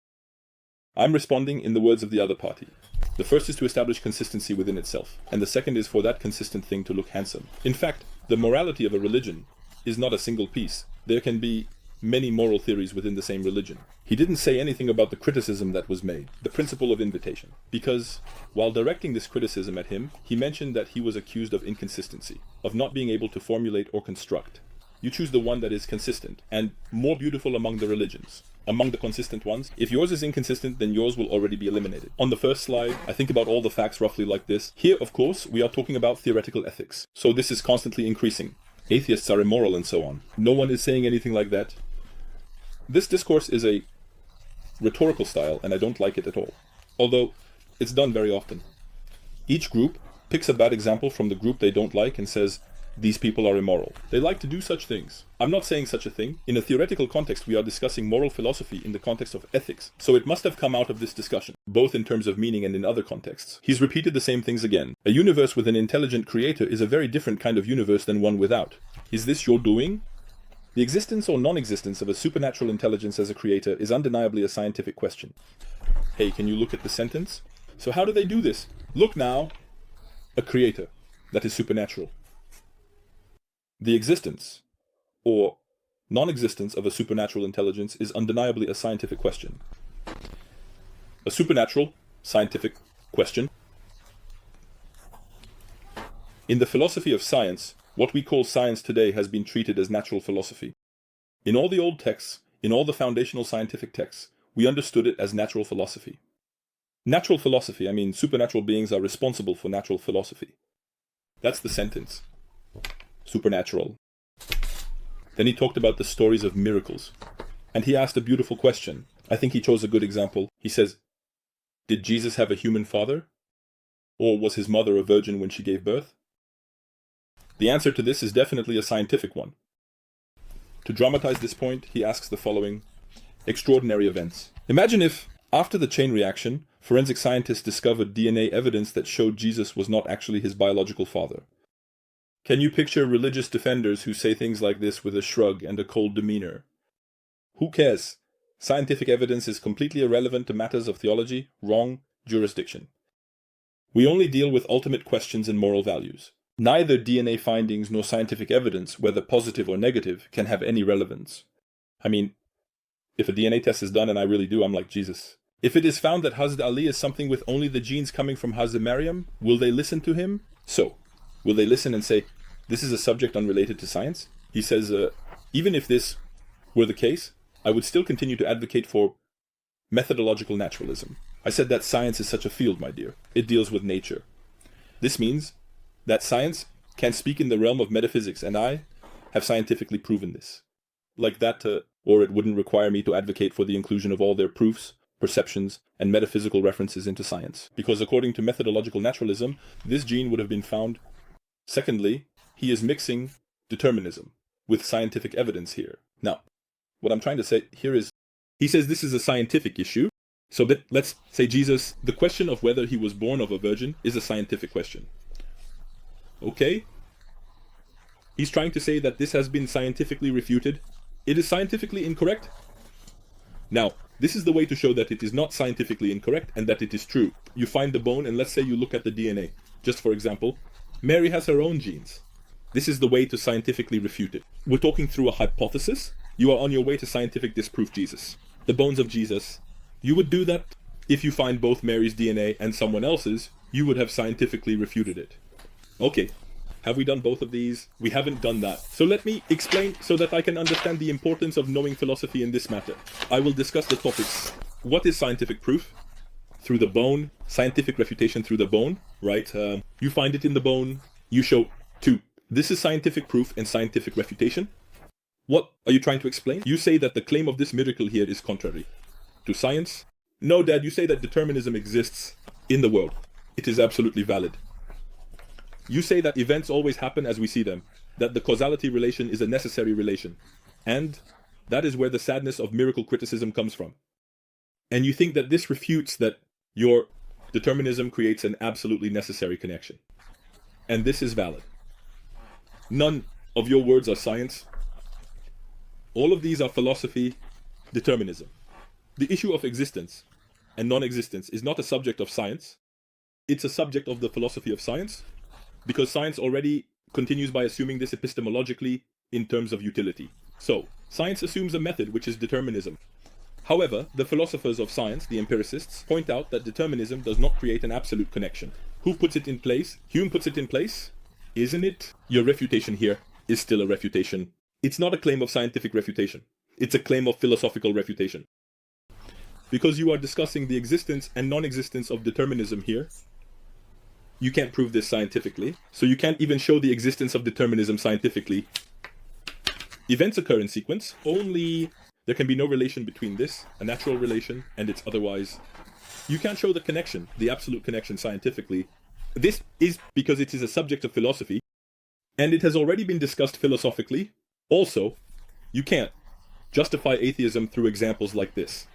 I'm responding in the words of the other party. The first is to establish consistency within itself, and the second is for that consistent thing to look handsome. In fact, the morality of a religion is not a single piece. There can be many moral theories within the same religion. He didn't say anything about the criticism that was made, the principle of invitation, because while directing this criticism at him, he mentioned that he was accused of inconsistency, of not being able to formulate or construct. You choose the one that is consistent and more beautiful among the religions. Among the consistent ones, if yours is inconsistent, then yours will already be eliminated. On the first slide, I think about all the facts roughly like this. Here, of course, we are talking about theoretical ethics. So this is constantly increasing. Atheists are immoral and so on. No one is saying anything like that. This discourse is a rhetorical style, and I don't like it at all. Although, it's done very often. Each group picks a bad example from the group they don't like and says, these people are immoral. They like to do such things. I'm not saying such a thing. In a theoretical context, we are discussing moral philosophy in the context of ethics. So it must have come out of this discussion, both in terms of meaning and in other contexts. He's repeated the same things again. A universe with an intelligent creator is a very different kind of universe than one without. Is this your doing? The existence or non-existence of a supernatural intelligence as a creator is undeniably a scientific question. Hey, can you look at the sentence? So how do they do this? Look now. A creator that is supernatural. The existence or non-existence of a supernatural intelligence is undeniably a scientific question. A supernatural scientific question. In the philosophy of science, what we call science today has been treated as natural philosophy. In all the old texts, in all the foundational scientific texts, we understood it as natural philosophy. Natural philosophy, I mean supernatural beings are responsible for natural philosophy. That's the sentence. Supernatural. Then he talked about the stories of miracles. And he asked a beautiful question. I think he chose a good example. He says, did Jesus have a human father? Or was his mother a virgin when she gave birth? The answer to this is definitely a scientific one. To dramatize this point, he asks the following extraordinary events. Imagine if, after the chain reaction, forensic scientists discovered DNA evidence that showed Jesus was not actually his biological father. Can you picture religious defenders who say things like this with a shrug and a cold demeanor? Who cares? Scientific evidence is completely irrelevant to matters of theology, wrong, jurisdiction. We only deal with ultimate questions and moral values. Neither DNA findings nor scientific evidence, whether positive or negative, can have any relevance. I mean, if a DNA test is done and I really do, I'm like Jesus. If it is found that Hazrat Ali is something with only the genes coming from Hazrat Maryam, will they listen to him? So, will they listen and say, this is a subject unrelated to science? He says, even if this were the case, I would still continue to advocate for methodological naturalism. I said that science is such a field, my dear. It deals with nature. This means that science can speak in the realm of metaphysics, and I have scientifically proven this. Like that or it wouldn't require me to advocate for the inclusion of all their proofs, perceptions, and metaphysical references into science. Because according to methodological naturalism, this gene would have been found. Secondly, he is mixing determinism with scientific evidence here. Now, what I'm trying to say here is, he says this is a scientific issue. So let's say Jesus, the question of whether he was born of a virgin is a scientific question. Okay? He's trying to say that this has been scientifically refuted. It is scientifically incorrect. Now, this is the way to show that it is not scientifically incorrect and that it is true. You find the bone and let's say you look at the DNA. Just for example, Mary has her own genes. This is the way to scientifically refute it. We're talking through a hypothesis. You are on your way to scientific disproof Jesus. The bones of Jesus. You would do that if you find both Mary's DNA and someone else's. You would have scientifically refuted it. Okay. Have we done both of these? We haven't done that. So let me explain so that I can understand the importance of knowing philosophy in this matter. I will discuss the topics. What is scientific proof? Through the bone. Scientific refutation through the bone, right? You find it in the bone. You show two. This is scientific proof and scientific refutation. What are you trying to explain? You say that the claim of this miracle here is contrary to science. No, Dad, you say that determinism exists in the world. It is absolutely valid. You say that events always happen as we see them, that the causality relation is a necessary relation, and that is where the sadness of miracle criticism comes from. And you think that this refutes that your determinism creates an absolutely necessary connection. And this is valid. None of your words are science. All of these are philosophy, determinism. The issue of existence and non-existence is not a subject of science. It's a subject of the philosophy of science, because science already continues by assuming this epistemologically in terms of utility. So, science assumes a method which is determinism. However, the philosophers of science, the empiricists, point out that determinism does not create an absolute connection. Who puts it in place? Hume puts it in place, isn't it? Your refutation here is still a refutation. It's not a claim of scientific refutation. It's a claim of philosophical refutation. Because you are discussing the existence and non-existence of determinism here, you can't prove this scientifically, so you can't even show the existence of determinism scientifically. Events occur in sequence, only there can be no relation between this, a natural relation, and its otherwise. You can't show the connection, the absolute connection scientifically. This is because it is a subject of philosophy, and it has already been discussed philosophically. Also, you can't justify atheism through examples like this.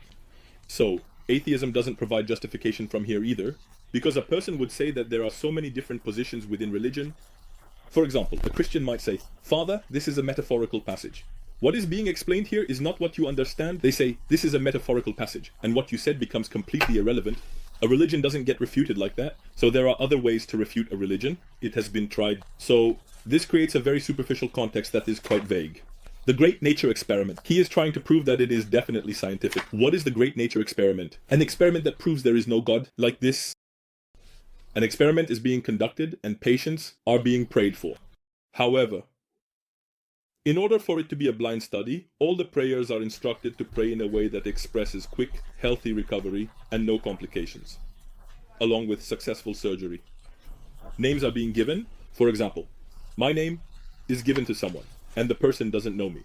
So, atheism doesn't provide justification from here either, because a person would say that there are so many different positions within religion. For example, a Christian might say, "Father, this is a metaphorical passage. What is being explained here is not what you understand." They say, "This is a metaphorical passage," and what you said becomes completely irrelevant. A religion doesn't get refuted like that, so there are other ways to refute a religion. It has been tried. So, this creates a very superficial context that is quite vague. The Great Nature Experiment. He is trying to prove that it is definitely scientific. What is the Great Nature Experiment? An experiment that proves there is no God, like this. An experiment is being conducted and patients are being prayed for. However, in order for it to be a blind study, all the prayers are instructed to pray in a way that expresses quick, healthy recovery and no complications, along with successful surgery. Names are being given. For example, my name is given to someone, and the person doesn't know me.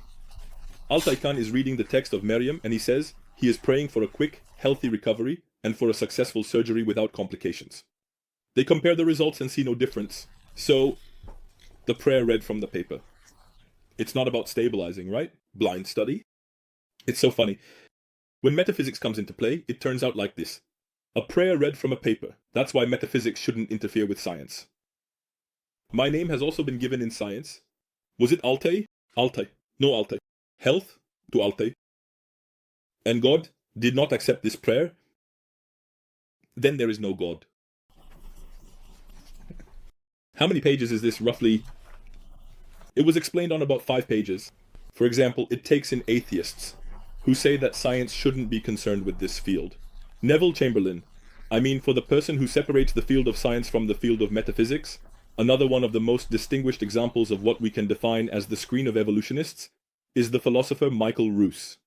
Altay Khan is reading the text of Maryam, and he says he is praying for a quick, healthy recovery and for a successful surgery without complications. They compare the results and see no difference. So, the prayer read from the paper. It's not about stabilizing, right? Blind study. It's so funny. When metaphysics comes into play, it turns out like this. A prayer read from a paper. That's why metaphysics shouldn't interfere with science. My name has also been given in science. Was it Altay? Altay. No Altay. Health to Altay. And God did not accept this prayer. Then there is no God. How many pages is this roughly? It was explained on about 5 pages. For example, it takes in atheists who say that science shouldn't be concerned with this field. Neville Chamberlain. I mean, for the person who separates the field of science from the field of metaphysics, another one of the most distinguished examples of what we can define as the screen of evolutionists is the philosopher Michael Ruse.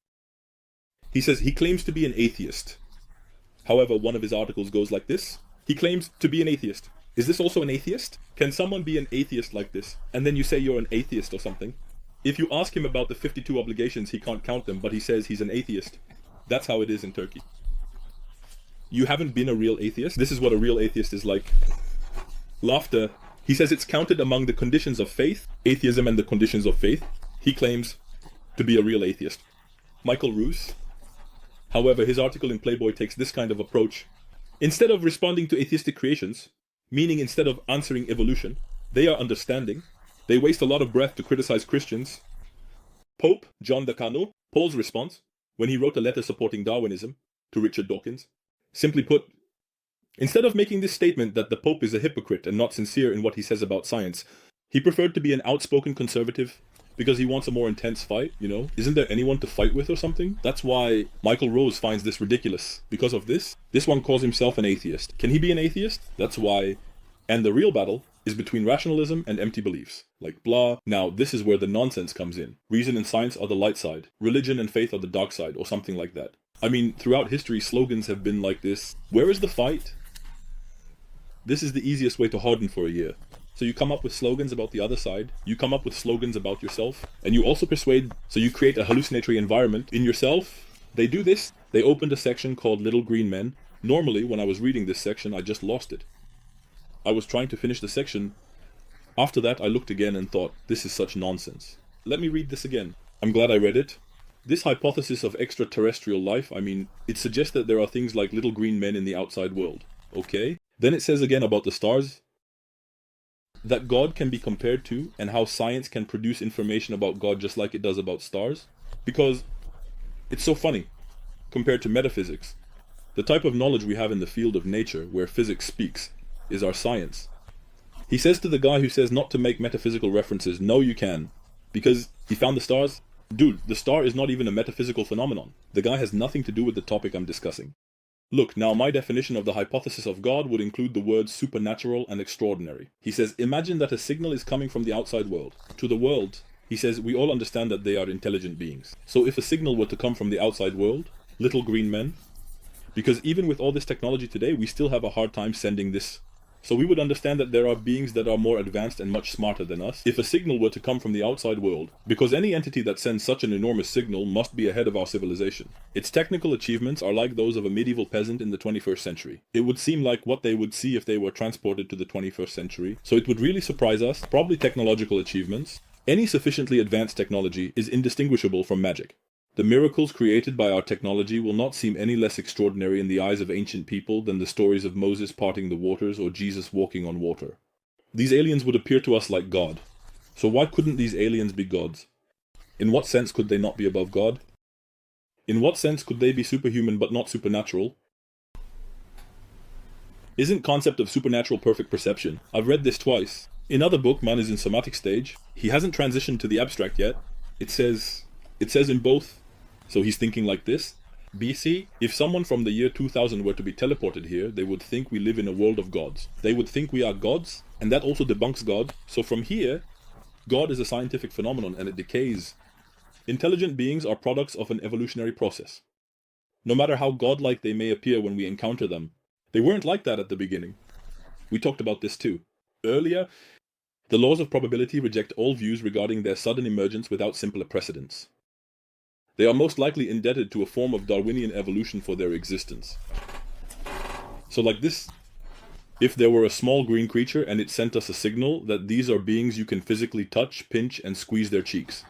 He says he claims to be an atheist. However, one of his articles goes like this. He claims to be an atheist. Is this also an atheist? Can someone be an atheist like this? And then you say you're an atheist or something? If you ask him about the 52 obligations, he can't count them, but he says he's an atheist. That's how it is in Turkey. You haven't been a real atheist? This is what a real atheist is like. Laughter. He says it's counted among the conditions of faith, atheism and the conditions of faith. He claims to be a real atheist. Michael Roos. However, his article in Playboy takes this kind of approach. Instead of responding to atheistic creations, meaning instead of answering evolution, they are understanding. They waste a lot of breath to criticize Christians. Pope John the Cano, Paul's response, when he wrote a letter supporting Darwinism to Richard Dawkins, simply put, instead of making this statement that the Pope is a hypocrite and not sincere in what he says about science, he preferred to be an outspoken conservative because he wants a more intense fight, you know? Isn't there anyone to fight with or something? That's why Michael Rose finds this ridiculous. Because of this one calls himself an atheist. Can he be an atheist? That's why. And the real battle is between rationalism and empty beliefs. Like blah. Now, this is where the nonsense comes in. Reason and science are the light side. Religion and faith are the dark side, or something like that. I mean, throughout history, slogans have been like this. Where is the fight? This is the easiest way to harden for a year. So you come up with slogans about the other side, you come up with slogans about yourself, and you also persuade, so you create a hallucinatory environment in yourself. They do this. They opened a section called Little Green Men. Normally, when I was reading this section, I just lost it. I was trying to finish the section. After that, I looked again and thought, this is such nonsense. Let me read this again. I'm glad I read it. This hypothesis of extraterrestrial life, I mean, it suggests that there are things like little green men in the outside world. Okay? Then it says again about the stars, that God can be compared to, and how science can produce information about God just like it does about stars. Because it's so funny, compared to metaphysics. The type of knowledge we have in the field of nature, where physics speaks, is our science. He says to the guy who says not to make metaphysical references, no you can, because he found the stars. Dude, the star is not even a metaphysical phenomenon. The guy has nothing to do with the topic I'm discussing. Look, now my definition of the hypothesis of God would include the words supernatural and extraordinary. He says, imagine that a signal is coming from the outside world. To the world, he says, we all understand that they are intelligent beings. So if a signal were to come from the outside world, little green men, because even with all this technology today, we still have a hard time sending this. So we would understand that there are beings that are more advanced and much smarter than us if a signal were to come from the outside world, because any entity that sends such an enormous signal must be ahead of our civilization. Its technical achievements are like those of a medieval peasant in the 21st century. It would seem like what they would see if they were transported to the 21st century, so it would really surprise us. Probably technological achievements. Any sufficiently advanced technology is indistinguishable from magic. The miracles created by our technology will not seem any less extraordinary in the eyes of ancient people than the stories of Moses parting the waters or Jesus walking on water. These aliens would appear to us like God. So why couldn't these aliens be gods? In what sense could they not be above God? In what sense could they be superhuman but not supernatural? Isn't concept of supernatural perfect perception? I've read this twice. In other book, man is in somatic stage. He hasn't transitioned to the abstract yet. It says in both. So he's thinking like this. BC, if someone from the year 2000 were to be teleported here, they would think we live in a world of gods. They would think we are gods, and that also debunks God. So from here, God is a scientific phenomenon and it decays. Intelligent beings are products of an evolutionary process. No matter how godlike they may appear when we encounter them, they weren't like that at the beginning. We talked about this too. Earlier, the laws of probability reject all views regarding their sudden emergence without simpler precedents. They are most likely indebted to a form of Darwinian evolution for their existence. So like this, if there were a small green creature and it sent us a signal that these are beings you can physically touch, pinch, and squeeze their cheeks.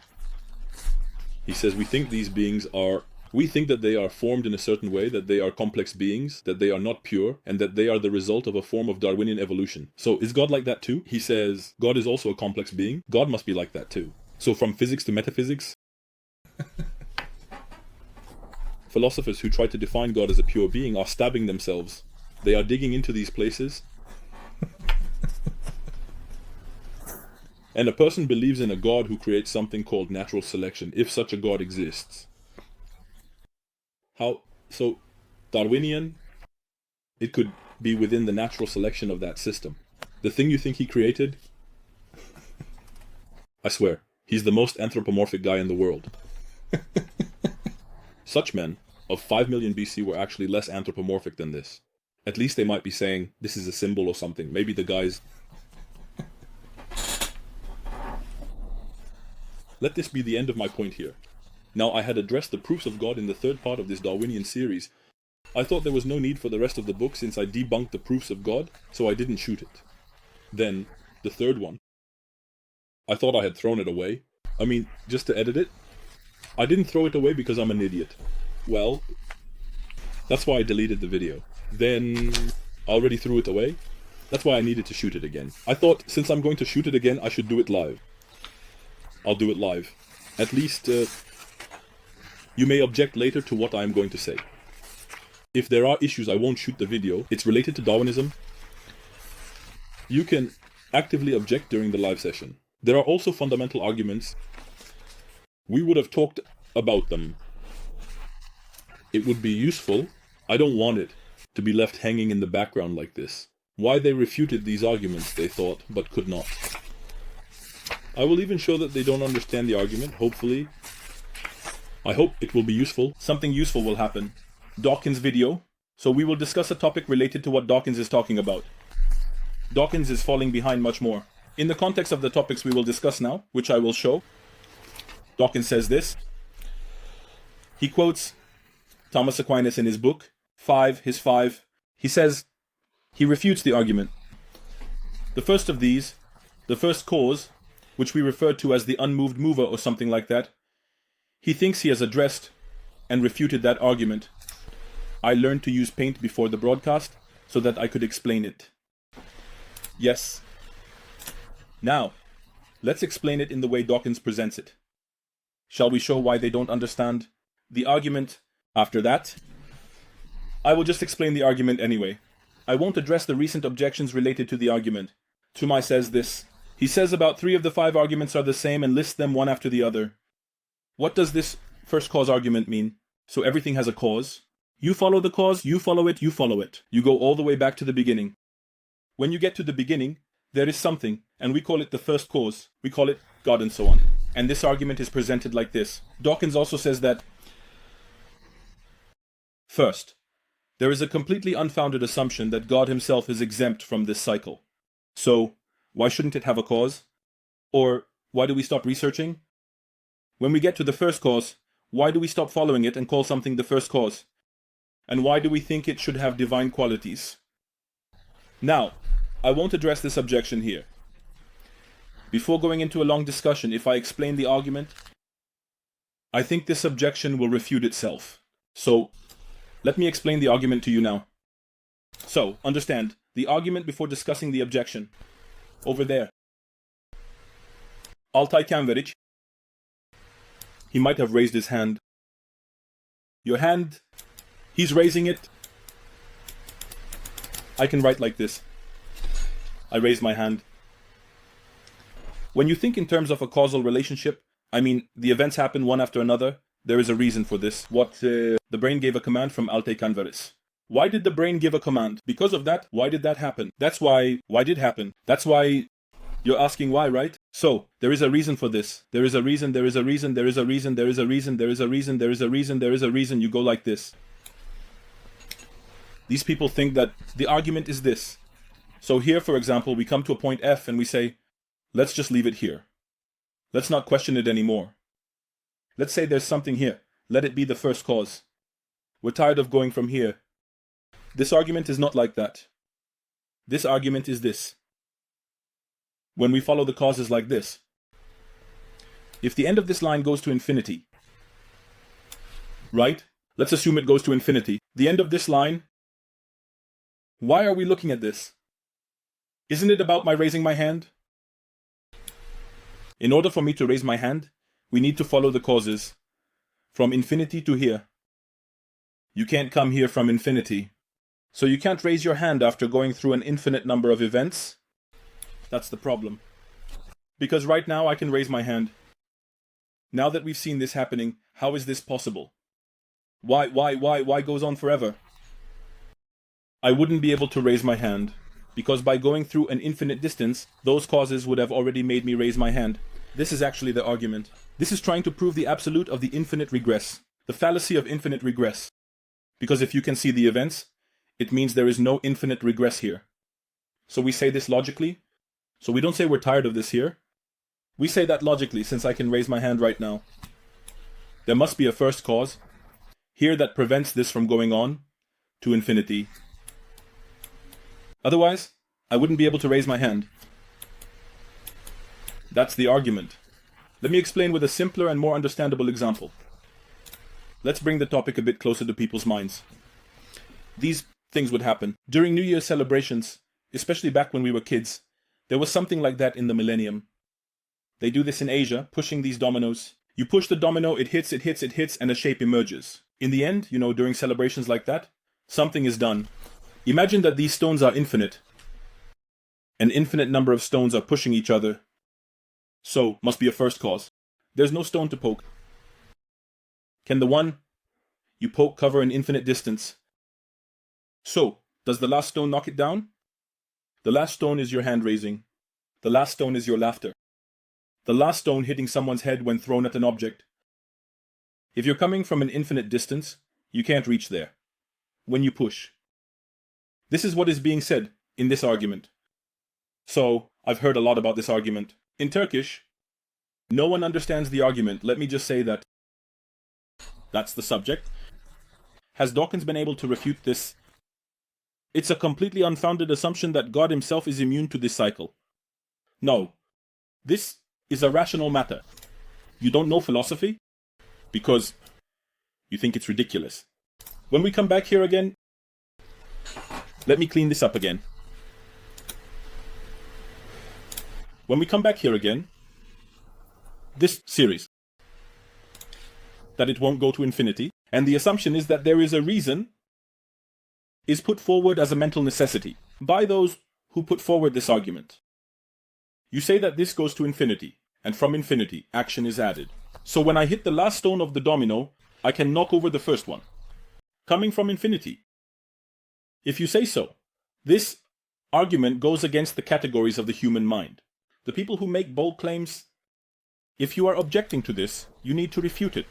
He says we think that they are formed in a certain way, that they are complex beings, that they are not pure, and that they are the result of a form of Darwinian evolution. So is God like that too? He says God is also a complex being. God must be like that too. So from physics to metaphysics, philosophers who try to define God as a pure being are stabbing themselves. They are digging into these places. And a person believes in a God who creates something called natural selection, if such a God exists. How? So, Darwinian, it could be within the natural selection of that system. The thing you think he created, I swear, he's the most anthropomorphic guy in the world. Such men of 5 million BC were actually less anthropomorphic than this. At least they might be saying, this is a symbol or something. Maybe the guys... Let this be the end of my point here. Now I had addressed the proofs of God in the third part of this Darwinian series. I thought there was no need for the rest of the book since I debunked the proofs of God, so I didn't shoot it. Then, the third one. I thought I had thrown it away. I mean, just to edit it. I didn't throw it away because I'm an idiot. Well, that's why I deleted the video. Then, I already threw it away. That's why I needed to shoot it again. I thought, since I'm going to shoot it again, I should do it live. I'll do it live. At least, you may object later to what I'm going to say. If there are issues, I won't shoot the video. It's related to Darwinism. You can actively object during the live session. There are also fundamental arguments. We would have talked about them. It would be useful. I don't want it to be left hanging in the background like this. Why they refuted these arguments, they thought, but could not. I will even show that they don't understand the argument, hopefully. I hope it will be useful. Something useful will happen. Dawkins video. So we will discuss a topic related to what Dawkins is talking about. Dawkins is falling behind much more. In the context of the topics we will discuss now, which I will show, Dawkins says this. He quotes Thomas Aquinas in his book, his 5. He says, he refutes the argument. The first of these, the first cause, which we refer to as the unmoved mover or something like that, he thinks he has addressed and refuted that argument. I learned to use paint before the broadcast so that I could explain it. Yes. Now, let's explain it in the way Dawkins presents it. Shall we show why they don't understand the argument after that? I will just explain the argument anyway. I won't address the recent objections related to the argument. Tumai says this. He says about 3 of the 5 arguments are the same and lists them one after the other. What does this first cause argument mean? So everything has a cause. You follow the cause, you follow it, you follow it. You go all the way back to the beginning. When you get to the beginning, there is something, and we call it the first cause. We call it God and so on. And this argument is presented like this. Dawkins also says that, first, there is a completely unfounded assumption that God himself is exempt from this cycle. So, why shouldn't it have a cause? Or, why do we stop researching? When we get to the first cause, why do we stop following it and call something the first cause? And why do we think it should have divine qualities? Now, I won't address this objection here. Before going into a long discussion, if I explain the argument, I think this objection will refute itself. So, let me explain the argument to you now. So, understand, the argument before discussing the objection. Over there. Altay Cem Meriç. He might have raised his hand. Your hand, he's raising it. I can write like this. I raise my hand. When you think in terms of a causal relationship, I mean, the events happen one after another, there is a reason for this. The brain gave a command from Altay Cem Meriç. Why did the brain give a command? Because of that, why did that happen? That's why did happen? That's why you're asking why, right? So, there is a reason for this. There is a reason, there is a reason, there is a reason, there is a reason, there is a reason, there is a reason, there is a reason. You go like this. These people think that the argument is this. So here, for example, we come to a point F and we say, let's just leave it here. Let's not question it anymore. Let's say there's something here. Let it be the first cause. We're tired of going from here. This argument is not like that. This argument is this. When we follow the causes like this. If the end of this line goes to infinity, right? Let's assume it goes to infinity. The end of this line, why are we looking at this? Isn't it about my raising my hand? In order for me to raise my hand, we need to follow the causes from infinity to here. You can't come here from infinity. So you can't raise your hand after going through an infinite number of events. That's the problem. Because right now I can raise my hand. Now that we've seen this happening, how is this possible? Why goes on forever? I wouldn't be able to raise my hand, because by going through an infinite distance, those causes would have already made me raise my hand. This is actually the argument. This is trying to prove the absolute of the infinite regress, the fallacy of infinite regress. Because if you can see the events, it means there is no infinite regress here. So we say this logically. So we don't say we're tired of this here. We say that logically, since I can raise my hand right now. There must be a first cause here that prevents this from going on to infinity. Otherwise, I wouldn't be able to raise my hand. That's the argument. Let me explain with a simpler and more understandable example. Let's bring the topic a bit closer to people's minds. These things would happen during New Year's celebrations, especially back when we were kids. There was something like that in the millennium. They do this in Asia, pushing these dominoes. You push the domino, it hits, and a shape emerges. In the end, during celebrations like that, something is done. Imagine that these stones are infinite. An infinite number of stones are pushing each other. So, must be a first cause. There's no stone to poke. Can the one you poke cover an infinite distance? So, does the last stone knock it down? The last stone is your hand raising. The last stone is your laughter. The last stone hitting someone's head when thrown at an object. If you're coming from an infinite distance, you can't reach there. When you push. This is what is being said in this argument. So, I've heard a lot about this argument. In Turkish, no one understands the argument. Let me just say that that's the subject. Has Dawkins been able to refute this? It's a completely unfounded assumption that God himself is immune to this cycle. No. This is a rational matter. You don't know philosophy because you think it's ridiculous. When we come back here again, let me clean this up again. When we come back here again, this series, that it won't go to infinity, and the assumption is that there is a reason, is put forward as a mental necessity by those who put forward this argument. You say that this goes to infinity, and from infinity, action is added. So when I hit the last stone of the domino, I can knock over the first one, coming from infinity. If you say so, this argument goes against the categories of the human mind. The people who make bold claims, if you are objecting to this, you need to refute it.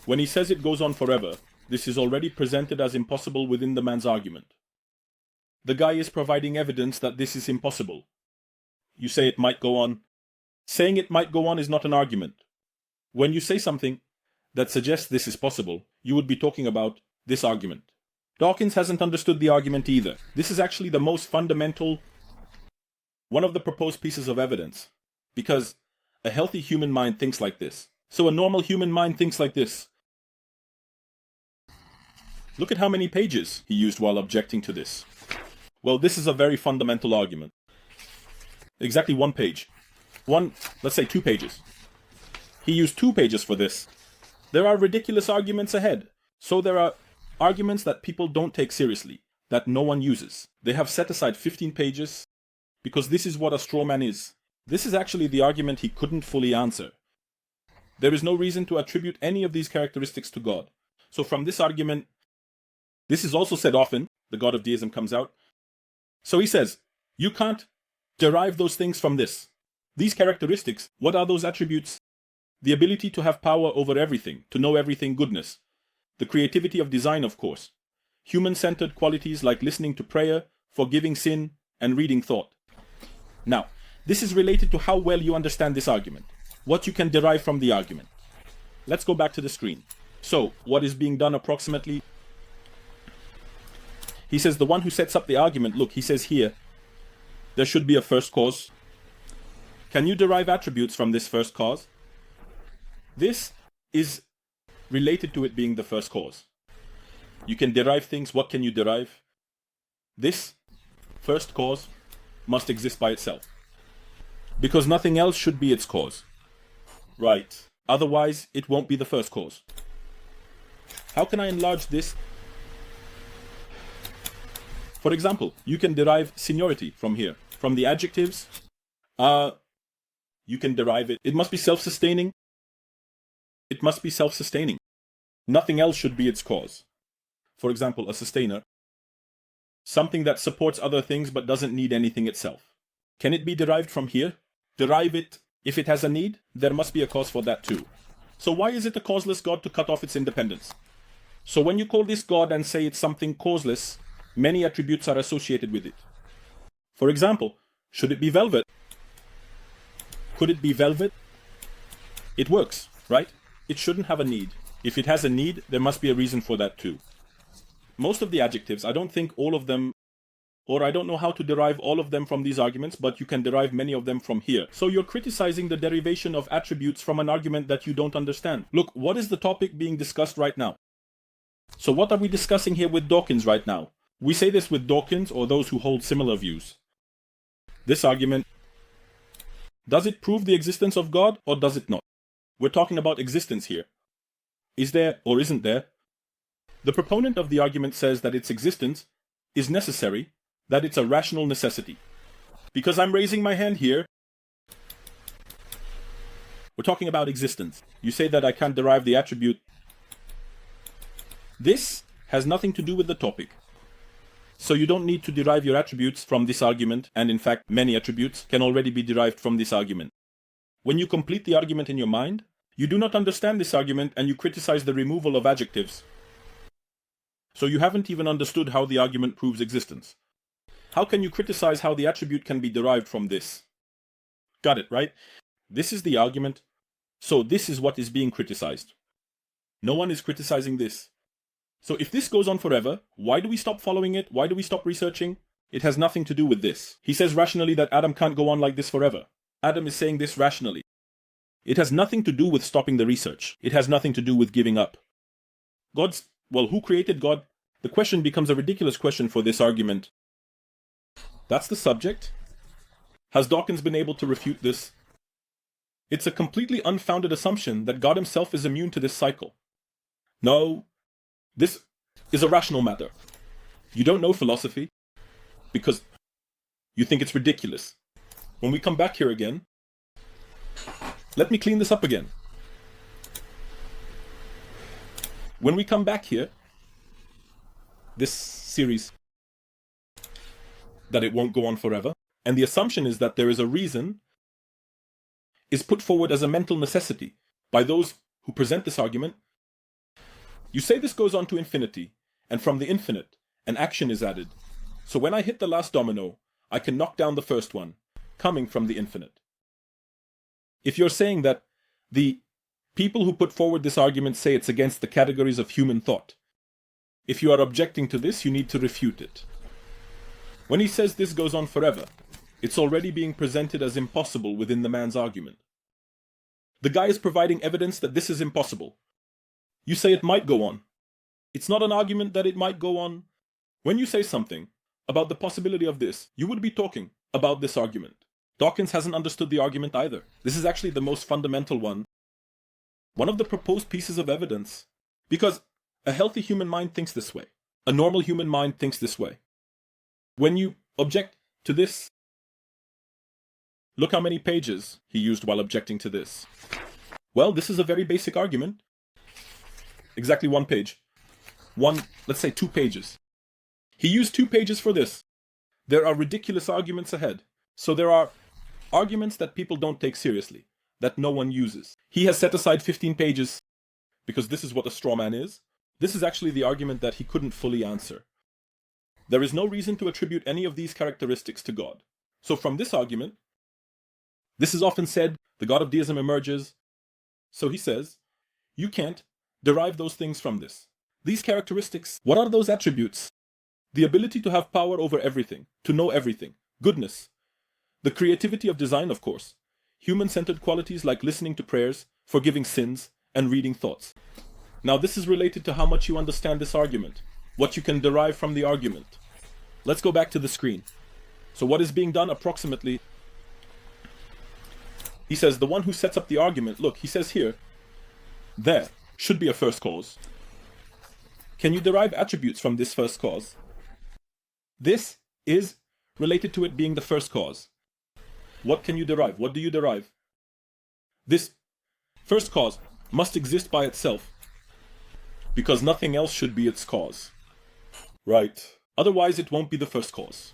When he says it goes on forever, this is already presented as impossible within the man's argument. The guy is providing evidence that this is impossible. You say it might go on. Saying it might go on is not an argument. When you say something that suggests this is possible, you would be talking about this argument. Dawkins hasn't understood the argument either. This is actually the most fundamental, one of the proposed pieces of evidence, because a healthy human mind thinks like this. So a normal human mind thinks like this. Look at how many pages he used while objecting to this. Well, this is a very fundamental argument. Exactly one page. Let's say 2 pages. He used 2 pages for this. There are ridiculous arguments ahead. So there are arguments that people don't take seriously, that no one uses. They have set aside 15 pages because this is what a straw man is. This is actually the argument he couldn't fully answer. There is no reason to attribute any of these characteristics to God. So from this argument, this is also said often, the God of deism comes out. So he says, you can't derive those things from this. These characteristics, what are those attributes? The ability to have power over everything, to know everything, goodness. The creativity of design, of course. Human-centered qualities like listening to prayer, forgiving sin, and reading thought. Now, this is related to how well you understand this argument. What you can derive from the argument. Let's go back to the screen. So, what is being done approximately? He says the one who sets up the argument, look, he says here, there should be a first cause. Can you derive attributes from this first cause? This is related to it being the first cause. You can derive things. What can you derive? This first cause must exist by itself, because nothing else should be its cause. Right. Otherwise, it won't be the first cause. How can I enlarge this? For example, you can derive seniority from here. From the adjectives, you can derive it. It must be self-sustaining. It must be self-sustaining. Nothing else should be its cause. For example, a sustainer. Something that supports other things but doesn't need anything itself. Can it be derived from here? Derive it. If it has a need, there must be a cause for that too. So why is it a causeless God to cut off its independence? So when you call this God and say it's something causeless, many attributes are associated with it. For example, should it be velvet? Could it be velvet? It works, right? It shouldn't have a need. If it has a need, there must be a reason for that too. Most of the adjectives, I don't think all of them, or I don't know how to derive all of them from these arguments, but you can derive many of them from here. So you're criticizing the derivation of attributes from an argument that you don't understand. Look, what is the topic being discussed right now? So what are we discussing here with Dawkins right now? We say this with Dawkins or those who hold similar views. This argument, does it prove the existence of God or does it not? We're talking about existence here. Is there or isn't there? The proponent of the argument says that its existence is necessary, that it's a rational necessity. Because I'm raising my hand here, we're talking about existence. You say that I can't derive the attribute. This has nothing to do with the topic. So you don't need to derive your attributes from this argument, and in fact, many attributes can already be derived from this argument. When you complete the argument in your mind, you do not understand this argument and you criticize the removal of adjectives. So you haven't even understood how the argument proves existence. How can you criticize how the attribute can be derived from this? Got it, right? This is the argument. So this is what is being criticized. No one is criticizing this. So if this goes on forever, why do we stop following it? Why do we stop researching? It has nothing to do with this. He says rationally that Adam can't go on like this forever. Adam is saying this rationally. It has nothing to do with stopping the research. It has nothing to do with giving up. Who created God? The question becomes a ridiculous question for this argument. That's the subject. Has Dawkins been able to refute this? It's a completely unfounded assumption that God himself is immune to this cycle. No, this is a rational matter. You don't know philosophy because you think it's ridiculous. When we come back here again, let me clean this up again. When we come back here, this series, that it won't go on forever, and the assumption is that there is a reason, is put forward as a mental necessity by those who present this argument. You say this goes on to infinity, and from the infinite, an action is added. So when I hit the last domino, I can knock down the first one, coming from the infinite. If you're saying that the people who put forward this argument say it's against the categories of human thought, if you are objecting to this, you need to refute it. When he says this goes on forever, it's already being presented as impossible within the man's argument. The guy is providing evidence that this is impossible. You say it might go on. It's not an argument that it might go on. When you say something about the possibility of this, you would be talking about this argument. Dawkins hasn't understood the argument either. This is actually the most fundamental one. One of the proposed pieces of evidence. Because a healthy human mind thinks this way. A normal human mind thinks this way. When you object to this, look how many pages he used while objecting to this. Well, this is a very basic argument. Exactly one page. Let's say 2 pages. He used 2 pages for this. There are ridiculous arguments ahead. So there are arguments that people don't take seriously, that no one uses. He has set aside 15 pages because this is what a straw man is. This is actually the argument that he couldn't fully answer. There is no reason to attribute any of these characteristics to God. So from this argument, this is often said, the God of deism emerges. So he says, you can't derive those things from this. These characteristics, what are those attributes? The ability to have power over everything, to know everything, goodness, the creativity of design, of course, human-centered qualities like listening to prayers, forgiving sins, and reading thoughts. Now this is related to how much you understand this argument, what you can derive from the argument. Let's go back to the screen. So what is being done approximately? He says the one who sets up the argument, look, he says here, there should be a first cause. Can you derive attributes from this first cause? This is related to it being the first cause. What can you derive? What do you derive? This first cause must exist by itself because nothing else should be its cause. Right. Otherwise, it won't be the first cause.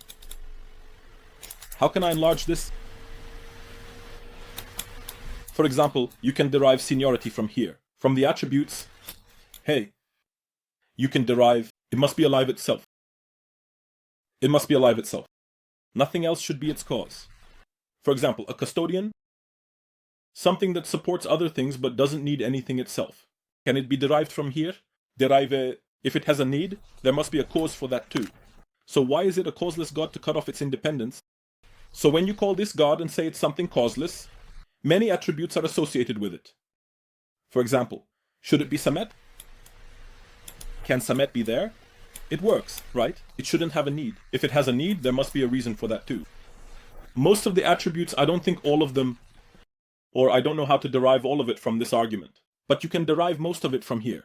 How can I enlarge this? For example, you can derive seniority from here. From the attributes, hey, you can derive, it must be alive itself. It must be alive itself. Nothing else should be its cause. For example, a custodian Something that supports other things but doesn't need anything itself. Can it be derived from here? If it has a need, there must be a cause for that too. So why is it a causeless God to cut off its independence? So when you call this God and say it's something causeless, many attributes are associated with it. For example, should it be Samet? Can Samet be there? It works, right? It shouldn't have a need. If it has a need, there must be a reason for that too. Most of the attributes, I don't think all of them, or I don't know how to derive all of it from this argument, but you can derive most of it from here.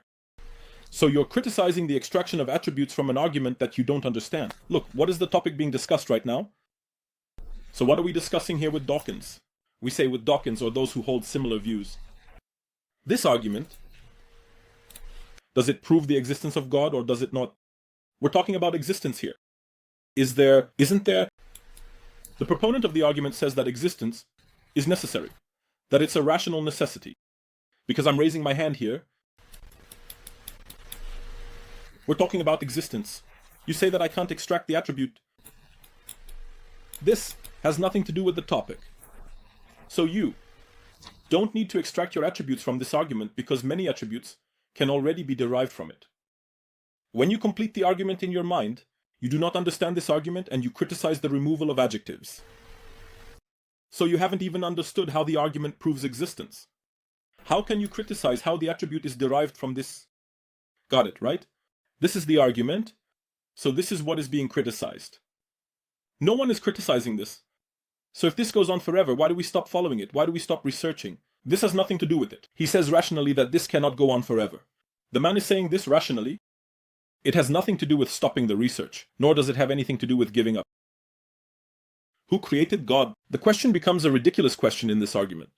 So you're criticizing the extraction of attributes from an argument that you don't understand. Look, what is the topic being discussed right now? So what are we discussing here with Dawkins? We say with Dawkins or those who hold similar views. This argument, does it prove the existence of God or does it not? We're talking about existence here. Isn't there? The proponent of the argument says that existence is necessary, that it's a rational necessity. Because I'm raising my hand here, we're talking about existence. You say that I can't extract the attribute. This has nothing to do with the topic. So you don't need to extract your attributes from this argument because many attributes can already be derived from it. When you complete the argument in your mind, you do not understand this argument and you criticize the removal of adjectives. So you haven't even understood how the argument proves existence. How can you criticize how the attribute is derived from this? Got it, right? This is the argument, so this is what is being criticized. No one is criticizing this. So if this goes on forever, why do we stop following it? Why do we stop researching? This has nothing to do with it. He says rationally that this cannot go on forever. The man is saying this rationally. It has nothing to do with stopping the research, nor does it have anything to do with giving up. Who created God? The question becomes a ridiculous question in this argument.